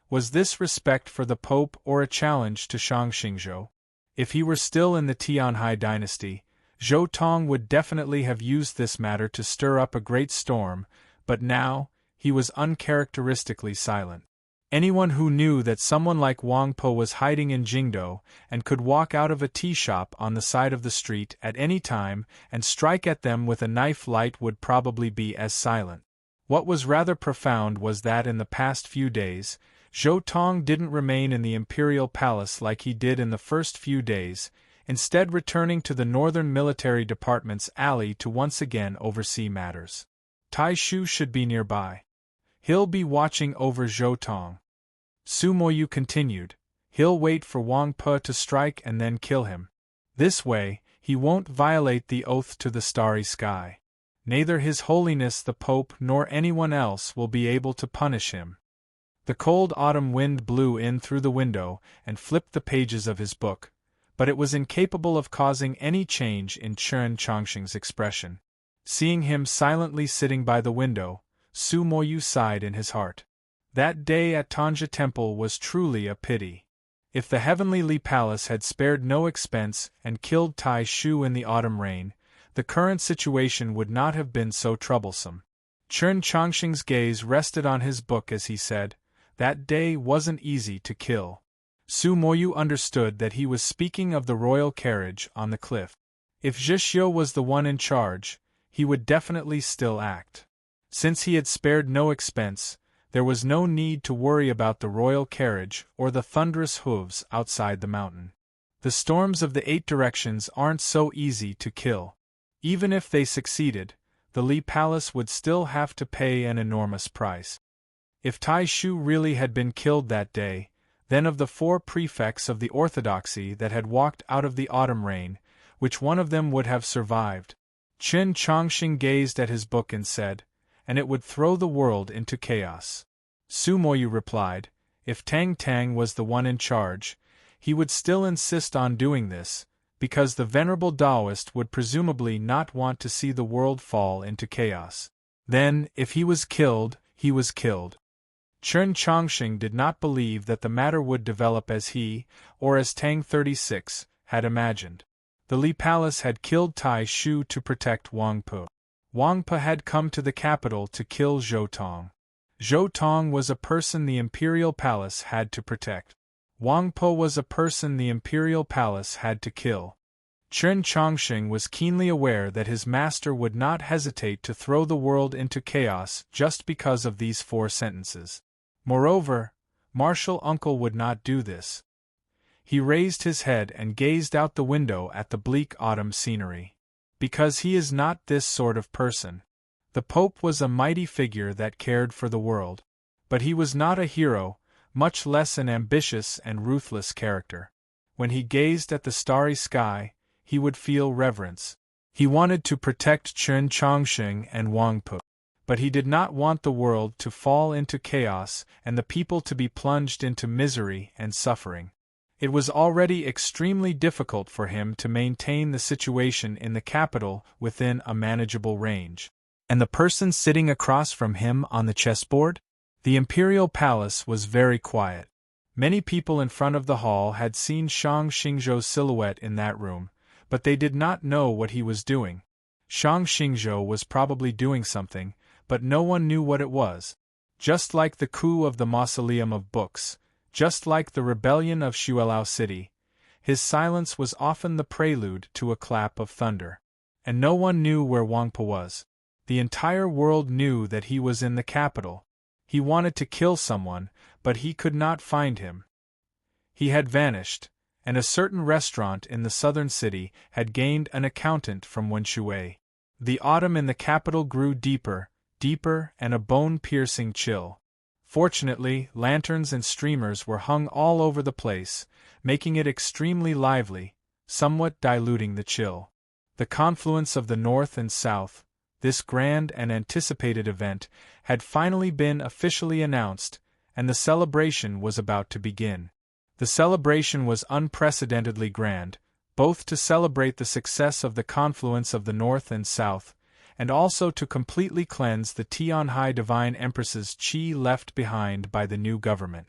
Was this respect for the Pope or a challenge to Shangxingzhou? If he were still in the Tianhai dynasty, Zhou Tong would definitely have used this matter to stir up a great storm, but now, he was uncharacteristically silent. Anyone who knew that someone like Wang Po was hiding in Jingdou and could walk out of a tea shop on the side of the street at any time and strike at them with a knife light would probably be as silent. What was rather profound was that in the past few days, Zhou Tong didn't remain in the imperial palace like he did in the first few days, instead returning to the northern military department's alley to once again oversee matters. Tai Shu should be nearby. He'll be watching over Zhou Tong. Su Moyu continued. He'll wait for Wang Pe to strike and then kill him. This way, he won't violate the oath to the starry sky. Neither His Holiness the Pope nor anyone else will be able to punish him. The cold autumn wind blew in through the window and flipped the pages of his book, but it was incapable of causing any change in Chen Chongqing's expression. Seeing him silently sitting by the window, Su Moyu sighed in his heart. That day at Tanja Temple was truly a pity. If the heavenly Li Palace had spared no expense and killed Tai Shu in the autumn rain, the current situation would not have been so troublesome. Chen Chongqing's gaze rested on his book as he said, "That day wasn't easy to kill." Su Moyu understood that he was speaking of the royal carriage on the cliff. If Zhixiu was the one in charge, he would definitely still act. Since he had spared no expense, there was no need to worry about the royal carriage or the thunderous hooves outside the mountain. The storms of the 8 directions aren't so easy to kill. Even if they succeeded, the Li Palace would still have to pay an enormous price. If Tai Shu really had been killed that day, then of the 4 prefects of the orthodoxy that had walked out of the autumn rain, which one of them would have survived? Chen Chongqing gazed at his book and said, "And it would throw the world into chaos." Su Moyu replied, "If Tang Tang was the one in charge, he would still insist on doing this, because the venerable Taoist would presumably not want to see the world fall into chaos. Then, if he was killed, he was killed." Chen Chongqing did not believe that the matter would develop as he, or as Tang 36, had imagined. The Li Palace had killed Tai Shu to protect Wang Pe. Wang Pe had come to the capital to kill Zhou Tong. Zhou Tong was a person the Imperial Palace had to protect. Wang Pe was a person the Imperial Palace had to kill. Chen Chongqing was keenly aware that his master would not hesitate to throw the world into chaos just because of these 4 sentences. Moreover, Martial Uncle would not do this. He raised his head and gazed out the window at the bleak autumn scenery. Because he is not this sort of person. The Pope was a mighty figure that cared for the world. But he was not a hero, much less an ambitious and ruthless character. When he gazed at the starry sky, he would feel reverence. He wanted to protect Chen Chongqing and Wang Pe. But he did not want the world to fall into chaos and the people to be plunged into misery and suffering. It was already extremely difficult for him to maintain the situation in the capital within a manageable range. And the person sitting across from him on the chessboard? The Imperial Palace was very quiet. Many people in front of the hall had seen Shang Xingzhou's silhouette in that room, but they did not know what he was doing. Shang Xingzhou was probably doing something, but no one knew what it was. Just like the coup of the Mausoleum of Books, just like the rebellion of Xuelao City, his silence was often the prelude to a clap of thunder. And no one knew where Wang Pe was. The entire world knew that he was in the capital. He wanted to kill someone, but he could not find him. He had vanished, and a certain restaurant in the southern city had gained an accountant from Wenshui. The autumn in the capital grew deeper, and a bone-piercing chill. Fortunately, lanterns and streamers were hung all over the place, making it extremely lively, somewhat diluting the chill. The confluence of the north and south, this grand and anticipated event, had finally been officially announced, and the celebration was about to begin. The celebration was unprecedentedly grand, both to celebrate the success of the confluence of the north and south, and also to completely cleanse the Tianhai Divine Empress's qi left behind by the new government.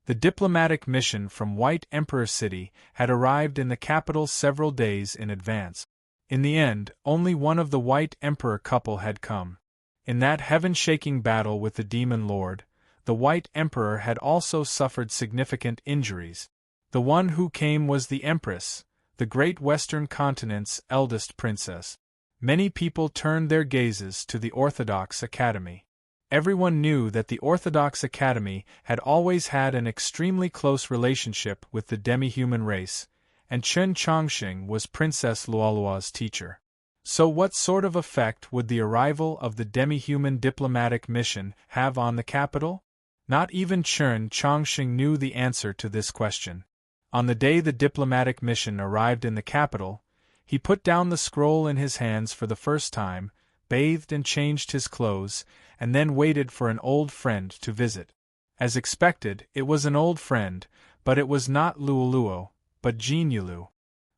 The diplomatic mission from White Emperor City had arrived in the capital several days in advance. In the end, only one of the White Emperor couple had come. In that heaven-shaking battle with the Demon Lord, the White Emperor had also suffered significant injuries. The one who came was the Empress, the great Western continent's eldest princess. Many people turned their gazes to the Orthodox Academy. Everyone knew that the Orthodox Academy had always had an extremely close relationship with the demi-human race, and Chen Chongqing was Princess Luoluo's teacher. So what sort of effect would the arrival of the demi-human diplomatic mission have on the capital? Not even Chen Chongqing knew the answer to this question. On the day the diplomatic mission arrived in the capital, he put down the scroll in his hands for the first time, bathed and changed his clothes, and then waited for an old friend to visit. As expected, it was an old friend, but it was not Luoluo, but Jin Yulu.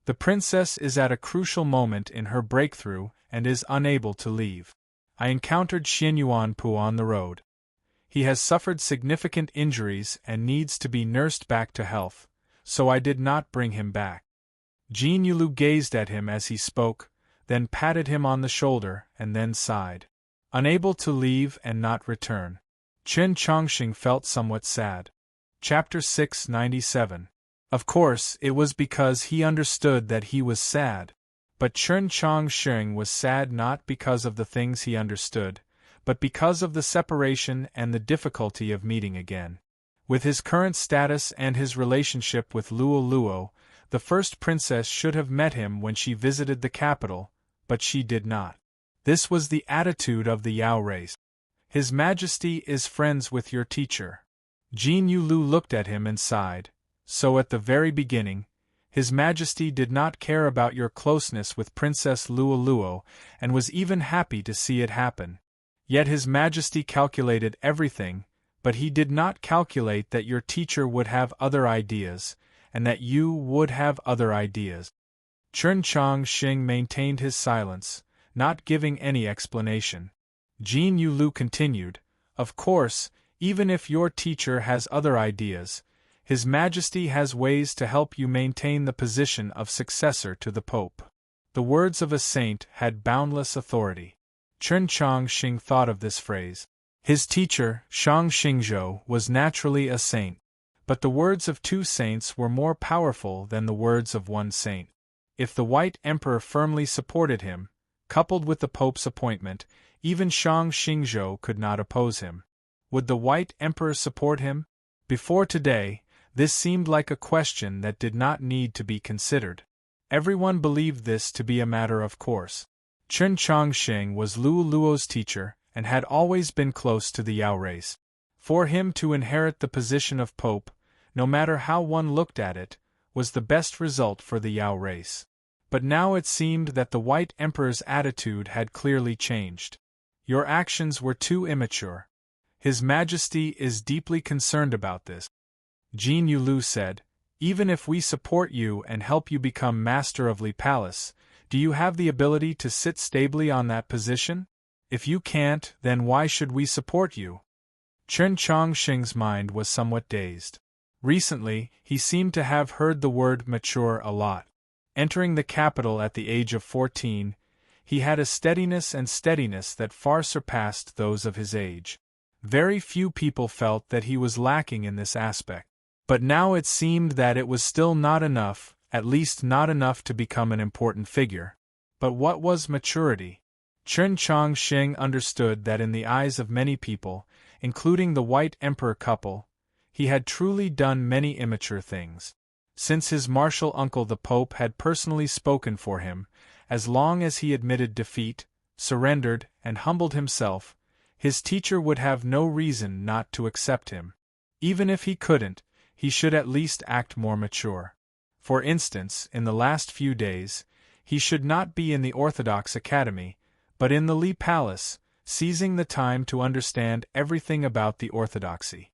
The princess is at a crucial moment in her breakthrough and is unable to leave. I encountered Xin Yuanpu on the road. He has suffered significant injuries and needs to be nursed back to health, so I did not bring him back. Jin Yulu gazed at him as he spoke, then patted him on the shoulder and then sighed. Unable to leave and not return. Chen Chongqing felt somewhat sad. Chapter 697. Of course, it was because he understood that he was sad. But Chen Chongqing was sad not because of the things he understood, but because of the separation and the difficulty of meeting again. With his current status and his relationship with Luoluo, the first princess should have met him when she visited the capital, but she did not. This was the attitude of the Yao race. His Majesty is friends with your teacher. Jin Yulu looked at him and sighed. So at the very beginning, His Majesty did not care about your closeness with Princess Luoluo and was even happy to see it happen. Yet His Majesty calculated everything, but he did not calculate that your teacher would have other ideas, and that you would have other ideas. Chen Chongqing maintained his silence, not giving any explanation. Jin Yulu continued, "Of course, even if your teacher has other ideas, His Majesty has ways to help you maintain the position of successor to the Pope." The words of a saint had boundless authority. Chen Chongqing thought of this phrase. His teacher, Shang Xingzhou, was naturally a saint. But the words of two saints were more powerful than the words of one saint. If the White Emperor firmly supported him, coupled with the Pope's appointment, even Shang Xingzhou could not oppose him. Would the White Emperor support him? Before today, this seemed like a question that did not need to be considered. Everyone believed this to be a matter of course. Chen Chongqing was Luoluo's teacher and had always been close to the Yao race. For him to inherit the position of Pope, no matter how one looked at it, was the best result for the Yao race. But now it seemed that the White Emperor's attitude had clearly changed. Your actions were too immature. His Majesty is deeply concerned about this. Jin Yulu said, "Even if we support you and help you become master of Li Palace, do you have the ability to sit stably on that position? If you can't, then why should we support you?" Chen Chongqing's mind was somewhat dazed. Recently, he seemed to have heard the word mature a lot. Entering the capital at the age of 14, he had a steadiness that far surpassed those of his age. Very few people felt that he was lacking in this aspect. But now it seemed that it was still not enough, at least not enough to become an important figure. But what was maturity? Chen Chongqing understood that in the eyes of many people, including the White Emperor couple, he had truly done many immature things. Since his martial uncle the Pope had personally spoken for him, as long as he admitted defeat, surrendered, and humbled himself, his teacher would have no reason not to accept him. Even if he couldn't, he should at least act more mature. For instance, in the last few days, he should not be in the Orthodox Academy, but in the Li Palace, seizing the time to understand everything about the orthodoxy.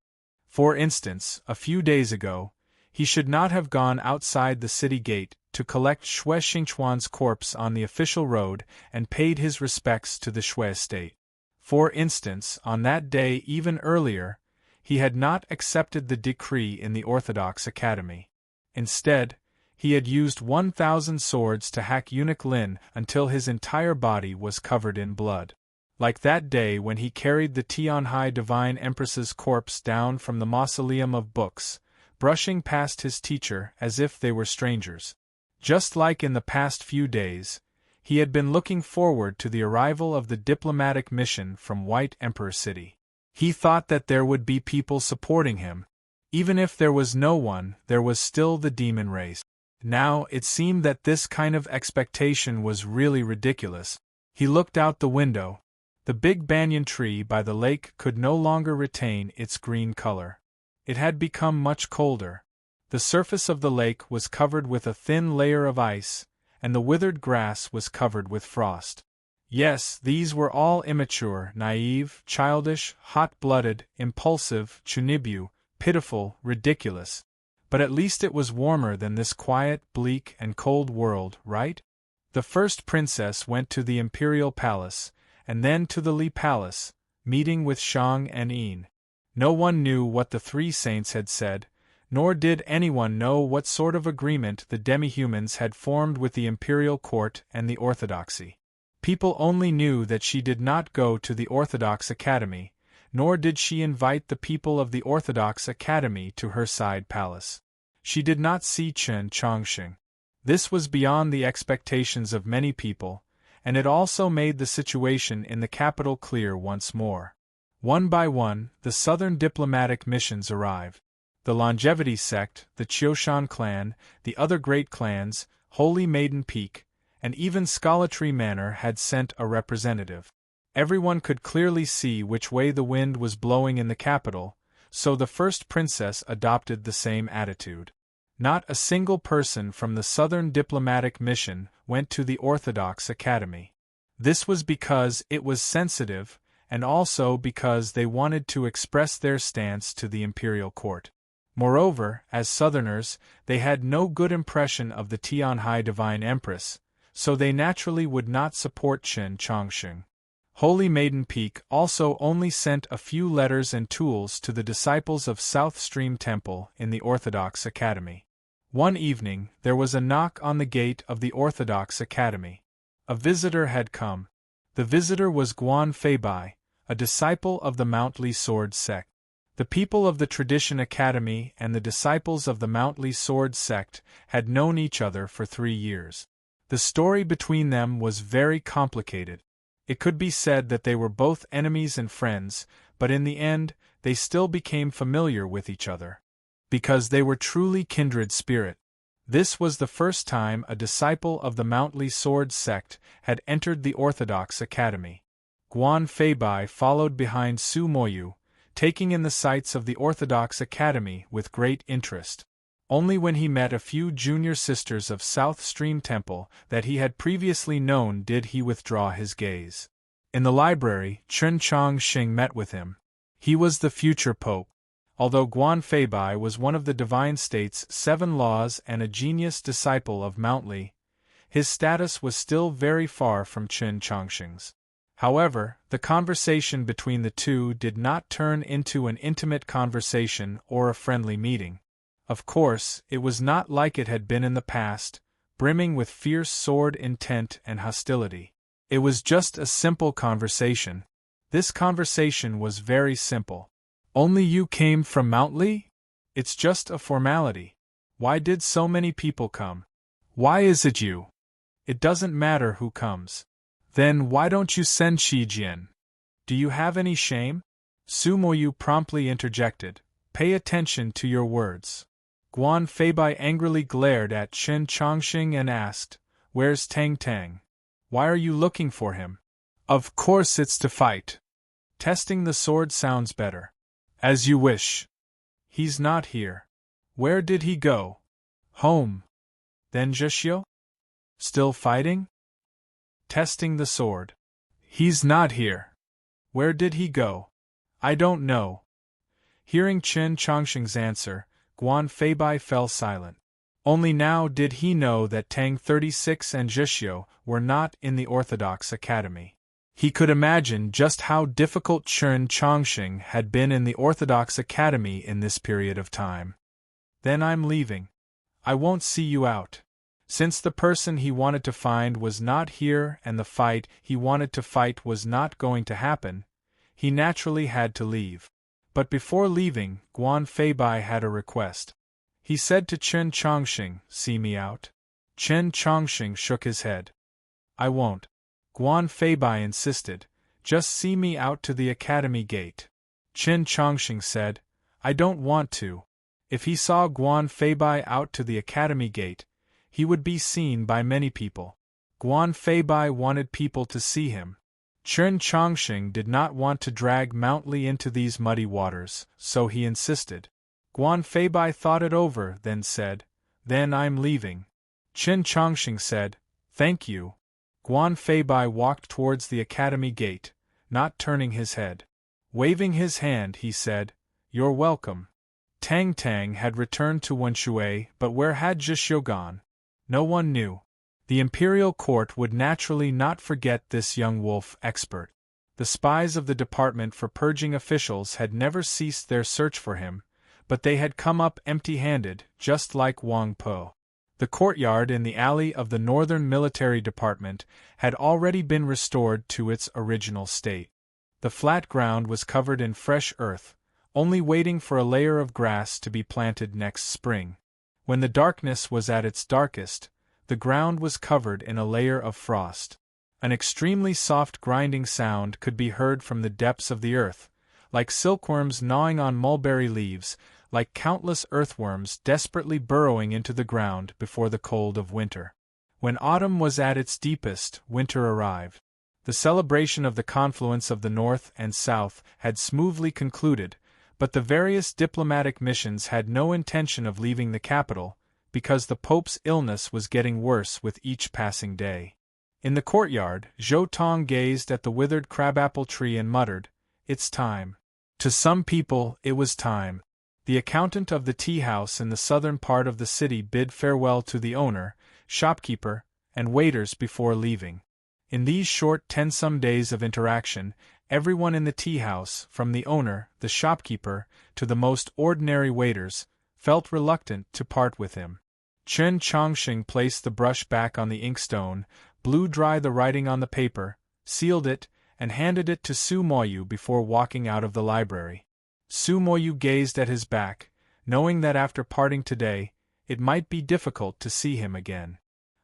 For instance, a few days ago, he should not have gone outside the city gate to collect Xue Xingchuan's corpse on the official road and paid his respects to the Xue estate. For instance, on that day even earlier, he had not accepted the decree in the Orthodox Academy. Instead, he had used 1,000 swords to hack eunuch Lin until his entire body was covered in blood. Like that day when he carried the Tianhai Divine Empress's corpse down from the Mausoleum of Books, brushing past his teacher as if they were strangers. Just like in the past few days, he had been looking forward to the arrival of the diplomatic mission from White Emperor City. He thought that there would be people supporting him. Even if there was no one, there was still the demon race. Now, it seemed that this kind of expectation was really ridiculous. He looked out the window. The big banyan tree by the lake could no longer retain its green color. It had become much colder. The surface of the lake was covered with a thin layer of ice, and the withered grass was covered with frost. Yes, these were all immature, naive, childish, hot-blooded, impulsive, chunibu, pitiful, ridiculous. But at least it was warmer than this quiet, bleak, and cold world, right? The first princess went to the imperial palace, and then to the Li palace, meeting with Shang and Yin. No one knew what the three saints had said, nor did anyone know what sort of agreement the demi-humans had formed with the imperial court and the orthodoxy. People only knew that she did not go to the Orthodox Academy, nor did she invite the people of the Orthodox Academy to her side palace. She did not see Chen Chongqing. This was beyond the expectations of many people, and it also made the situation in the capital clear once more. One by one, the southern diplomatic missions arrived. The Longevity sect, the Qiushan clan, the other great clans, Holy Maiden Peak, and even Scholatry Manor had sent a representative. Everyone could clearly see which way the wind was blowing in the capital, so the first princess adopted the same attitude. Not a single person from the southern diplomatic mission went to the Orthodox Academy. This was because it was sensitive, and also because they wanted to express their stance to the imperial court. Moreover, as southerners, they had no good impression of the Tianhai Divine Empress, so they naturally would not support Chen Chongqing. Holy Maiden Peak also only sent a few letters and tools to the disciples of South Stream Temple in the Orthodox Academy. One evening, there was a knock on the gate of the Orthodox Academy. A visitor had come. The visitor was Guan Feibai, a disciple of the Mount Li Sword sect. The people of the Tradition Academy and the disciples of the Mount Li Sword sect had known each other for 3 years. The story between them was very complicated. It could be said that they were both enemies and friends, but in the end, they still became familiar with each other. Because they were truly kindred spirit. This was the first time a disciple of the Mount Li Sword sect had entered the Orthodox Academy. Guan Feibai followed behind Su Moyu, taking in the sights of the Orthodox Academy with great interest. Only when he met a few junior sisters of South Stream Temple that he had previously known did he withdraw his gaze. In the library, Chen Chongqing met with him. He was the future pope. Although Guan Feibai was one of the Divine State's 7 laws and a genius disciple of Mount Li, his status was still very far from Chen Chongqing's. However, the conversation between the two did not turn into an intimate conversation or a friendly meeting. Of course, it was not like it had been in the past, brimming with fierce sword intent and hostility. It was just a simple conversation. This conversation was very simple. Only you came from Mount Li? It's just a formality. Why did so many people come? Why is it you? It doesn't matter who comes. Then why don't you send Shi Jian? Do you have any shame? Su Moyu promptly interjected. Pay attention to your words. Guan Feibai angrily glared at Chen Chongqing and asked, Where's Tang Tang? Why are you looking for him? Of course it's to fight. Testing the sword sounds better. As you wish. He's not here. Where did he go? Home. Then Zheshio? Still fighting? Testing the sword. He's not here. Where did he go? I don't know. Hearing Chen Chongqing's answer, Guan Feibai fell silent. Only now did he know that Tang 36 and Zheshio were not in the Orthodox Academy. He could imagine just how difficult Chen Chongqing had been in the Orthodox Academy in this period of time. Then I'm leaving. I won't see you out. Since the person he wanted to find was not here and the fight he wanted to fight was not going to happen, he naturally had to leave. But before leaving, Guan Feibai had a request. He said to Chen Chongqing, See me out? Chen Chongqing shook his head. I won't. Guan Feibai insisted, Just see me out to the academy gate. Chen Chongqing said, I don't want to. If he saw Guan Feibai out to the academy gate, he would be seen by many people. Guan Feibai wanted people to see him. Chen Chongqing did not want to drag Mount Li into these muddy waters, so he insisted. Guan Feibai thought it over, then said, "Then I'm leaving." Chen Chongqing said, "Thank you." Guan Feibai walked towards the academy gate, not turning his head. Waving his hand, he said, "You're welcome." Tang Tang had returned to Wenshui, but where had Zhixiu gone? No one knew. The imperial court would naturally not forget this young wolf expert. The spies of the Department for Purging officials had never ceased their search for him, but they had come up empty-handed, just like Wang Po. The courtyard in the alley of the Northern Military Department had already been restored to its original state. The flat ground was covered in fresh earth, only waiting for a layer of grass to be planted next spring. When the darkness was at its darkest, the ground was covered in a layer of frost. An extremely soft grinding sound could be heard from the depths of the earth, like silkworms gnawing on mulberry leaves, like countless earthworms desperately burrowing into the ground before the cold of winter. When autumn was at its deepest, winter arrived. The celebration of the confluence of the North and South had smoothly concluded, but the various diplomatic missions had no intention of leaving the capital, because the Pope's illness was getting worse with each passing day. In the courtyard, Zhou Tong gazed at the withered crabapple tree and muttered, "It's time." To some people, it was time. The accountant of the tea-house in the southern part of the city bid farewell to the owner, shopkeeper, and waiters before leaving. In these short 10-some days of interaction, everyone in the tea-house, from the owner, the shopkeeper, to the most ordinary waiters, felt reluctant to part with him. Chen Chongqing placed the brush back on the inkstone, blew dry the writing on the paper, sealed it, and handed it to Su Moyu before walking out of the library. Su Moyu gazed at his back, knowing that after parting today, it might be difficult to see him again.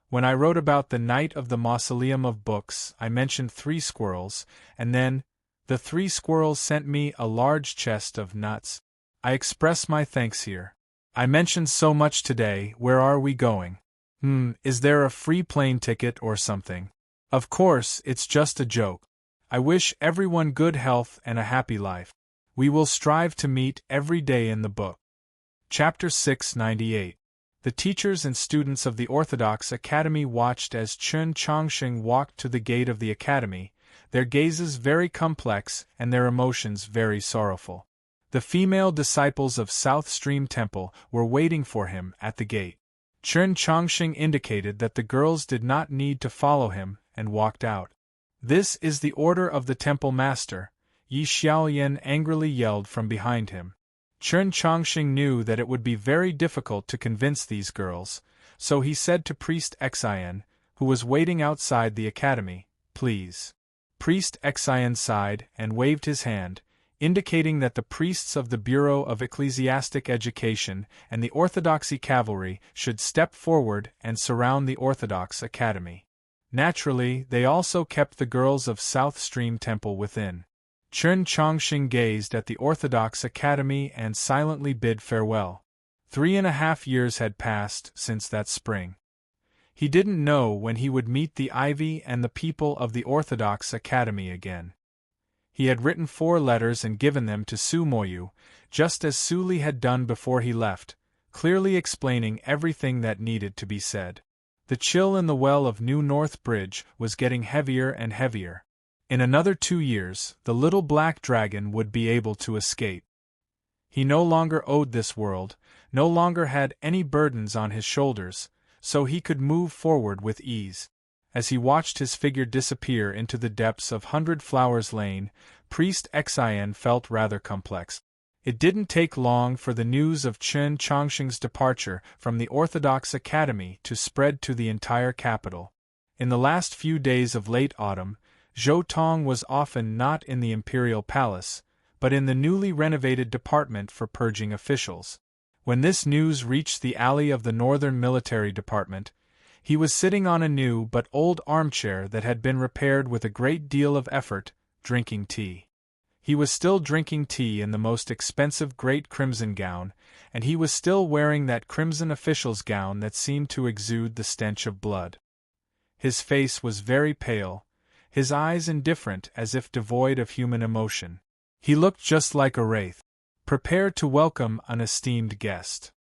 When I wrote about the Night of the Mausoleum of Books, I mentioned 3 squirrels, and then, the 3 squirrels sent me a large chest of nuts. I express my thanks here. I mentioned so much today. Where are we going? Is there a free plane ticket or something? Of course, it's just a joke. I wish everyone good health and a happy life. We will strive to meet every day in the book. Chapter 698. The teachers and students of the Orthodox Academy watched as Chen Chongqing walked to the gate of the academy, their gazes very complex and their emotions very sorrowful. The female disciples of South Stream Temple were waiting for him at the gate. Chen Chongqing indicated that the girls did not need to follow him, and walked out. "This is the order of the temple master," Yi Xiaoyan angrily yelled from behind him. Chen Chongqing knew that it would be very difficult to convince these girls, so he said to Priest Xian, who was waiting outside the academy, "Please." Priest Xian sighed and waved his hand, indicating that the priests of the Bureau of Ecclesiastic Education and the Orthodoxy Cavalry should step forward and surround the Orthodox Academy. Naturally, they also kept the girls of South Stream Temple within. Chen Chongqing gazed at the Orthodox Academy and silently bid farewell. 3.5 years had passed since that spring. He didn't know when he would meet the ivy and the people of the Orthodox Academy again. He had written 4 letters and given them to Su Moyu, just as Su Li had done before he left, clearly explaining everything that needed to be said. The chill in the well of New North Bridge was getting heavier and heavier. In another 2 years, the little black dragon would be able to escape. He no longer owed this world, no longer had any burdens on his shoulders, so he could move forward with ease. As he watched his figure disappear into the depths of 100 Flowers Lane, Priest Xian felt rather complex. It didn't take long for the news of Chen Chongqing's departure from the Orthodox Academy to spread to the entire capital. In the last few days of late autumn, Zhou Tong was often not in the imperial palace, but in the newly renovated Department for Purging officials. When this news reached the alley of the Northern Military Department, he was sitting on a new but old armchair that had been repaired with a great deal of effort, drinking tea. He was still drinking tea in the most expensive great crimson gown, and he was still wearing that crimson official's gown that seemed to exude the stench of blood. His face was very pale, his eyes indifferent as if devoid of human emotion. He looked just like a wraith, prepared to welcome an esteemed guest.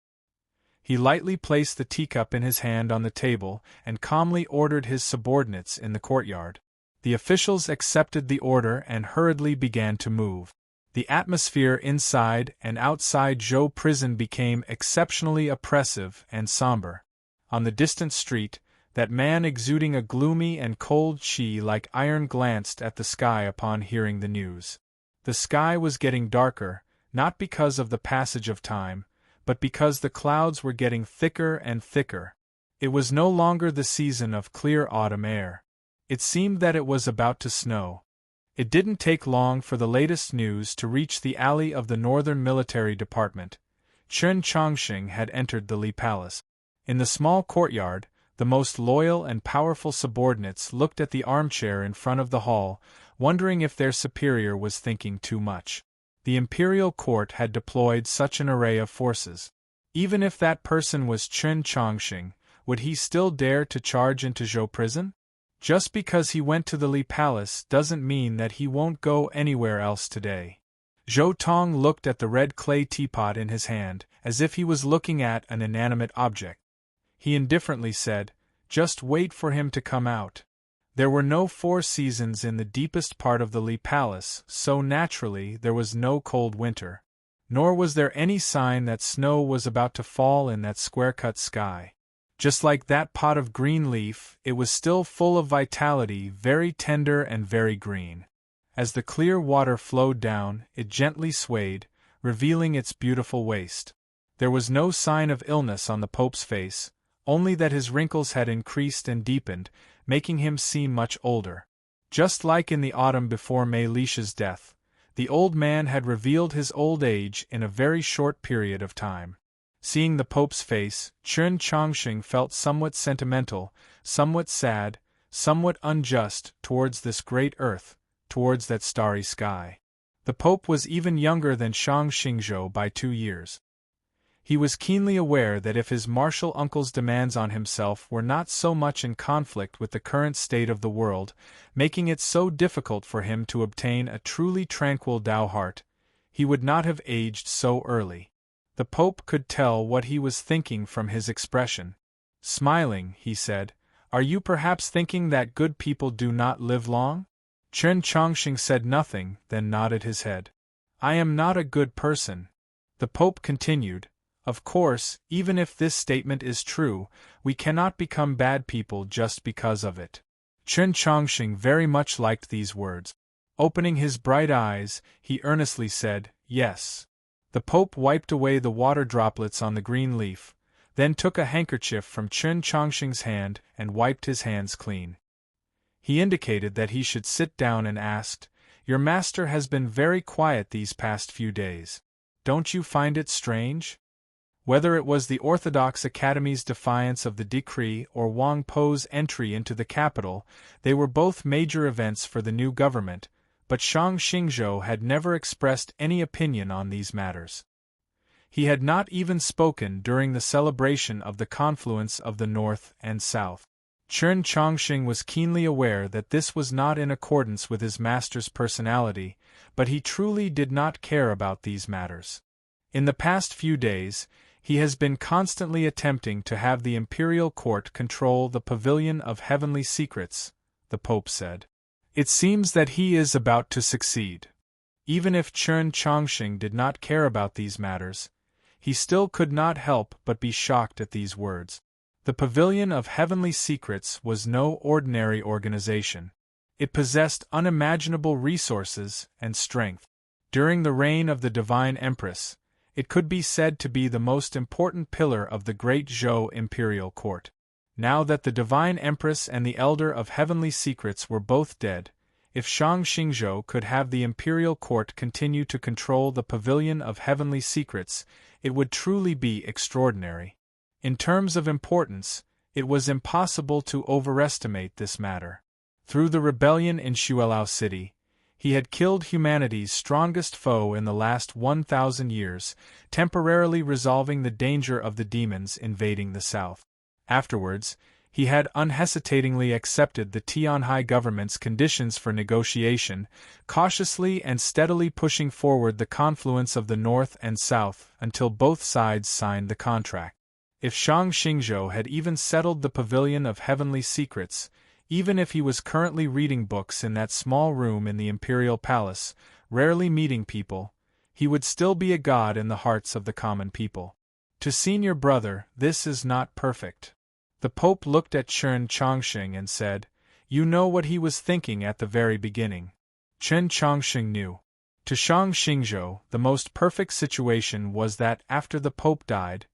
He lightly placed the teacup in his hand on the table and calmly ordered his subordinates in the courtyard. The officials accepted the order and hurriedly began to move. The atmosphere inside and outside Zhou prison became exceptionally oppressive and somber. On the distant street, that man exuding a gloomy and cold chi like iron glanced at the sky upon hearing the news. The sky was getting darker, not because of the passage of time, but because the clouds were getting thicker and thicker. It was no longer the season of clear autumn air. It seemed that it was about to snow. It didn't take long for the latest news to reach the alley of the Northern Military Department. Chen Chongqing had entered the Li Palace. In the small courtyard, the most loyal and powerful subordinates looked at the armchair in front of the hall, wondering if their superior was thinking too much. The imperial court had deployed such an array of forces. Even if that person was Chen Chongqing, would he still dare to charge into Zhou prison? Just because he went to the Li Palace doesn't mean that he won't go anywhere else today. Zhou Tong looked at the red clay teapot in his hand, as if he was looking at an inanimate object. He indifferently said, "Just wait for him to come out." There were no 4 seasons in the deepest part of the Li Palace, so naturally there was no cold winter. Nor was there any sign that snow was about to fall in that square-cut sky. Just like that pot of green leaf, it was still full of vitality, very tender and very green. As the clear water flowed down, it gently swayed, revealing its beautiful waist. There was no sign of illness on the Pope's face, only that his wrinkles had increased and deepened, making him seem much older. Just like in the autumn before Mei Lisha's death, the old man had revealed his old age in a very short period of time. Seeing the Pope's face, Chen Chongqing felt somewhat sentimental, somewhat sad, somewhat unjust towards this great earth, towards that starry sky. The Pope was even younger than Shang Xingzhou by 2 years. He was keenly aware that if his martial uncle's demands on himself were not so much in conflict with the current state of the world, making it so difficult for him to obtain a truly tranquil Tao heart, he would not have aged so early. The Pope could tell what he was thinking from his expression. Smiling, he said, "Are you perhaps thinking that good people do not live long?" Chen Chongqing said nothing, then nodded his head. "I am not a good person." The Pope continued, "Of course, even if this statement is true, we cannot become bad people just because of it." Chen Chongqing very much liked these words. Opening his bright eyes, he earnestly said, "Yes." The Pope wiped away the water droplets on the green leaf, then took a handkerchief from Chen Chongqing's hand and wiped his hands clean. He indicated that he should sit down and asked, "Your master has been very quiet these past few days. Don't you find it strange?" Whether it was the Orthodox Academy's defiance of the decree or Wang Po's entry into the capital, they were both major events for the new government, but Shang Xingzhou had never expressed any opinion on these matters. He had not even spoken during the celebration of the confluence of the North and South. Chen Chongqing was keenly aware that this was not in accordance with his master's personality, but he truly did not care about these matters. In the past few days, he has been constantly attempting to have the imperial court control the pavilion of heavenly secrets, the Pope said. It seems that he is about to succeed. Even if Chen Chongqing did not care about these matters, he still could not help but be shocked at these words. The Pavilion of Heavenly Secrets was no ordinary organization. It possessed unimaginable resources and strength. During the reign of the Divine Empress, it could be said to be the most important pillar of the great Zhou imperial court. Now that the Divine Empress and the Elder of Heavenly Secrets were both dead, if Shang Xingzhou could have the imperial court continue to control the Pavilion of Heavenly Secrets, it would truly be extraordinary. In terms of importance, it was impossible to overestimate this matter. Through the rebellion in Xuelao City, He had killed humanity's strongest foe in the last 1,000 years, temporarily resolving the danger of the demons invading the south. Afterwards, he had unhesitatingly accepted the Tianhai government's conditions for negotiation, cautiously and steadily pushing forward the confluence of the north and south until both sides signed the contract. If Shang Xingzhou had even settled the Pavilion of Heavenly Secrets, even if he was currently reading books in that small room in the imperial palace, rarely meeting people, he would still be a god in the hearts of the common people. To senior brother, this is not perfect. The Pope looked at Chen Chongqing and said, "You know what he was thinking at the very beginning." Chen Chongqing knew. To Shang Xingzhou, the most perfect situation was that after the Pope died,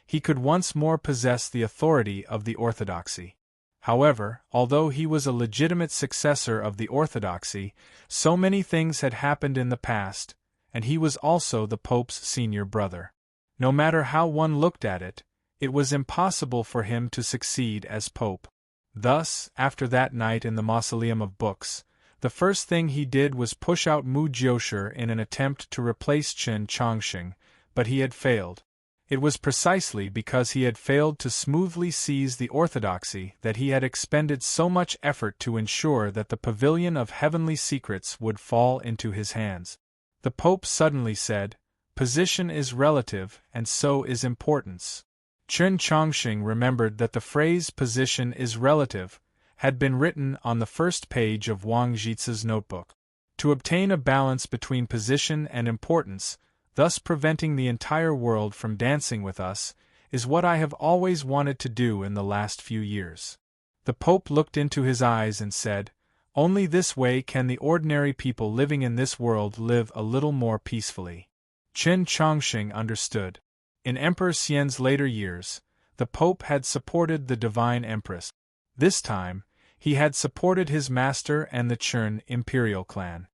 he could once more possess the authority of the orthodoxy. However, although he was a legitimate successor of the orthodoxy, so many things had happened in the past, and he was also the Pope's senior brother. No matter how one looked at it, it was impossible for him to succeed as Pope. Thus, after that night in the Mausoleum of Books, the first thing he did was push out Mu Jiushi in an attempt to replace Chen Chongqing, but he had failed. It was precisely because he had failed to smoothly seize the orthodoxy that he had expended so much effort to ensure that the Pavilion of Heavenly Secrets would fall into his hands. The Pope suddenly said, "Position is relative, and so is importance." Chen Chongqing remembered that the phrase "position is relative" had been written on the first page of Wang Zhice's notebook. To obtain a balance between position and importance, thus preventing the entire world from dancing with us, is what I have always wanted to do in the last few years. The Pope looked into his eyes and said, "Only this way can the ordinary people living in this world live a little more peacefully." Chen Chongqing understood. In Emperor Xian's later years, the Pope had supported the Divine Empress. This time, he had supported his master and the Chern imperial clan.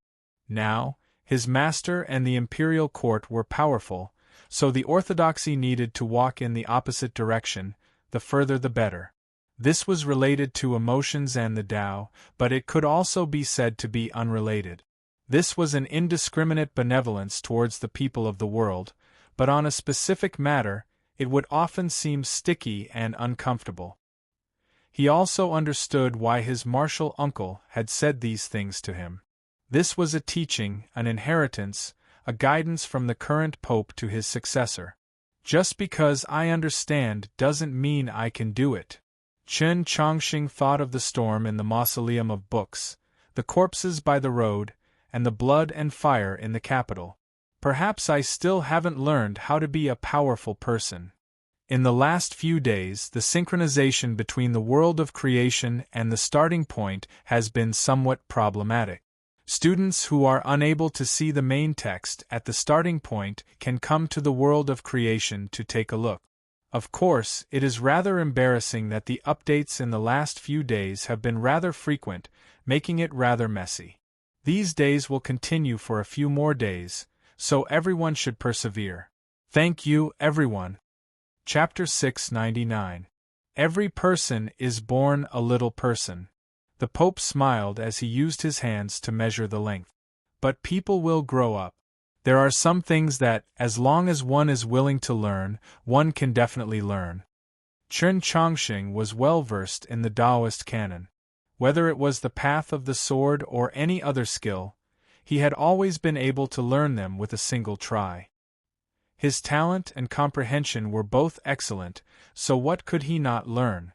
Now, his master and the imperial court were powerful, so the orthodoxy needed to walk in the opposite direction, the further the better. This was related to emotions and the Tao, but it could also be said to be unrelated. This was an indiscriminate benevolence towards the people of the world, but on a specific matter, it would often seem sticky and uncomfortable. He also understood why his martial uncle had said these things to him. This was a teaching, an inheritance, a guidance from the current pope to his successor. Just because I understand doesn't mean I can do it. Chen Chongqing thought of the storm in the Mausoleum of Books, the corpses by the road, and the blood and fire in the capital. Perhaps I still haven't learned how to be a powerful person. In the last few days, the synchronization between the world of creation and the starting point has been somewhat problematic. Students who are unable to see the main text at the starting point can come to the world of creation to take a look. Of course, it is rather embarrassing that the updates in the last few days have been rather frequent, making it rather messy. These days will continue for a few more days, so everyone should persevere. Thank you, everyone. Chapter 699. Every person is born a little person. The Pope smiled as he used his hands to measure the length. But people will grow up. There are some things that, as long as one is willing to learn, one can definitely learn. Chen Chongqing was well versed in the Taoist canon. Whether it was the path of the sword or any other skill, he had always been able to learn them with a single try. His talent and comprehension were both excellent, so what could he not learn?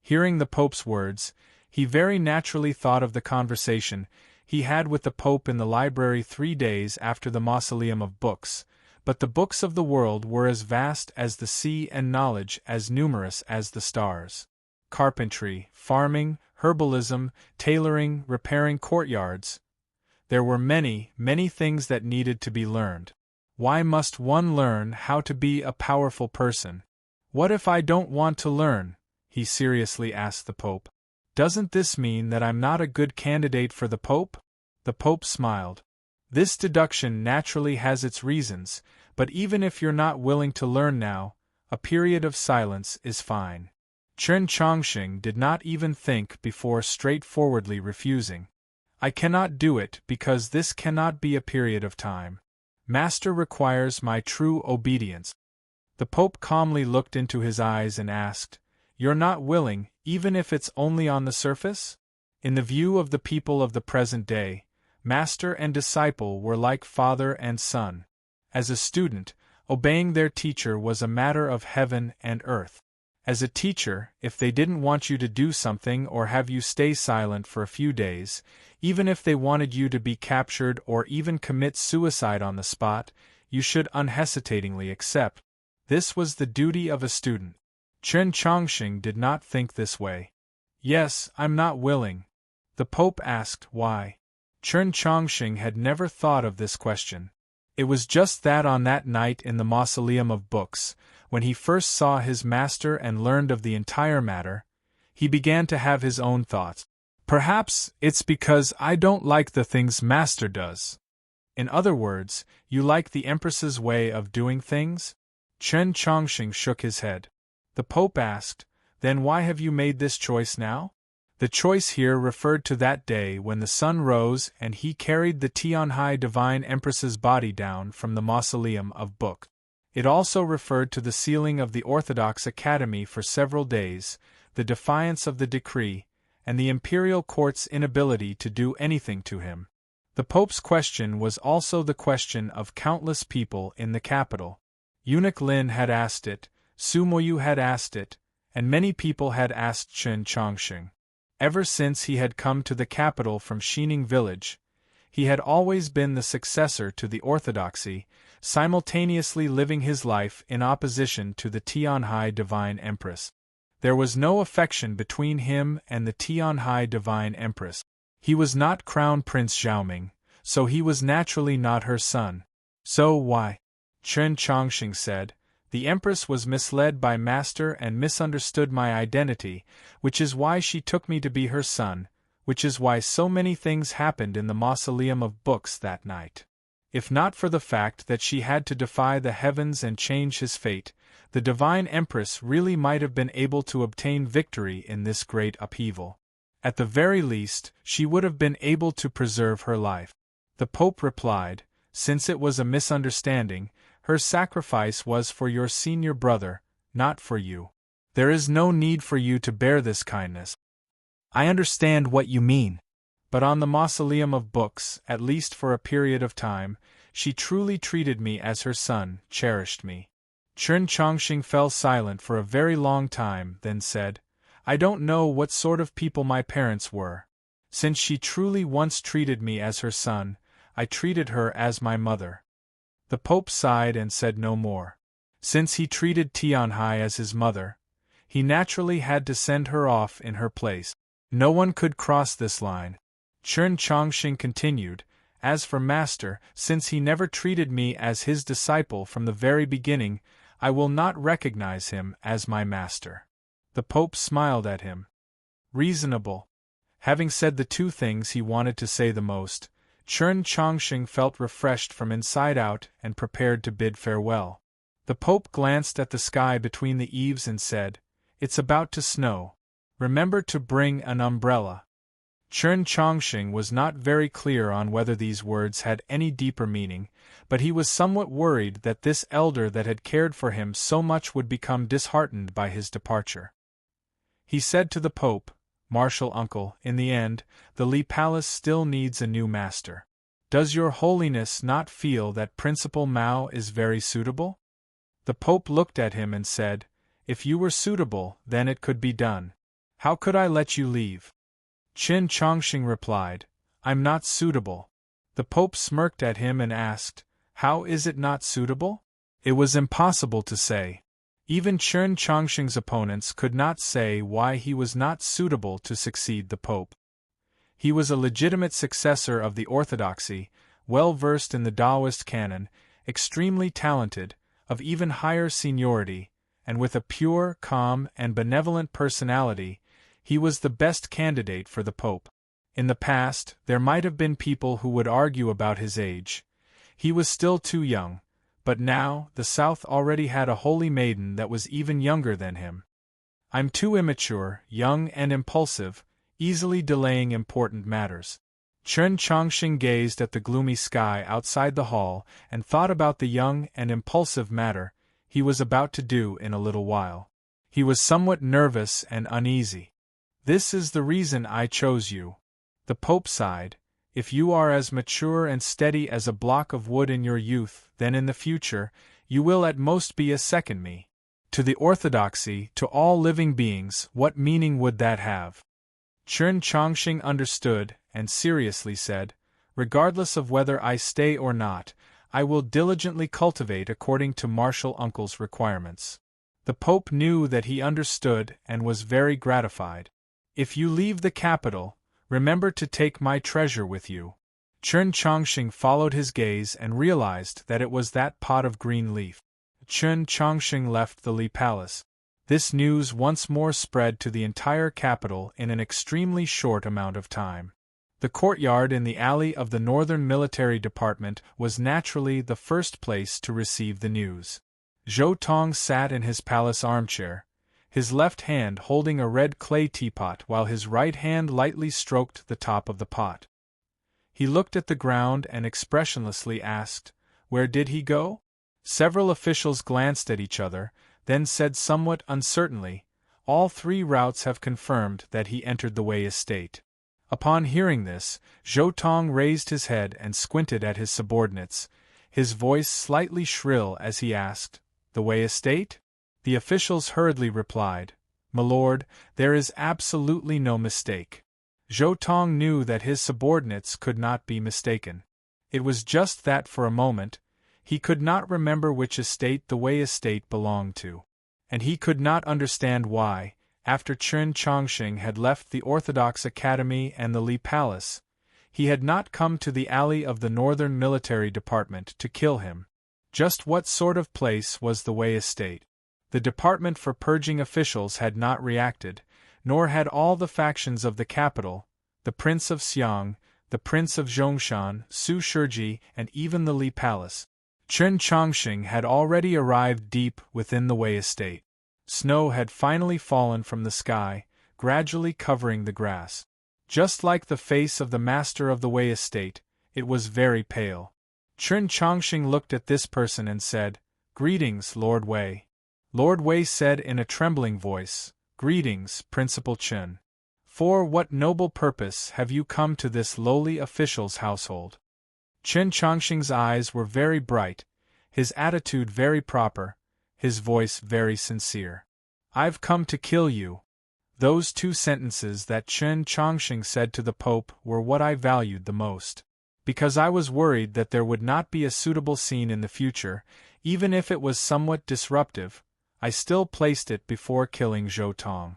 Hearing the Pope's words, he very naturally thought of the conversation he had with the Pope in the library 3 days after the Mausoleum of Books, but the books of the world were as vast as the sea and knowledge as numerous as the stars. Carpentry, farming, herbalism, tailoring, repairing courtyards. There were many, many things that needed to be learned. Why must one learn how to be a powerful person? What if I don't want to learn? He seriously asked the Pope. Doesn't this mean that I'm not a good candidate for the Pope? The Pope smiled. This deduction naturally has its reasons, but even if you're not willing to learn now, a period of silence is fine. Chen Chongqing did not even think before straightforwardly refusing. I cannot do it because this cannot be a period of time. Master requires my true obedience. The Pope calmly looked into his eyes and asked, You're not willing, even if it's only on the surface? In the view of the people of the present day, master and disciple were like father and son. As a student, obeying their teacher was a matter of heaven and earth. As a teacher, if they didn't want you to do something or have you stay silent for a few days, even if they wanted you to be captured or even commit suicide on the spot, you should unhesitatingly accept. This was the duty of a student. Chen Chongqing did not think this way. Yes, I'm not willing. The Pope asked why. Chen Chongqing had never thought of this question. It was just that on that night in the Mausoleum of Books, when he first saw his master and learned of the entire matter, he began to have his own thoughts. Perhaps it's because I don't like the things master does. In other words, you like the Empress's way of doing things? Chen Chongqing shook his head. The Pope asked, Then why have you made this choice now? The choice here referred to that day when the sun rose and he carried the Tianhai Divine Empress's body down from the Mausoleum of Books. It also referred to the sealing of the Orthodox Academy for several days, the defiance of the decree, and the imperial court's inability to do anything to him. The Pope's question was also the question of countless people in the capital. Eunuch Lin had asked it, Su Moyu had asked it, and many people had asked Chen Chongqing. Ever since he had come to the capital from Xining village, he had always been the successor to the orthodoxy, simultaneously living his life in opposition to the Tianhai Divine Empress. There was no affection between him and the Tianhai Divine Empress. He was not Crown Prince Xiaoming, so he was naturally not her son. So why? Chen Chongqing said, The Empress was misled by master and misunderstood my identity, which is why she took me to be her son, which is why so many things happened in the Mausoleum of Books that night. If not for the fact that she had to defy the heavens and change his fate, the Divine Empress really might have been able to obtain victory in this great upheaval. At the very least, she would have been able to preserve her life. The Pope replied, Since it was a misunderstanding, her sacrifice was for your senior brother, not for you. There is no need for you to bear this kindness. I understand what you mean. But on the Mausoleum of Books, at least for a period of time, she truly treated me as her son, cherished me. Chen Chongqing fell silent for a very long time, then said, I don't know what sort of people my parents were. Since she truly once treated me as her son, I treated her as my mother. The Pope sighed and said no more. Since he treated Tianhai as his mother, he naturally had to send her off in her place. No one could cross this line. Chen Chongqing continued, As for master, since he never treated me as his disciple from the very beginning, I will not recognize him as my master. The Pope smiled at him. Reasonable. Having said the two things he wanted to say the most, Chen Chongqing felt refreshed from inside out and prepared to bid farewell. The Pope glanced at the sky between the eaves and said, It's about to snow. Remember to bring an umbrella. Chen Chongqing was not very clear on whether these words had any deeper meaning, but he was somewhat worried that this elder that had cared for him so much would become disheartened by his departure. He said to the Pope, Martial uncle, in the end, the Li Palace still needs a new master. Does your holiness not feel that Principal Mao is very suitable? The Pope looked at him and said, If you were suitable, then it could be done. How could I let you leave? Chen Chongqing replied, I'm not suitable. The Pope smirked at him and asked, How is it not suitable? It was impossible to say. Even Chen Chongqing's opponents could not say why he was not suitable to succeed the Pope. He was a legitimate successor of the orthodoxy, well versed in the Taoist canon, extremely talented, of even higher seniority, and with a pure, calm, and benevolent personality. He was the best candidate for the Pope. In the past, there might have been people who would argue about his age. He was still too young, but now, the South already had a holy maiden that was even younger than him. I'm too immature, young and impulsive, easily delaying important matters. Chen Chongqing gazed at the gloomy sky outside the hall and thought about the young and impulsive matter he was about to do in a little while. He was somewhat nervous and uneasy. "This is the reason I chose you." The Pope sighed. "If you are as mature and steady as a block of wood in your youth, then in the future, you will at most be a second me. To the orthodoxy, to all living beings, what meaning would that have?" Chen Chongqing understood, and seriously said, "Regardless of whether I stay or not, I will diligently cultivate according to martial uncle's requirements." The Pope knew that he understood and was very gratified. "If you leave the capital, remember to take my treasure with you." Chen Chongqing followed his gaze and realized that it was that pot of green leaf. Chen Chongqing left the Li Palace. This news once more spread to the entire capital in an extremely short amount of time. The courtyard in the alley of the Northern Military Department was naturally the first place to receive the news. Zhou Tong sat in his palace armchair, his left hand holding a red clay teapot while his right hand lightly stroked the top of the pot. He looked at the ground and expressionlessly asked, "Where did he go?" Several officials glanced at each other, then said somewhat uncertainly, "All three routes have confirmed that he entered the Wei estate." Upon hearing this, Zhou Tong raised his head and squinted at his subordinates, his voice slightly shrill as he asked, "The Wei estate?" The officials hurriedly replied, "My lord, there is absolutely no mistake." Zhou Tong knew that his subordinates could not be mistaken. It was just that for a moment, he could not remember which estate the Wei estate belonged to. And he could not understand why, after Chen Chongqing had left the Orthodox Academy and the Li Palace, he had not come to the alley of the Northern Military Department to kill him. Just what sort of place was the Wei estate? The Department for Purging officials had not reacted, nor had all the factions of the capital, the Prince of Xiang, the Prince of Zhongshan, Su Shiji, and even the Li Palace. Chen Chongqing had already arrived deep within the Wei estate. Snow had finally fallen from the sky, gradually covering the grass. Just like the face of the master of the Wei estate, it was very pale. Chen Chongqing looked at this person and said, "Greetings, Lord Wei." Lord Wei said in a trembling voice, "Greetings, Principal Chen. For what noble purpose have you come to this lowly official's household?" Chen Chongqing's eyes were very bright, his attitude very proper, his voice very sincere. "I've come to kill you." Those two sentences that Chen Chongqing said to the Pope were what I valued the most. Because I was worried that there would not be a suitable scene in the future, even if it was somewhat disruptive, I still placed it before killing Zhou Tong.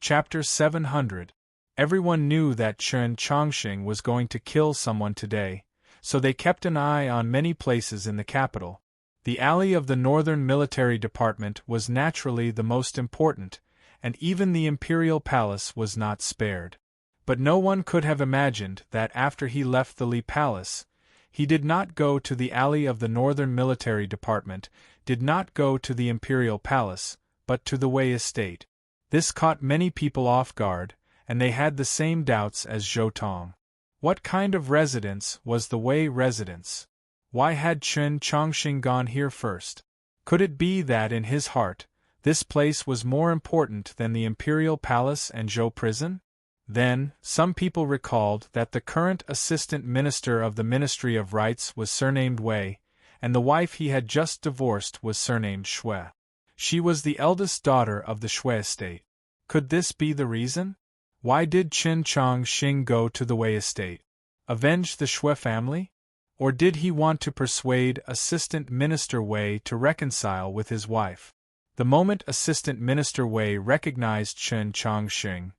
Chapter 700. Everyone knew that Chen Chongqing was going to kill someone today, so they kept an eye on many places in the capital. The alley of the Northern Military Department was naturally the most important, and even the Imperial Palace was not spared. But no one could have imagined that after he left the Li Palace, he did not go to the alley of the Northern Military Department, did not go to the Imperial Palace, but to the Wei estate. This caught many people off guard, and they had the same doubts as Zhou Tong. What kind of residence was the Wei residence? Why had Chen Chongqing gone here first? Could it be that in his heart, this place was more important than the Imperial Palace and Zhou Prison? Then, some people recalled that the current assistant minister of the Ministry of Rights was surnamed Wei, and the wife he had just divorced was surnamed Shui. She was the eldest daughter of the Shui estate. Could this be the reason? Why did Chen Chongqing go to the Wei estate? Avenge the Shui family? Or did he want to persuade Assistant Minister Wei to reconcile with his wife? The moment Assistant Minister Wei recognized Chen Chongqing,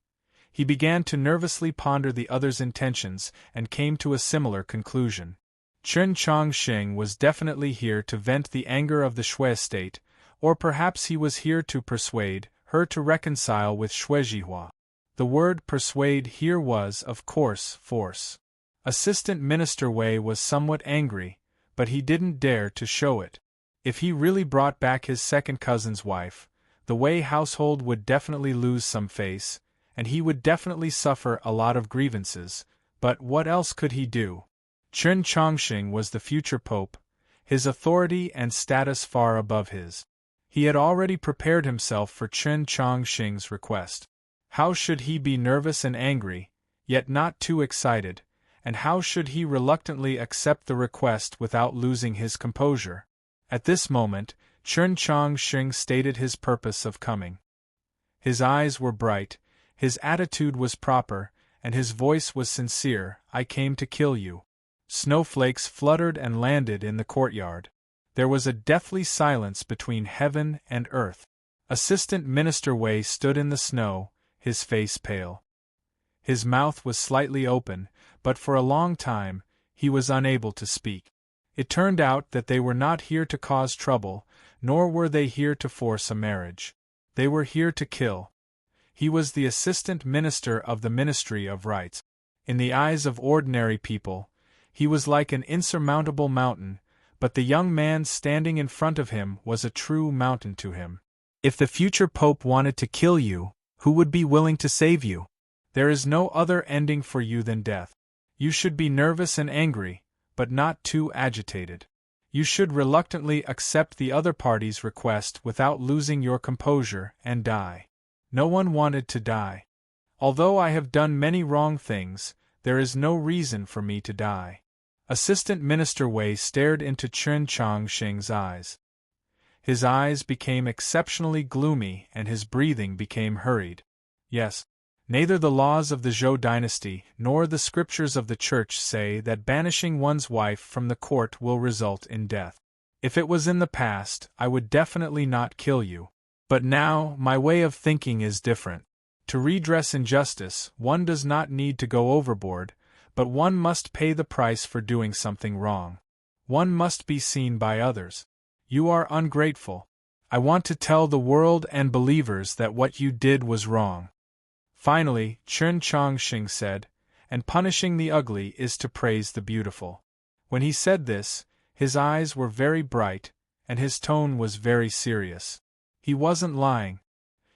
he began to nervously ponder the other's intentions and came to a similar conclusion. Chen Chongqing was definitely here to vent the anger of the Shui estate, or perhaps he was here to persuade her to reconcile with Shui Jihua. The word persuade here was, of course, force. Assistant Minister Wei was somewhat angry, but he didn't dare to show it. If he really brought back his second cousin's wife, the Wei household would definitely lose some face, and he would definitely suffer a lot of grievances, But what else could he do? Chen Chongqing was the future pope, his authority and status far above his. He had already prepared himself for Chen Chongqing's request. How should he be nervous and angry, yet not too excited, and how should he reluctantly accept the request without losing his composure? At this moment, Chen Chongqing stated his purpose of coming. His eyes were bright, his attitude was proper, and his voice was sincere. "I came to kill you." Snowflakes fluttered and landed in the courtyard. There was a deathly silence between heaven and earth. Assistant Minister Wei stood in the snow, his face pale. His mouth was slightly open, but for a long time, he was unable to speak. It turned out that they were not here to cause trouble, nor were they here to force a marriage. They were here to kill. He was the assistant minister of the Ministry of Rights. In the eyes of ordinary people, he was like an insurmountable mountain, but the young man standing in front of him was a true mountain to him. If the future pope wanted to kill you, who would be willing to save you? There is no other ending for you than death. You should be nervous and angry, but not too agitated. You should reluctantly accept the other party's request without losing your composure and die. No one wanted to die. Although I have done many wrong things, there is no reason for me to die. Assistant Minister Wei stared into Chen Chongqing's eyes. His eyes became exceptionally gloomy and his breathing became hurried. Yes, neither the laws of the Zhou dynasty nor the scriptures of the church say that banishing one's wife from the court will result in death. If it was in the past, I would definitely not kill you. But now, my way of thinking is different. To redress injustice, one does not need to go overboard, but one must pay the price for doing something wrong. One must be seen by others. You are ungrateful. I want to tell the world and believers that what you did was wrong. Finally, Chen Chongqing said, and punishing the ugly is to praise the beautiful. When he said this, his eyes were very bright, and his tone was very serious. He wasn't lying.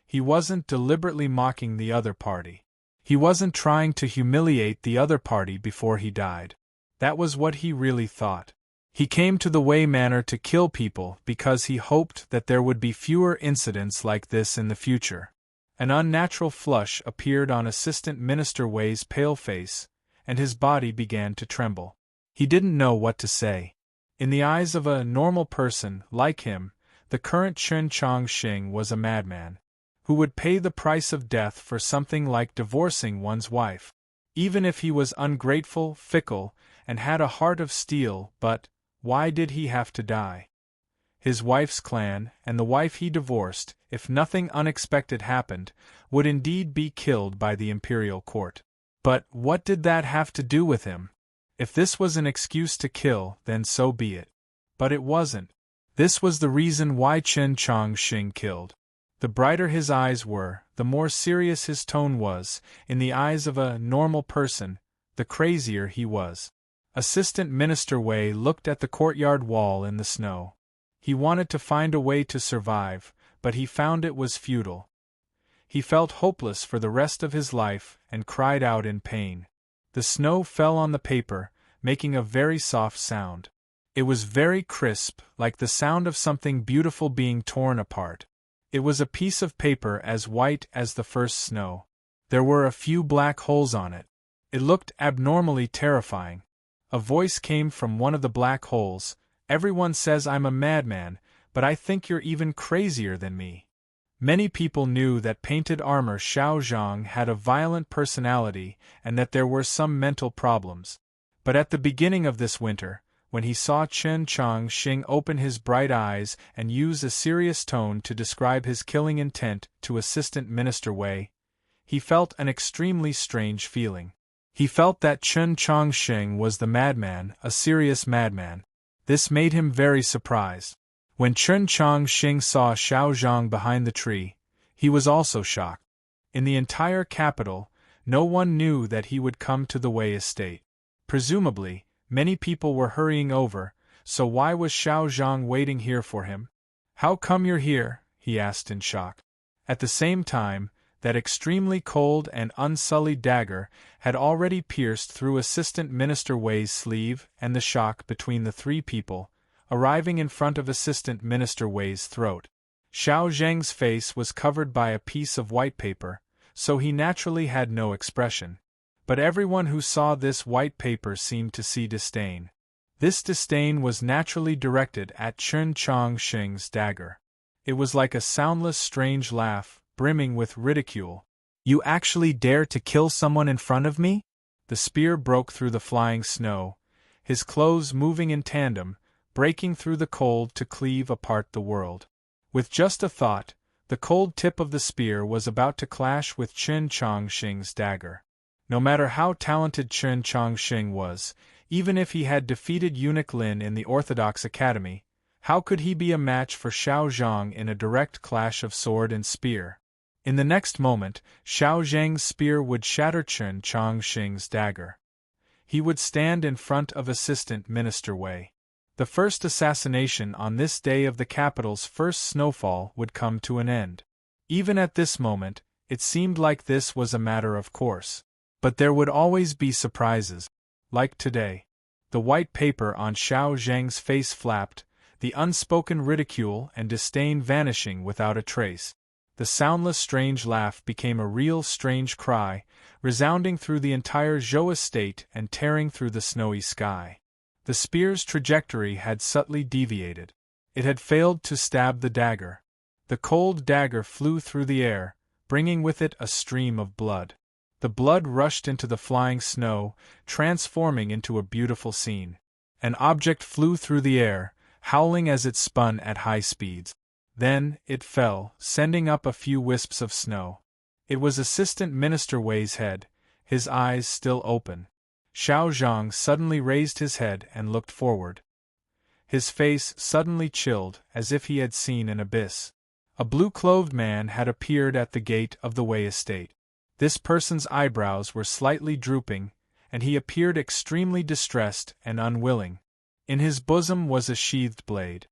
He wasn't deliberately mocking the other party. He wasn't trying to humiliate the other party before he died. That was what he really thought. He came to the Wei Manor to kill people because he hoped that there would be fewer incidents like this in the future. An unnatural flush appeared on Assistant Minister Wei's pale face, and his body began to tremble. He didn't know what to say. In the eyes of a normal person like him, the current Chen Chongqing was a madman, who would pay the price of death for something like divorcing one's wife. Even if he was ungrateful, fickle, and had a heart of steel, but why did he have to die? His wife's clan, and the wife he divorced, if nothing unexpected happened, would indeed be killed by the imperial court. But what did that have to do with him? If this was an excuse to kill, then so be it. But it wasn't. This was the reason why Chen Chongqing killed. The brighter his eyes were, the more serious his tone was. In the eyes of a normal person, the crazier he was. Assistant Minister Wei looked at the courtyard wall in the snow. He wanted to find a way to survive, but he found it was futile. He felt hopeless for the rest of his life and cried out in pain. The snow fell on the paper, making a very soft sound. It was very crisp, like the sound of something beautiful being torn apart. It was a piece of paper as white as the first snow. There were a few black holes on it. It looked abnormally terrifying. A voice came from one of the black holes. "Everyone says I'm a madman, but I think you're even crazier than me." Many people knew that painted armor Xiao Zhang had a violent personality and that there were some mental problems. But at the beginning of this winter, when he saw Chen Chongqing open his bright eyes and use a serious tone to describe his killing intent to Assistant Minister Wei, he felt an extremely strange feeling. He felt that Chen Chongqing was the madman, a serious madman. This made him very surprised. When Chen Chongqing saw Xiao Zhang behind the tree, he was also shocked. In the entire capital, no one knew that he would come to the Wei estate. Presumably, many people were hurrying over, so why was Xiao Zhang waiting here for him? "How come you're here?" he asked in shock. At the same time, That extremely cold and unsullied dagger had already pierced through Assistant Minister Wei's sleeve, and the shock between the three people, arriving in front of Assistant Minister Wei's throat. Xiao Zheng's face was covered by a piece of white paper, so he naturally had no expression. But everyone who saw this white paper seemed to see disdain. This disdain was naturally directed at Chen Chongqing's dagger. It was like a soundless strange laugh, brimming with ridicule. "You actually dare to kill someone in front of me?" The spear broke through the flying snow, his clothes moving in tandem, breaking through the cold to cleave apart the world. With just a thought, the cold tip of the spear was about to clash with Chen Chongqing's dagger. No matter how talented Chen Chongqing was, even if he had defeated Eunuch Lin in the Orthodox Academy, how could he be a match for Xiao Zhang in a direct clash of sword and spear? In the next moment, Xiao Zhang's spear would shatter Chen Chongqing's dagger. He would stand in front of Assistant Minister Wei. The first assassination on this day of the capital's first snowfall would come to an end. Even at this moment, it seemed like this was a matter of course. But there would always be surprises. Like today. The white paper on Xiao Zhang's face flapped, the unspoken ridicule and disdain vanishing without a trace. The soundless strange laugh became a real strange cry, resounding through the entire Zhou estate and tearing through the snowy sky. The spear's trajectory had subtly deviated. It had failed to stab the dagger. The cold dagger flew through the air, bringing with it a stream of blood. The blood rushed into the flying snow, transforming into a beautiful scene. An object flew through the air, howling as it spun at high speeds. Then, it fell, sending up a few wisps of snow. It was Assistant Minister Wei's head, his eyes still open. Xiao Zhang suddenly raised his head and looked forward. His face suddenly chilled, as if he had seen an abyss. A blue-clothed man had appeared at the gate of the Wei estate. This person's eyebrows were slightly drooping, and he appeared extremely distressed and unwilling. In his bosom was a sheathed blade.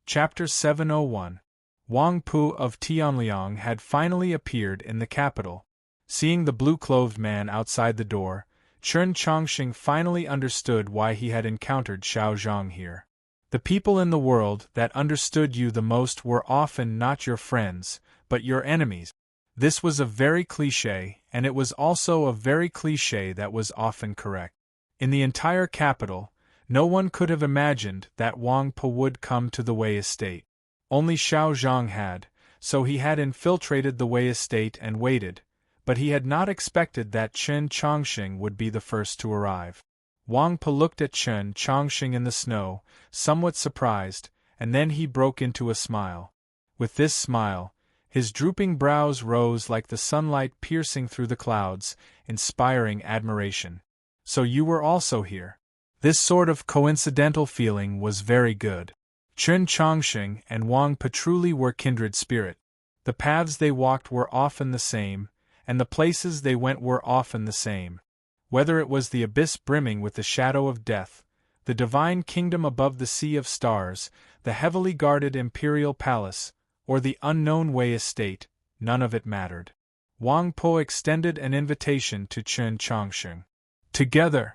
Chapter 701. Wang Pu of Tianliang had finally appeared in the capital. Seeing the blue-clothed man outside the door, Chen Chongqing finally understood why he had encountered Xiao Zhang here. The people in the world that understood you the most were often not your friends, but your enemies. This was a very cliché, and it was also a very cliché that was often correct. In the entire capital, no one could have imagined that Wang Pu would come to the Wei estate. Only Xiao Zhang had, so he had infiltrated the Wei estate and waited, but he had not expected that Chen Chongqing would be the first to arrive. Wang Pu looked at Chen Chongqing in the snow, somewhat surprised, and then he broke into a smile. With this smile, his drooping brows rose like the sunlight piercing through the clouds, inspiring admiration. "So you were also here." This sort of coincidental feeling was very good. Chen Chongqing and Wang Pu truly were kindred spirit. The paths they walked were often the same, and the places they went were often the same. Whether it was the abyss brimming with the shadow of death, the divine kingdom above the sea of stars, the heavily guarded imperial palace, or the unknown Wei estate, none of it mattered. Wang Pu extended an invitation to Chen Chongqing. "Together."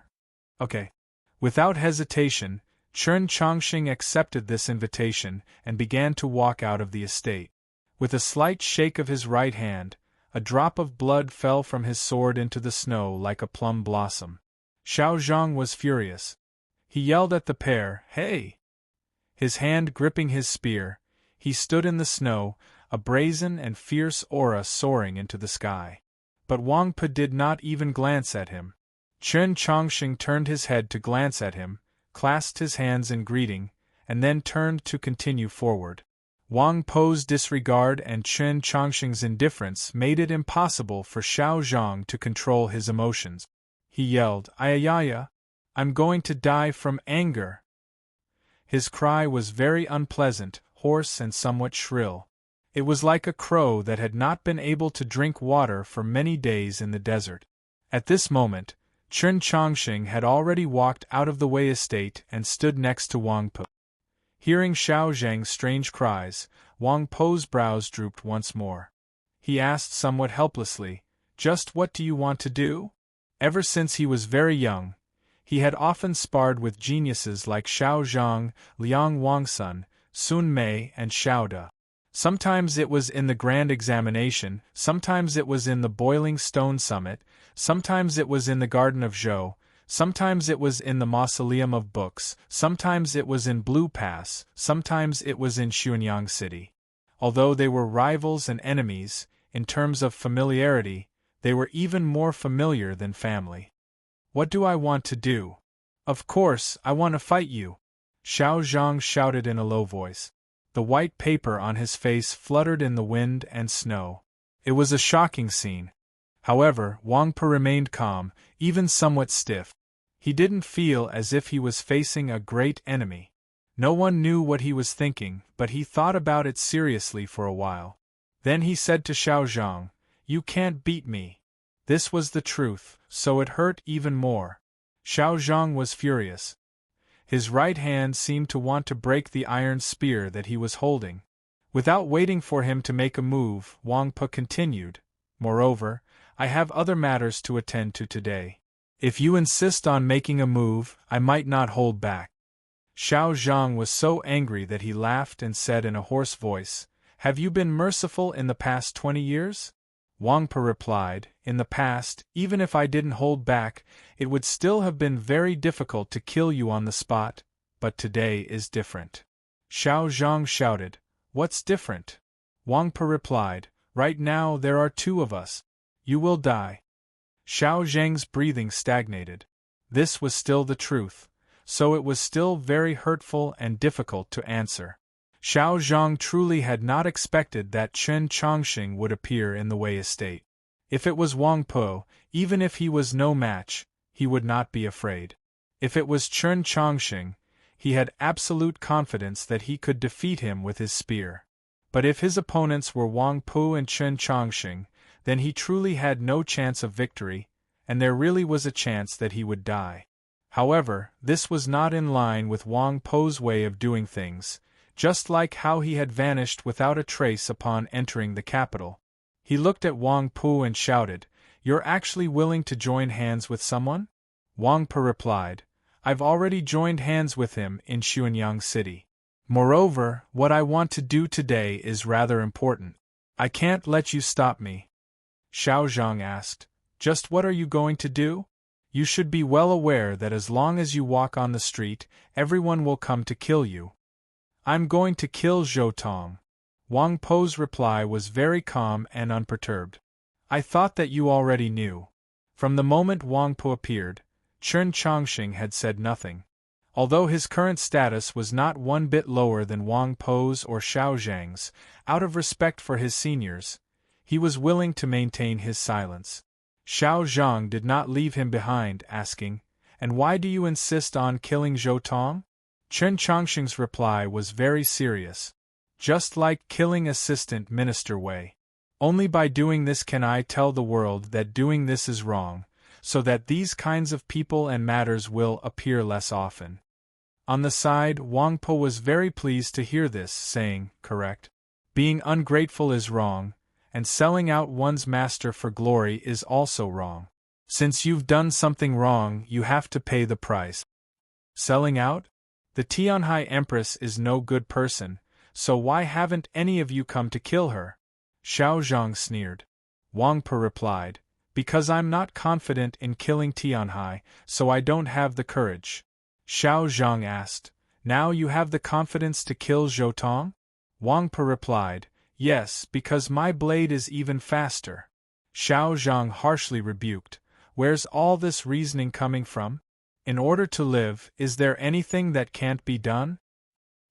"Okay." Without hesitation, Chen Chongqing accepted this invitation and began to walk out of the estate. With a slight shake of his right hand, a drop of blood fell from his sword into the snow like a plum blossom. Xiao Zhang was furious. He yelled at the pair, "Hey!" His hand gripping his spear, he stood in the snow, a brazen and fierce aura soaring into the sky. But Wang Pu did not even glance at him. Chen Chongqing turned his head to glance at him, clasped his hands in greeting, and then turned to continue forward. Wang Pu's disregard and Chen Chongqing's indifference made it impossible for Xiao Zhang to control his emotions. He yelled, "Ayayaya! I'm going to die from anger!" His cry was very unpleasant, hoarse and somewhat shrill. It was like a crow that had not been able to drink water for many days in the desert. At this moment, Chen Chongqing had already walked out of the Wei estate and stood next to Wang Pu. Hearing Xiao Zhang's strange cries, Wang Pu's brows drooped once more. he asked somewhat helplessly. Just what do you want to do? Ever since he was very young, he had often sparred with geniuses like Xiao Zhang, Liang Wangsun, Sun Mei, and Xiao De. Sometimes it was in the grand examination, sometimes it was in the boiling stone summit, sometimes it was in the garden of Zhou, sometimes it was in the mausoleum of books, sometimes it was in Blue Pass, sometimes it was in Xuanyang City. Although they were rivals and enemies, in terms of familiarity, they were even more familiar than family. What do I want to do? Of course, I want to fight you, Xiao Zhang shouted in a low voice. The white paper on his face fluttered in the wind and snow. It was a shocking scene. However, Wang Pe remained calm, even somewhat stiff. He didn't feel as if he was facing a great enemy. No one knew what he was thinking, but he thought about it seriously for a while. Then he said to Xiao Zhang, "You can't beat me." This was the truth, so it hurt even more. Xiao Zhang was furious. His right hand seemed to want to break the iron spear that he was holding. Without waiting for him to make a move, Wang Pe continued, "Moreover, I have other matters to attend to today. If you insist on making a move, I might not hold back." Xiao Zhang was so angry that he laughed and said in a hoarse voice, "Have you been merciful in the past 20 years? Wang Pe replied, "In the past, even if I didn't hold back, it would still have been very difficult to kill you on the spot, but today is different." Xiao Zhang shouted, "What's different?" Wang Pe replied, "Right now there are two of us. You will die." Xiao Zhang's breathing stagnated. This was still the truth, so it was still very hurtful and difficult to answer. Xiao Zhang truly had not expected that Chen Chongqing would appear in the Wei estate. If it was Wang Pe, even if he was no match, he would not be afraid. If it was Chen Chongqing, he had absolute confidence that he could defeat him with his spear. But if his opponents were Wang Pe and Chen Chongqing, then he truly had no chance of victory, and there really was a chance that he would die. However, this was not in line with Wang Pe's way of doing things, just like how he had vanished without a trace upon entering the capital. He looked at Wang Pe and shouted, "You're actually willing to join hands with someone?" Wang Pe replied, "I've already joined hands with him in Xuanyang City. Moreover, what I want to do today is rather important. I can't let you stop me." Xiao Zhang asked, "Just what are you going to do? You should be well aware that as long as you walk on the street, everyone will come to kill you." "I'm going to kill Zhou Tong." Wang Pe's reply was very calm and unperturbed. "I thought that you already knew." From the moment Wang Pe appeared, Chen Chongqing had said nothing. Although his current status was not one bit lower than Wang Pe's or Xiao Zhang's, out of respect for his seniors, he was willing to maintain his silence. Xiao Zhang did not leave him behind, asking, "And why do you insist on killing Zhou Tong?" Chen Chongqing's reply was very serious. "Just like killing Assistant Minister Wei. Only by doing this can I tell the world that doing this is wrong, so that these kinds of people and matters will appear less often." On the side, Wang Pe was very pleased to hear this, saying, "Correct. Being ungrateful is wrong, and selling out one's master for glory is also wrong. Since you've done something wrong, you have to pay the price." Selling out? The Tianhai Empress is no good person, so why haven't any of you come to kill her? Xiao Zhang sneered. Wang Pe replied, "Because I'm not confident in killing Tianhai, so I don't have the courage." Xiao Zhang asked, "Now you have the confidence to kill Zhou Tong?" Wang Pe replied, "Yes, because my blade is even faster." Xiao Zhang harshly rebuked, "Where's all this reasoning coming from? In order to live, is there anything that can't be done?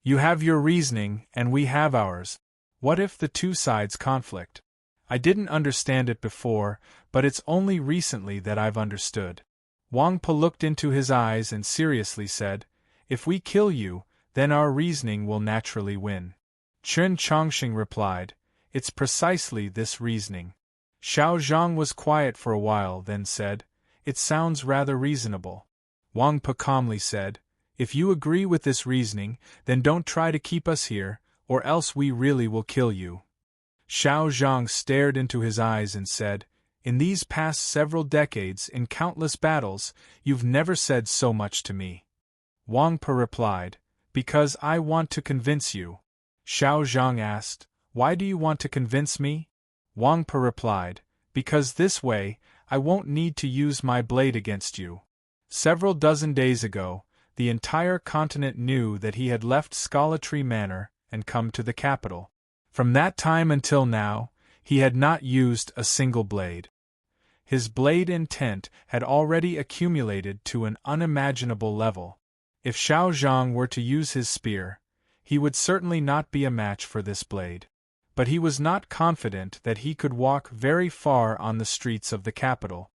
You have your reasoning, and we have ours. What if the two sides conflict? I didn't understand it before, but it's only recently that I've understood." Wang Pe looked into his eyes and seriously said, "If we kill you, then our reasoning will naturally win." Chen Chongqing replied, "It's precisely this reasoning." Xiao Zhang was quiet for a while, then said, "It sounds rather reasonable." Wang Pe calmly said, "If you agree with this reasoning, then don't try to keep us here, or else we really will kill you." Xiao Zhang stared into his eyes and said, "In these past several decades, in countless battles, you've never said so much to me." Wang Pe replied, "Because I want to convince you." Xiao Zhang asked, "Why do you want to convince me?" Wang Pe replied, "Because this way, I won't need to use my blade against you." Several dozen days ago, the entire continent knew that he had left Scalatree Manor and come to the capital. From that time until now, he had not used a single blade. His blade intent had already accumulated to an unimaginable level. If Xiao Zhang were to use his spear, he would certainly not be a match for this blade. But he was not confident that he could walk very far on the streets of the capital.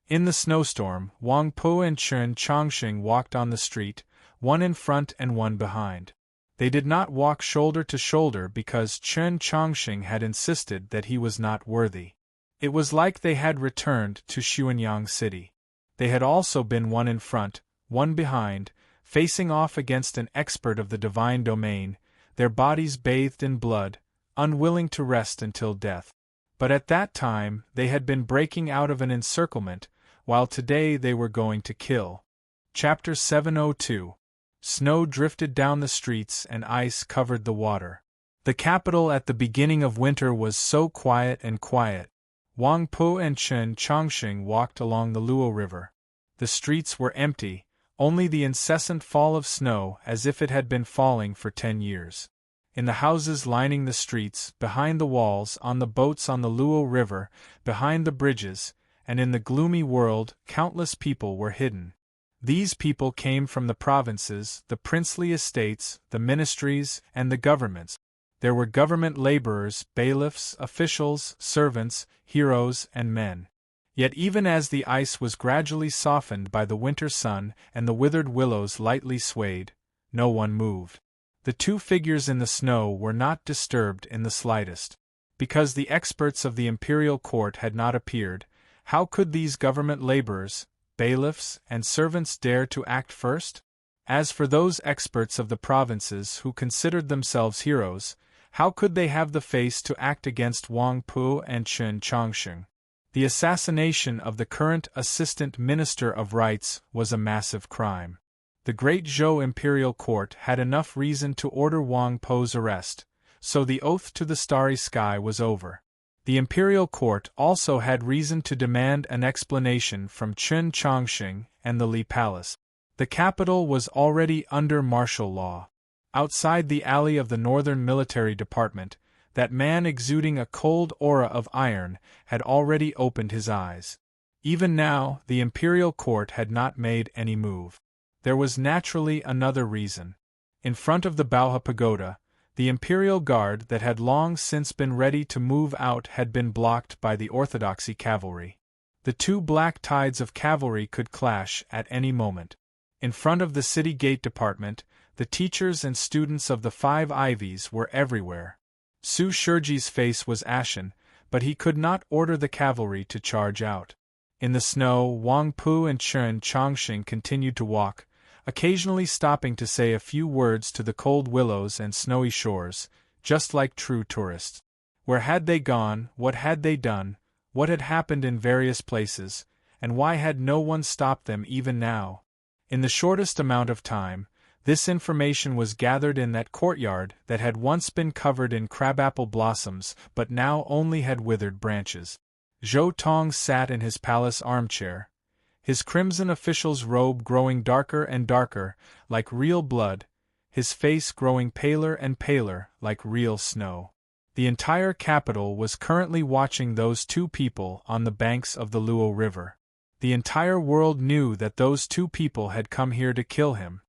In the snowstorm, Wang Po and Chen Chongqing walked on the street, one in front and one behind. They did not walk shoulder to shoulder because Chen Chongqing had insisted that he was not worthy. It was like they had returned to Xuanyang City. They had also been one in front, one behind, facing off against an expert of the divine domain, their bodies bathed in blood, unwilling to rest until death. But at that time they had been breaking out of an encirclement, while today they were going to kill. Chapter 702. Snow drifted down the streets and ice covered the water. The capital at the beginning of winter was so quiet and quiet. Wang Po and Chen Chongqing walked along the Luo River. The streets were empty, only the incessant fall of snow as if it had been falling for 10 years. In the houses lining the streets, behind the walls, on the boats on the Luo River, behind the bridges, and in the gloomy world, countless people were hidden. These people came from the provinces, the princely estates, the ministries, and the governments. There were government laborers, bailiffs, officials, servants, heroes, and men. Yet even as the ice was gradually softened by the winter sun and the withered willows lightly swayed, no one moved. The two figures in the snow were not disturbed in the slightest. Because the experts of the imperial court had not appeared, how could these government laborers, bailiffs, and servants dare to act first? As for those experts of the provinces who considered themselves heroes, how could they have the face to act against Wang Po and Chen Chongqing? The assassination of the current Assistant Minister of Rights was a massive crime. The Great Zhou Imperial Court had enough reason to order Wang Po's arrest, so the oath to the starry sky was over. The Imperial Court also had reason to demand an explanation from Chen Chongqing and the Li Palace. The capital was already under martial law. Outside the alley of the Northern Military Department, that man exuding a cold aura of iron had already opened his eyes. Even now, the Imperial Court had not made any move. There was naturally another reason. In front of the Baohe Pagoda, the Imperial Guard that had long since been ready to move out had been blocked by the Orthodoxy cavalry. The two black tides of cavalry could clash at any moment. In front of the City Gate Department, the teachers and students of the Five Ivies were everywhere. Su Shurji's face was ashen, but he could not order the cavalry to charge out. In the snow, Wang Po and Chen Chongqing continued to walk, occasionally stopping to say a few words to the cold willows and snowy shores, just like true tourists. Where had they gone, what had they done, what had happened in various places, and why had no one stopped them even now? In the shortest amount of time, this information was gathered in that courtyard that had once been covered in crabapple blossoms but now only had withered branches. Zhou Tong sat in his palace armchair, his crimson official's robe growing darker and darker, like real blood, his face growing paler and paler, like real snow. The entire capital was currently watching those two people on the banks of the Luo River. The entire world knew that those two people had come here to kill him.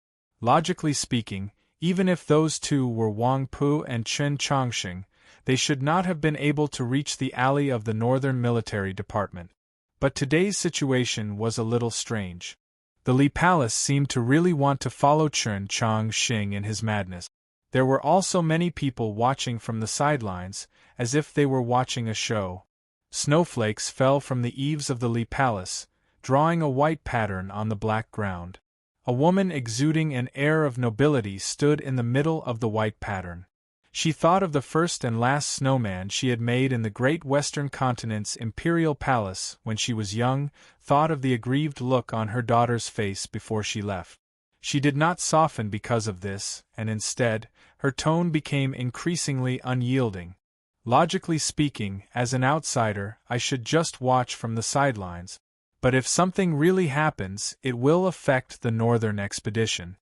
Logically speaking, even if those two were Wang Po and Chen Chongqing, they should not have been able to reach the alley of the Northern Military Department. But today's situation was a little strange. The Li Palace seemed to really want to follow Chen Chongqing in his madness. There were also many people watching from the sidelines, as if they were watching a show. Snowflakes fell from the eaves of the Li Palace, drawing a white pattern on the black ground. A woman exuding an air of nobility stood in the middle of the white pattern. She thought of the first and last snowman she had made in the great western continent's imperial palace when she was young, thought of the aggrieved look on her daughter's face before she left. She did not soften because of this, and instead, her tone became increasingly unyielding. Logically speaking, as an outsider, I should just watch from the sidelines. But if something really happens, it will affect the northern expedition.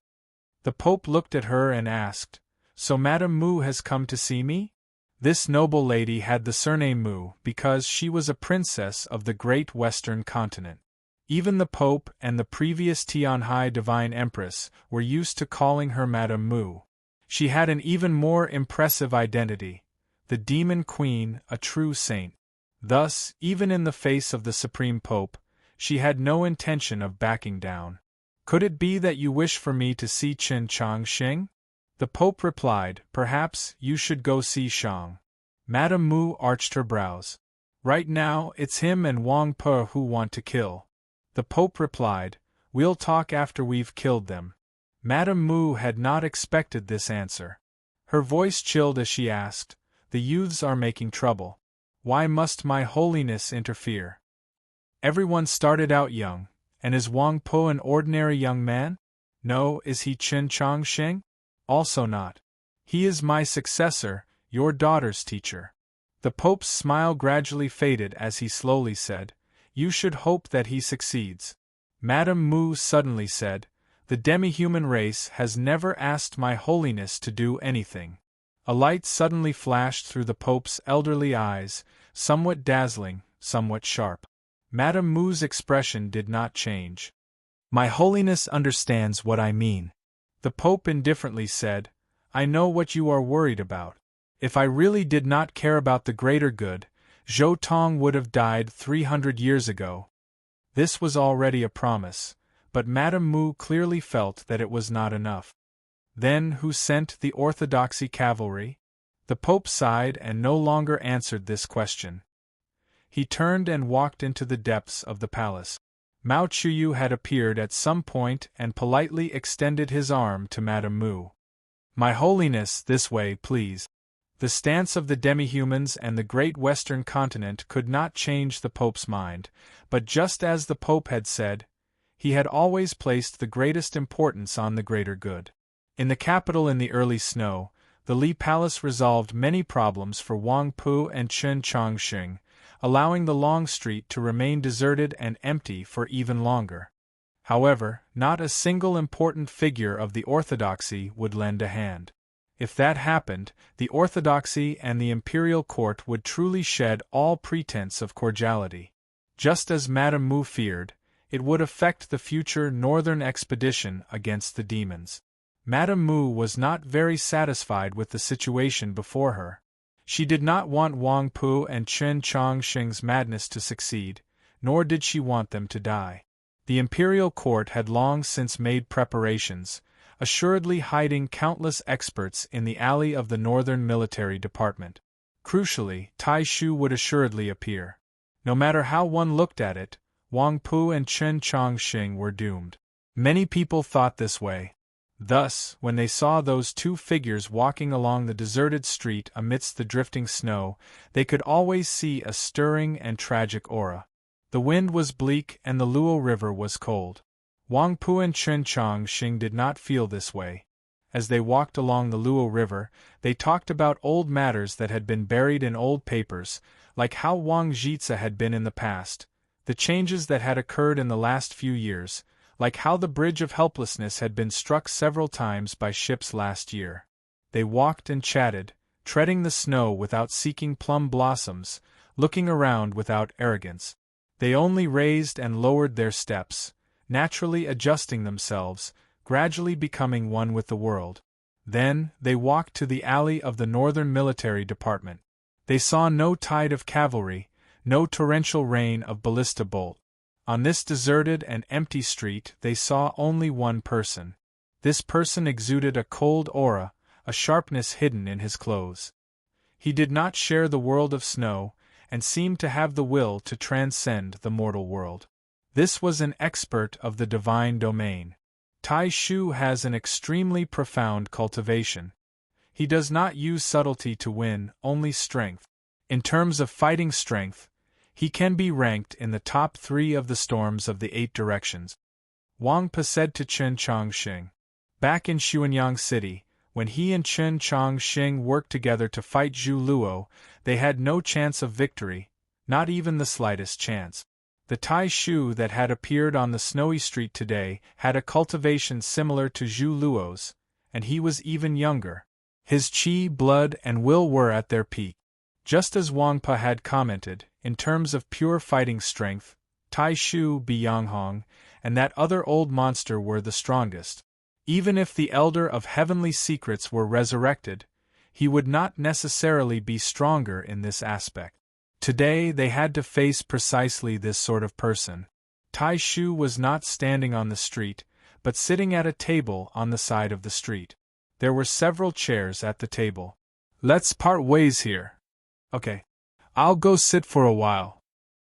The Pope looked at her and asked, "So Madame Mu has come to see me?" This noble lady had the surname Mu because she was a princess of the great western continent. Even the Pope and the previous Tianhai Divine Empress were used to calling her Madame Mu. She had an even more impressive identity, the Demon Queen, a true saint. Thus, even in the face of the Supreme Pope, she had no intention of backing down. "Could it be that you wish for me to see Qin Chang Xing?" The Pope replied, "Perhaps you should go see Shang." Madame Mu arched her brows. "Right now, it's him and Wang Pe who want to kill." The Pope replied, "We'll talk after we've killed them." Madame Mu had not expected this answer. Her voice chilled as she asked, "The youths are making trouble. Why must my holiness interfere?" Everyone started out young, and is Wang Po an ordinary young man? No, is he Qin Chang Xing? Also not. He is my successor, your daughter's teacher. The Pope's smile gradually faded as he slowly said, "You should hope that he succeeds." Madame Mu suddenly said, "The demi-human race has never asked my holiness to do anything." A light suddenly flashed through the Pope's elderly eyes, somewhat dazzling, somewhat sharp. Madame Mu's expression did not change. "My holiness understands what I mean." The Pope indifferently said, "I know what you are worried about. If I really did not care about the greater good, Zhou Tong would have died 300 years ago." This was already a promise, but Madame Mu clearly felt that it was not enough. "Then who sent the orthodoxy cavalry?" The Pope sighed and no longer answered this question. He turned and walked into the depths of the palace. Mao Chuyu had appeared at some point and politely extended his arm to Madame Mu. "My holiness, this way, please." The stance of the demi-humans and the great western continent could not change the Pope's mind, but just as the Pope had said, he had always placed the greatest importance on the greater good. In the capital in the early snow, the Li Palace resolved many problems for Wang Pu and Qin Changxing, allowing the long street to remain deserted and empty for even longer. However, not a single important figure of the orthodoxy would lend a hand. If that happened, the orthodoxy and the imperial court would truly shed all pretense of cordiality. Just as Madame Mu feared, it would affect the future northern expedition against the demons. Madame Mu was not very satisfied with the situation before her. She did not want Wang Pu and Qin Changxing's madness to succeed, nor did she want them to die. The imperial court had long since made preparations, assuredly hiding countless experts in the alley of the Northern Military Department. Crucially, Tai Shu would assuredly appear. No matter how one looked at it, Wang Pu and Qin Changxing were doomed. Many people thought this way. Thus, when they saw those two figures walking along the deserted street amidst the drifting snow, they could always see a stirring and tragic aura. The wind was bleak and the Luo River was cold. Wang Pu and Qin Changxing did not feel this way. As they walked along the Luo River, they talked about old matters that had been buried in old papers, like how Wang Jitsa had been in the past, the changes that had occurred in the last few years, like how the Bridge of Helplessness had been struck several times by ships last year. They walked and chatted, treading the snow without seeking plum blossoms, looking around without arrogance. They only raised and lowered their steps, naturally adjusting themselves, gradually becoming one with the world. Then, they walked to the alley of the Northern Military Department. They saw no tide of cavalry, no torrential rain of ballista bolt. On this deserted and empty street they saw only one person. This person exuded a cold aura, a sharpness hidden in his clothes. He did not share the world of snow, and seemed to have the will to transcend the mortal world. This was an expert of the divine domain. Tai Shu has an extremely profound cultivation. He does not use subtlety to win, only strength. In terms of fighting strength, he can be ranked in the top 3 of the storms of the 8 directions. Wang Pe said to Chen Chongxing. Back in Xuanyang City, when he and Chen Chongxing worked together to fight Zhu Luo, they had no chance of victory, not even the slightest chance. The Tai Shu that had appeared on the snowy street today had a cultivation similar to Zhu Luo's, and he was even younger. His qi, blood, and will were at their peak. Just as Wang Pe had commented, in terms of pure fighting strength, Tai Shu, Biyanghong, and that other old monster were the strongest. Even if the Elder of Heavenly Secrets were resurrected, he would not necessarily be stronger in this aspect. Today they had to face precisely this sort of person. Tai Shu was not standing on the street, but sitting at a table on the side of the street. There were several chairs at the table. Let's part ways here. Okay. I'll go sit for a while.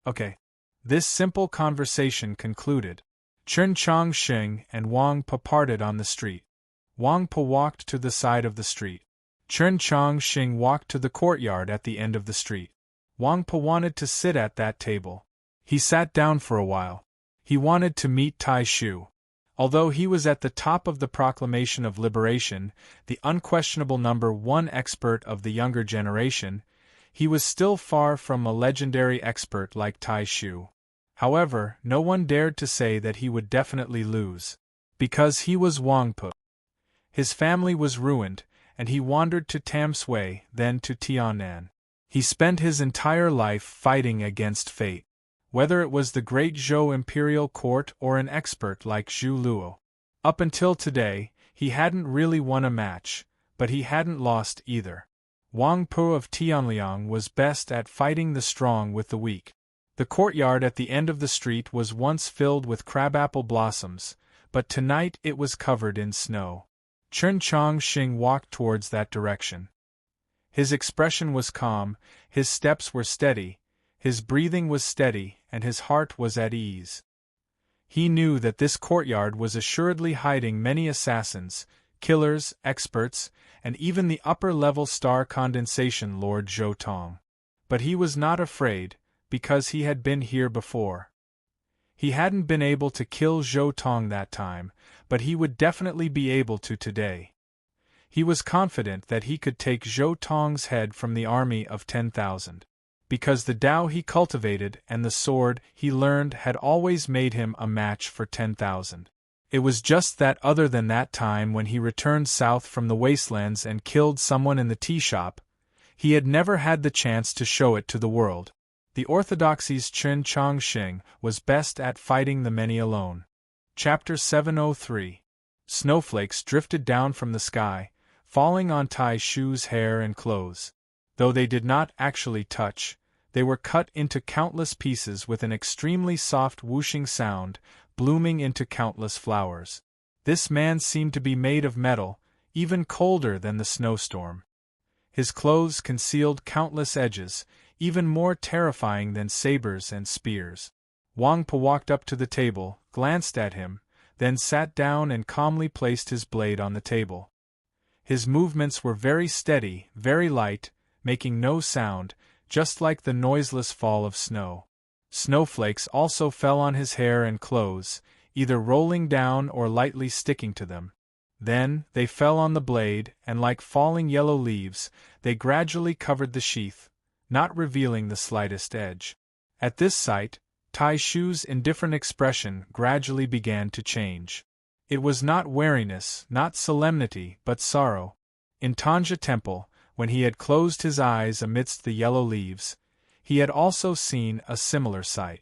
Okay. This simple conversation concluded. Chen Chongxing and Wang Pe parted on the street. Wang Pe walked to the side of the street. Chen Chongxing walked to the courtyard at the end of the street. Wang Pe wanted to sit at that table. He sat down for a while. He wanted to meet Tai Shu. Although he was at the top of the proclamation of liberation, the unquestionable number 1 expert of the younger generation, he was still far from a legendary expert like Tai Shu. However, no one dared to say that he would definitely lose. Because he was Wang Pe. His family was ruined, and he wandered to Tam Sui, then to Tianan. He spent his entire life fighting against fate. Whether it was the great Zhou imperial court or an expert like Zhu Luo. Up until today, he hadn't really won a match, but he hadn't lost either. Wang Pe of Tianliang was best at fighting the strong with the weak. The courtyard at the end of the street was once filled with crabapple blossoms, but tonight it was covered in snow. Chen Chongxing walked towards that direction. His expression was calm, his steps were steady, his breathing was steady, and his heart was at ease. He knew that this courtyard was assuredly hiding many assassins, killers, experts, and even the upper-level star condensation Lord Zhou Tong. But he was not afraid, because he had been here before. He hadn't been able to kill Zhou Tong that time, but he would definitely be able to today. He was confident that he could take Zhou Tong's head from the army of 10,000. Because the Tao he cultivated and the sword he learned had always made him a match for 10,000. It was just that other than that time when he returned south from the wastelands and killed someone in the tea shop, he had never had the chance to show it to the world. The orthodoxy's Chen Chongxing was best at fighting the many alone. Chapter 703. Snowflakes drifted down from the sky, falling on Tai Shu's hair and clothes. Though they did not actually touch, they were cut into countless pieces with an extremely soft whooshing sound, blooming into countless flowers. This man seemed to be made of metal, even colder than the snowstorm. His clothes concealed countless edges, even more terrifying than sabers and spears. Wang Pe walked up to the table, glanced at him, then sat down and calmly placed his blade on the table. His movements were very steady, very light, making no sound, just like the noiseless fall of snow. Snowflakes also fell on his hair and clothes, either rolling down or lightly sticking to them. Then, they fell on the blade, and like falling yellow leaves, they gradually covered the sheath, not revealing the slightest edge. At this sight, Tai Shu's indifferent expression gradually began to change. It was not wariness, not solemnity, but sorrow. In Tanja Temple, when he had closed his eyes amidst the yellow leaves, he had also seen a similar sight.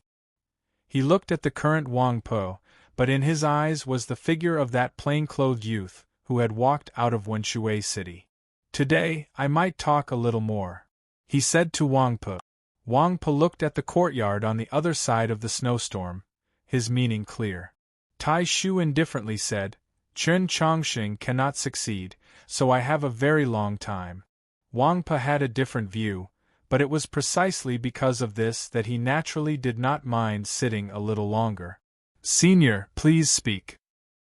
He looked at the current Wang Pe, but in his eyes was the figure of that plain-clothed youth who had walked out of Wenshui City. "Today, I might talk a little more," he said to Wang Pe. Wang Pe looked at the courtyard on the other side of the snowstorm, his meaning clear. Tai Shu indifferently said, "Chen Chongxing cannot succeed, so I have a very long time." Wang Pe had a different view, but it was precisely because of this that he naturally did not mind sitting a little longer. "Senior, please speak.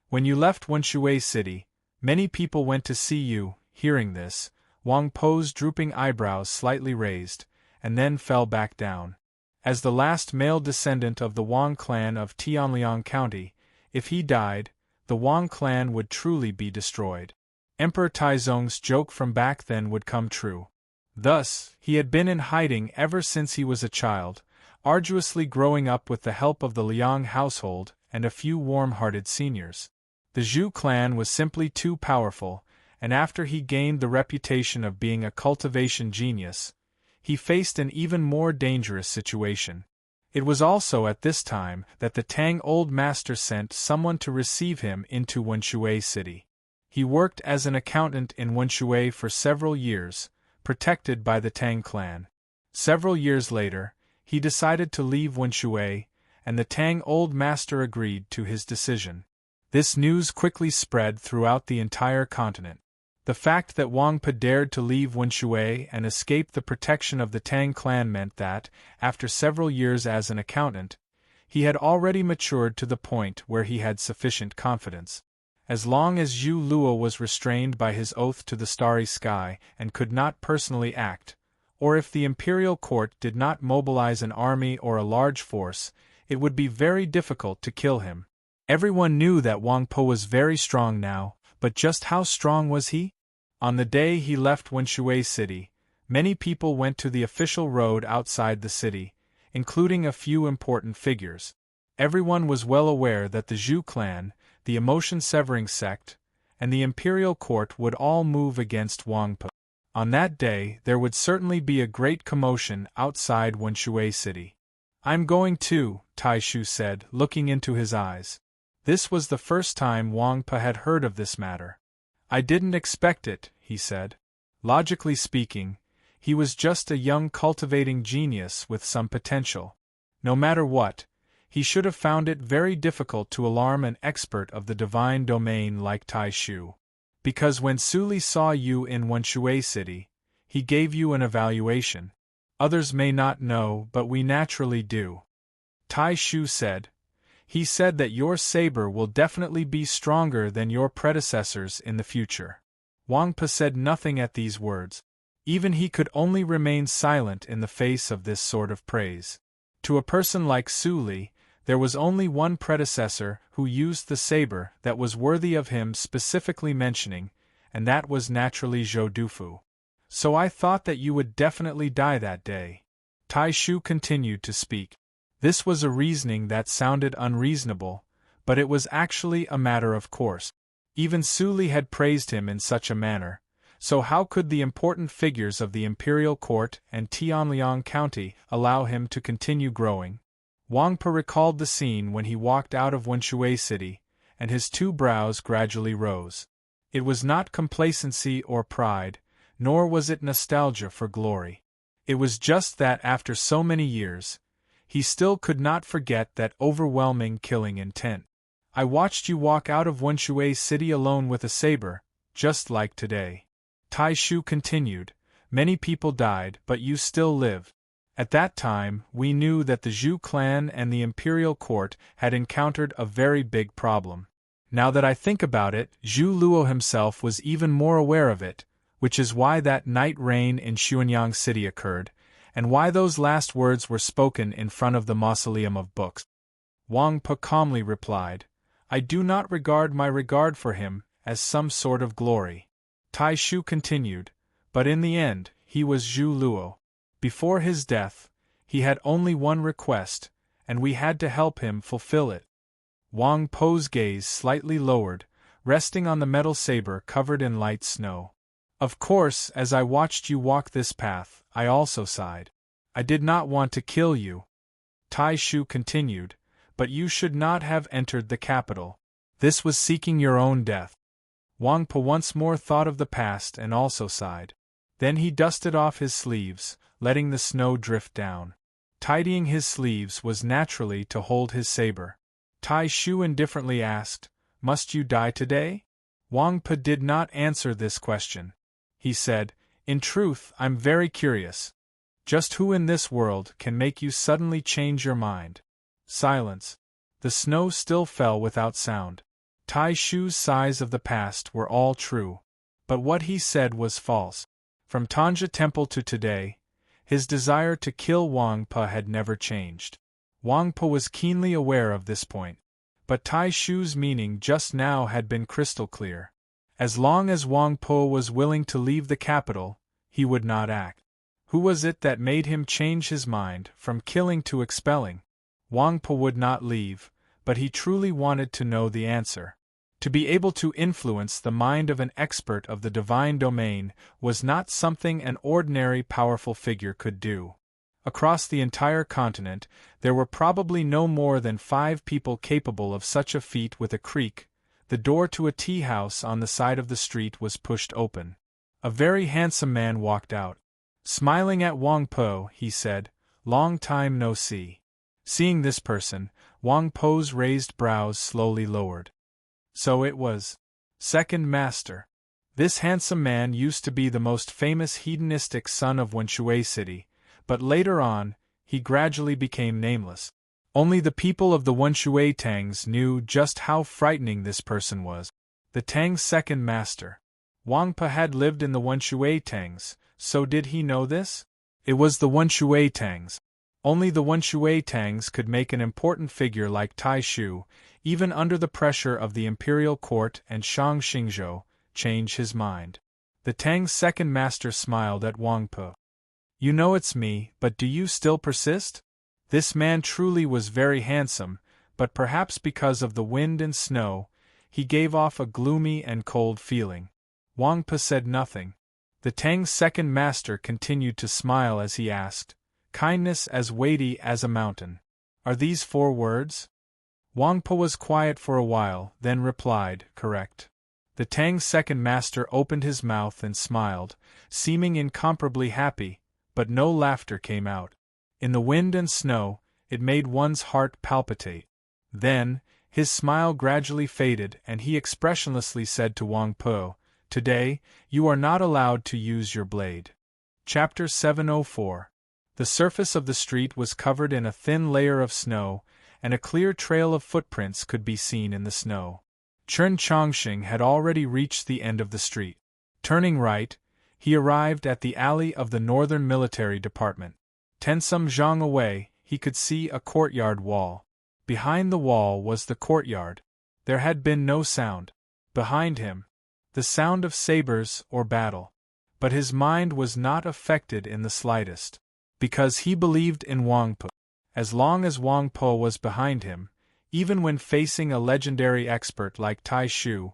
When you left Wenshui City, many people went to see you," Hearing this, Wang Po's drooping eyebrows slightly raised, and then fell back down. As the last male descendant of the Wang clan of Tianliang County, if he died, the Wang clan would truly be destroyed. Emperor Taizong's joke from back then would come true. Thus, he had been in hiding ever since he was a child, arduously growing up with the help of the Liang household and a few warm-hearted seniors. The Zhu clan was simply too powerful, and after he gained the reputation of being a cultivation genius, he faced an even more dangerous situation. It was also at this time that the Tang old master sent someone to receive him into Wenshui city. He worked as an accountant in Wenshui for several years, protected by the Tang clan. Several years later, he decided to leave Wenshui, and the Tang old master agreed to his decision. This news quickly spread throughout the entire continent. The fact that Wang Pa dared to leave Wenshui and escape the protection of the Tang clan meant that, after several years as an accountant, he had already matured to the point where he had sufficient confidence. As long as Zhu Luo was restrained by his oath to the starry sky and could not personally act, or if the imperial court did not mobilize an army or a large force, it would be very difficult to kill him. Everyone knew that Wang Po was very strong now, but just how strong was he? On the day he left Wenshui city, many people went to the official road outside the city, including a few important figures. Everyone was well aware that the Zhu clan, the emotion-severing sect, and the imperial court would all move against Wang Po. On that day there would certainly be a great commotion outside Wenshui city. "I'm going too," Tai Shu said, looking into his eyes. This was the first time Wang Pa had heard of this matter. "I didn't expect it," he said. Logically speaking, he was just a young cultivating genius with some potential. No matter what, he should have found it very difficult to alarm an expert of the divine domain like Tai Shu. Because when Suli saw you in Wenshui city, he gave you an evaluation. Others may not know, but we naturally do. Tai Shu said. He said that your saber will definitely be stronger than your predecessors in the future. Wang Pa said nothing at these words. Even he could only remain silent in the face of this sort of praise. To a person like Suli, there was only one predecessor who used the saber that was worthy of him specifically mentioning, and that was naturally Zhou Dufu. So I thought that you would definitely die that day. Tai Shu continued to speak. This was a reasoning that sounded unreasonable, but it was actually a matter of course. Even Suli had praised him in such a manner, so how could the important figures of the imperial court and Tianliang County allow him to continue growing? Wang Pa recalled the scene when he walked out of Wenshui city, and his two brows gradually rose. It was not complacency or pride, nor was it nostalgia for glory. It was just that after so many years, he still could not forget that overwhelming killing intent. I watched you walk out of Wenshui city alone with a saber, just like today. Tai Shu continued, many people died, but you still live. At that time, we knew that the Zhu clan and the imperial court had encountered a very big problem. Now that I think about it, Zhu Luo himself was even more aware of it, which is why that night rain in Xuanyang city occurred, and why those last words were spoken in front of the mausoleum of books. Wang Pa calmly replied, I do not regard my regard for him as some sort of glory. Tai Shu continued, but in the end, he was Zhu Luo. Before his death, he had only one request, and we had to help him fulfill it. Wang Po's gaze slightly lowered, resting on the metal saber covered in light snow. Of course, as I watched you walk this path, I also sighed. I did not want to kill you. Tai Shu continued, but you should not have entered the capital. This was seeking your own death. Wang Pa once more thought of the past and also sighed. Then he dusted off his sleeves, letting the snow drift down. Tidying his sleeves was naturally to hold his saber. Tai Shu indifferently asked, Must you die today? Wang Pa did not answer this question. He said, In truth, I'm very curious. Just who in this world can make you suddenly change your mind? Silence. The snow still fell without sound. Tai Shu's sighs of the past were all true. But what he said was false. From Tanja Temple to today, his desire to kill Wang Po had never changed. Wang Po was keenly aware of this point. But Tai Shu's meaning just now had been crystal clear. As long as Wang Po was willing to leave the capital, he would not act. Who was it that made him change his mind from killing to expelling? Wang Po would not leave, but he truly wanted to know the answer. To be able to influence the mind of an expert of the divine domain was not something an ordinary powerful figure could do. Across the entire continent, there were probably no more than 5 people capable of such a feat. With a creak, the door to a tea house on the side of the street was pushed open. A very handsome man walked out. Smiling at Wang Po, he said, "Long time no see." Seeing this person, Wang Po's raised brows slowly lowered. So it was Second Master. This handsome man used to be the most famous hedonistic son of Wenshui City, but later on, he gradually became nameless. Only the people of the Wenshui Tangs knew just how frightening this person was. The Tang's second master. Wang Po had lived in the Wenshui Tangs, so did he know this? It was the Wenshui Tangs. Only the Wenshui Tangs could make an important figure like Tai Shu, even under the pressure of the imperial court and Shang Xingzhou, change his mind. The Tang's second master smiled at Wang Po. "You know it's me, but do you still persist?" This man truly was very handsome, but perhaps because of the wind and snow, he gave off a gloomy and cold feeling. Wang Po said nothing. The Tang's second master continued to smile as he asked, "Kindness as weighty as a mountain. Are these 4 words?" Wang Po was quiet for a while, then replied, "Correct." The Tang's second master opened his mouth and smiled, seeming incomparably happy, but no laughter came out. In the wind and snow, it made one's heart palpitate. Then, his smile gradually faded and he expressionlessly said to Wang Po, "Today, you are not allowed to use your blade." Chapter 704. The surface of the street was covered in a thin layer of snow, and a clear trail of footprints could be seen in the snow. Chen Chongqing had already reached the end of the street. Turning right, he arrived at the alley of the Northern Military Department. 10 some zhang away, he could see a courtyard wall. Behind the wall was the courtyard. There had been no sound. Behind him, the sound of sabers or battle. But his mind was not affected in the slightest. Because he believed in Wang Po. As long as Wang Po was behind him, even when facing a legendary expert like Tai Shu,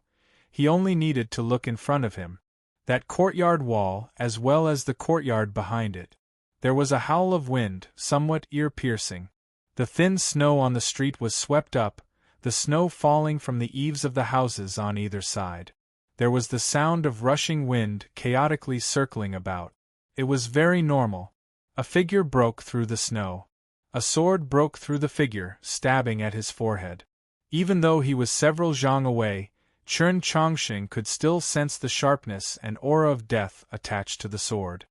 he only needed to look in front of him. That courtyard wall, as well as the courtyard behind it. There was a howl of wind, somewhat ear-piercing. The thin snow on the street was swept up, the snow falling from the eaves of the houses on either side. There was the sound of rushing wind chaotically circling about. It was very normal. A figure broke through the snow. A sword broke through the figure, stabbing at his forehead. Even though he was several zhang away, Chen Chongqing could still sense the sharpness and aura of death attached to the sword.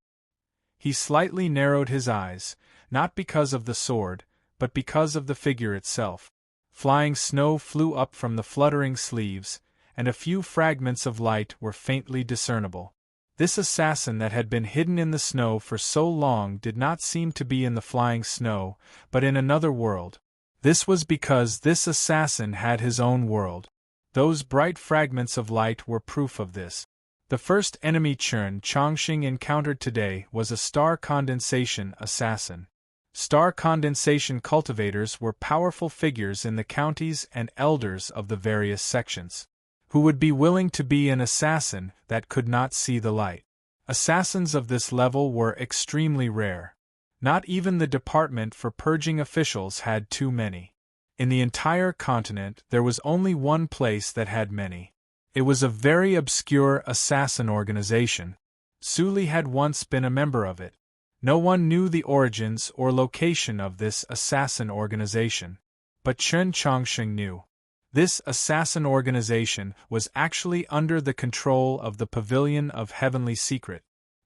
He slightly narrowed his eyes, not because of the sword, but because of the figure itself. Flying snow flew up from the fluttering sleeves, and a few fragments of light were faintly discernible. This assassin that had been hidden in the snow for so long did not seem to be in the flying snow, but in another world. This was because this assassin had his own world. Those bright fragments of light were proof of this. The first enemy Chen Chongqing encountered today was a star condensation assassin. Star condensation cultivators were powerful figures in the counties and elders of the various sections, who would be willing to be an assassin that could not see the light. Assassins of this level were extremely rare. Not even the Department for Purging officials had too many. In the entire continent there was only one place that had many. It was a very obscure assassin organization. Su Li had once been a member of it. No one knew the origins or location of this assassin organization. But Chen Chongqing knew. This assassin organization was actually under the control of the Pavilion of Heavenly Secret.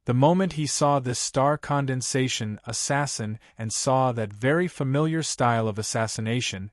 The moment he saw this star condensation assassin and saw that very familiar style of assassination,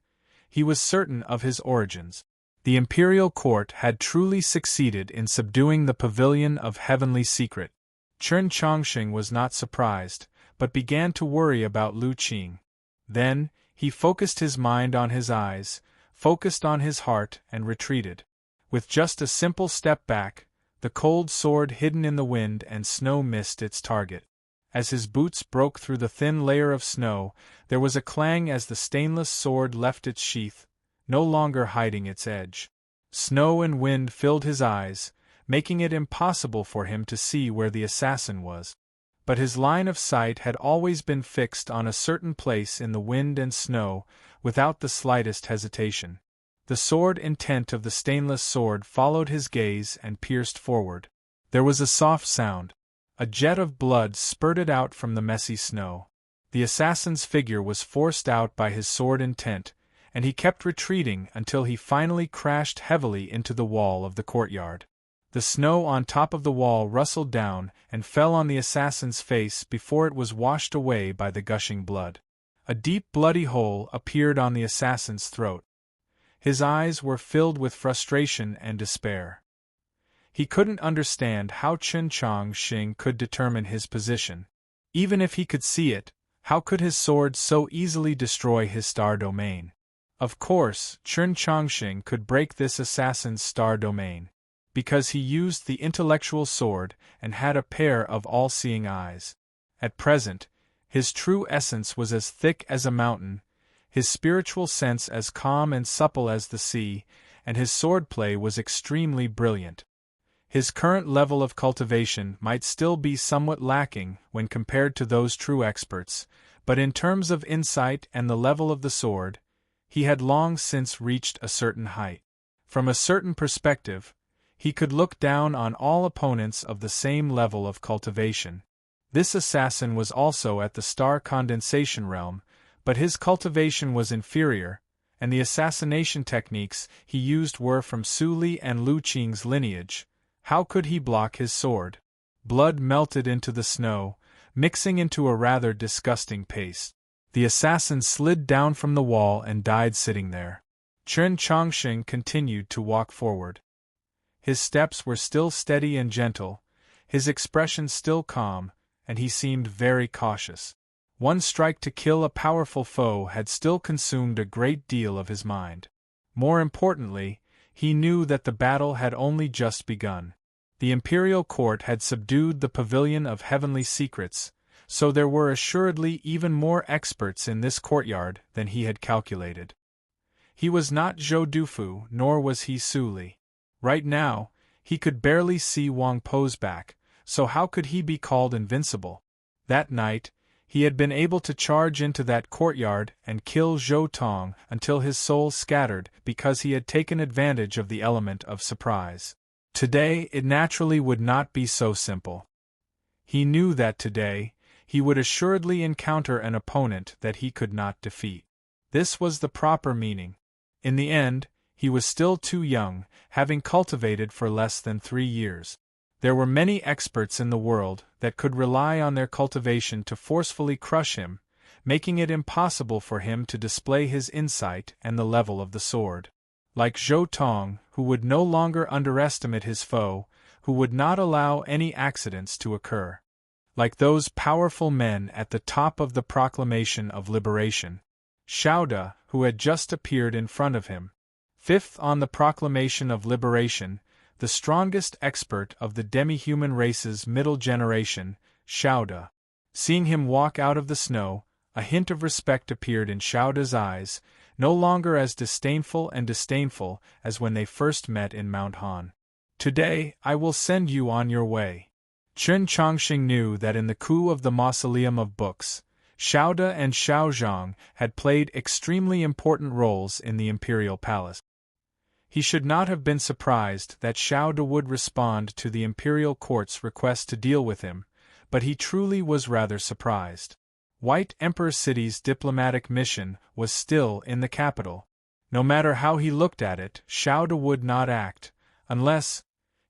he was certain of his origins. The imperial court had truly succeeded in subduing the pavilion of heavenly secret. Chen Chongqing was not surprised, but began to worry about Lu Qing. Then, he focused his mind on his eyes, focused on his heart, and retreated. With just a simple step back, the cold sword hidden in the wind and snow missed its target. As his boots broke through the thin layer of snow, there was a clang as the stainless sword left its sheath, no longer hiding its edge. Snow and wind filled his eyes, making it impossible for him to see where the assassin was. But his line of sight had always been fixed on a certain place in the wind and snow, without the slightest hesitation. The sword intent of the stainless sword followed his gaze and pierced forward. There was a soft sound. A jet of blood spurted out from the messy snow. The assassin's figure was forced out by his sword intent, and he kept retreating until he finally crashed heavily into the wall of the courtyard. The snow on top of the wall rustled down and fell on the assassin's face before it was washed away by the gushing blood. A deep bloody hole appeared on the assassin's throat. His eyes were filled with frustration and despair. He couldn't understand how Chen Chongqing could determine his position. Even if he could see it, how could his sword so easily destroy his star domain? Of course, Chen Chongqing could break this assassin's star domain, because he used the intellectual sword and had a pair of all-seeing eyes. At present, his true essence was as thick as a mountain, his spiritual sense as calm and supple as the sea, and his swordplay was extremely brilliant. His current level of cultivation might still be somewhat lacking when compared to those true experts, but in terms of insight and the level of the sword, he had long since reached a certain height. From a certain perspective, he could look down on all opponents of the same level of cultivation. This assassin was also at the star condensation realm, but his cultivation was inferior, and the assassination techniques he used were from Su Li and Lu Qing's lineage. How could he block his sword? Blood melted into the snow, mixing into a rather disgusting paste. The assassin slid down from the wall and died sitting there. Chen Chongqing continued to walk forward. His steps were still steady and gentle, his expression still calm, and he seemed very cautious. One strike to kill a powerful foe had still consumed a great deal of his mind. More importantly, he knew that the battle had only just begun. The imperial court had subdued the pavilion of heavenly secrets, so there were assuredly even more experts in this courtyard than he had calculated. He was not Zhou Dufu, nor was he Su Li. Right now, he could barely see Wang Po's back, so how could he be called invincible? That night, he had been able to charge into that courtyard and kill Zhou Tong until his soul scattered because he had taken advantage of the element of surprise. Today it naturally would not be so simple. He knew that today, he would assuredly encounter an opponent that he could not defeat. This was the proper meaning. In the end, he was still too young, having cultivated for less than 3 years. There were many experts in the world that could rely on their cultivation to forcefully crush him, making it impossible for him to display his insight and the level of the sword. Like Zhou Tong, who would no longer underestimate his foe, who would not allow any accidents to occur. Like those powerful men at the top of the proclamation of liberation. Xiaoda, who had just appeared in front of him. Fifth on the proclamation of liberation, the strongest expert of the demi-human race's middle generation, Xiaoda. Seeing him walk out of the snow, a hint of respect appeared in Xiaoda's eyes, no longer as disdainful as when they first met in Mount Han. Today, I will send you on your way. Chen Chongqing knew that in the coup of the Mausoleum of Books, Xiaoda and Xiao Zhang had played extremely important roles in the imperial palace. He should not have been surprised that Xiaoda would respond to the imperial court's request to deal with him, but he truly was rather surprised. White Emperor City's diplomatic mission was still in the capital. No matter how he looked at it, Xiaoda would not act, unless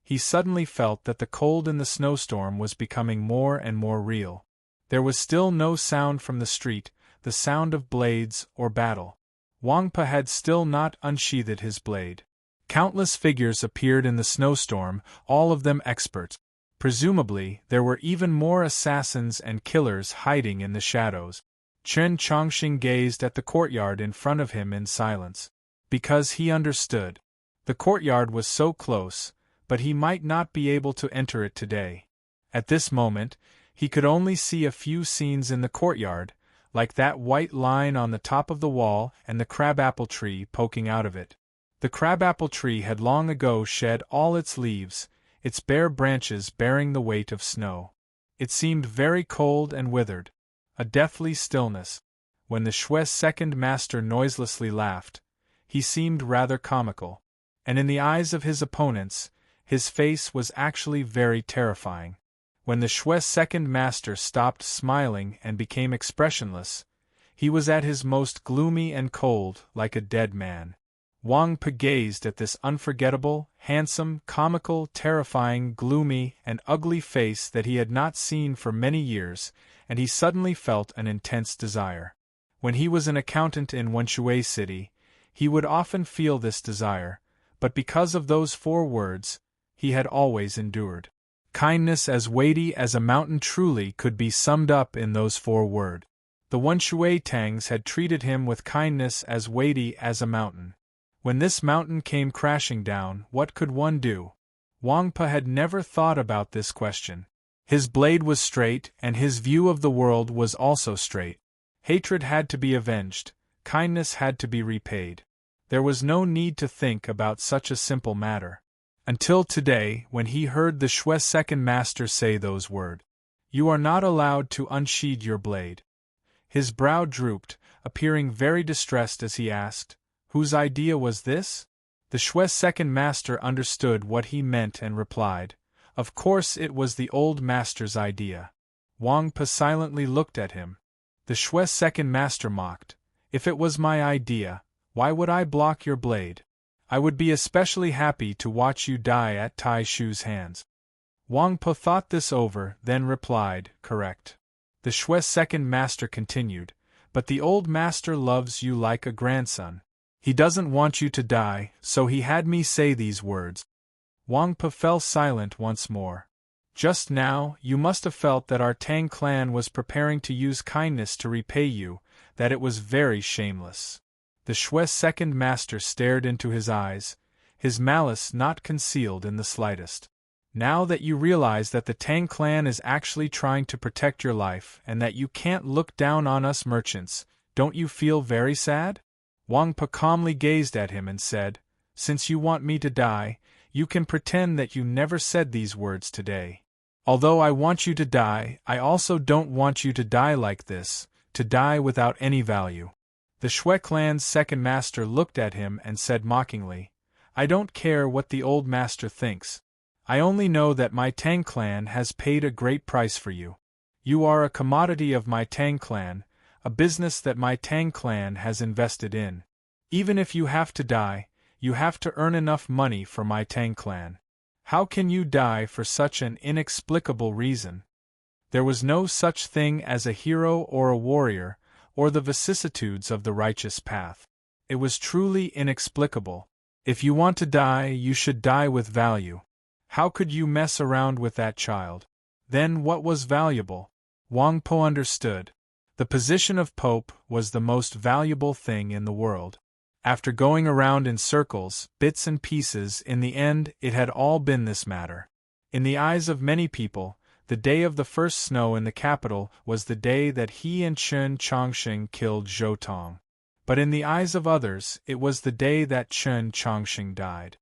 he suddenly felt that the cold in the snowstorm was becoming more and more real. There was still no sound from the street, the sound of blades or battle. Wang Po had still not unsheathed his blade. Countless figures appeared in the snowstorm, all of them experts. Presumably, there were even more assassins and killers hiding in the shadows. Chen Chongqing gazed at the courtyard in front of him in silence. Because he understood. The courtyard was so close, but he might not be able to enter it today. At this moment, he could only see a few scenes in the courtyard, like that white line on the top of the wall and the crabapple tree poking out of it. The crabapple tree had long ago shed all its leaves, its bare branches bearing the weight of snow. It seemed very cold and withered. A deathly stillness. When the Shui's second master noiselessly laughed, he seemed rather comical. And in the eyes of his opponents, his face was actually very terrifying. When the Shui's second master stopped smiling and became expressionless, he was at his most gloomy and cold, like a dead man. Wang Pe gazed at this unforgettable, handsome, comical, terrifying, gloomy, and ugly face that he had not seen for many years, and he suddenly felt an intense desire. When he was an accountant in Wenshui City, he would often feel this desire, but because of those 4 words, he had always endured. Kindness as weighty as a mountain truly could be summed up in those 4 words. The Wenshui Tangs had treated him with kindness as weighty as a mountain. When this mountain came crashing down, what could one do? Wang Pe had never thought about this question. His blade was straight, and his view of the world was also straight. Hatred had to be avenged, kindness had to be repaid. There was no need to think about such a simple matter. Until today, when he heard the Shui's second master say those words. You are not allowed to unsheathe your blade. His brow drooped, appearing very distressed as he asked, whose idea was this? The Shui's second master understood what he meant and replied, of course it was the old master's idea. Wang Pe silently looked at him. The Shui's second master mocked, if it was my idea, why would I block your blade? I would be especially happy to watch you die at Tai Shu's hands. Wang Pe thought this over, then replied, correct. The Shui's second master continued, but the old master loves you like a grandson. He doesn't want you to die, so he had me say these words. Wang Pe fell silent once more. Just now, you must have felt that our Tang clan was preparing to use kindness to repay you, that it was very shameless. The Shui's second master stared into his eyes, his malice not concealed in the slightest. Now that you realize that the Tang clan is actually trying to protect your life and that you can't look down on us merchants, don't you feel very sad? Wang Pe calmly gazed at him and said, since you want me to die, you can pretend that you never said these words today. Although I want you to die, I also don't want you to die like this, to die without any value. The Shui clan's second master looked at him and said mockingly, I don't care what the old master thinks. I only know that my Tang clan has paid a great price for you. You are a commodity of my Tang clan, a business that my Tang clan has invested in. Even if you have to die, you have to earn enough money for my Tang clan. How can you die for such an inexplicable reason? There was no such thing as a hero or a warrior, or the vicissitudes of the righteous path. It was truly inexplicable. If you want to die, you should die with value. How could you mess around with that child? Then what was valuable? Wang Po understood. The position of Pope was the most valuable thing in the world. After going around in circles, bits and pieces, in the end, it had all been this matter. In the eyes of many people, the day of the first snow in the capital was the day that he and Chen Chongqing killed Zhou Tong. But in the eyes of others, it was the day that Chen Chongqing died.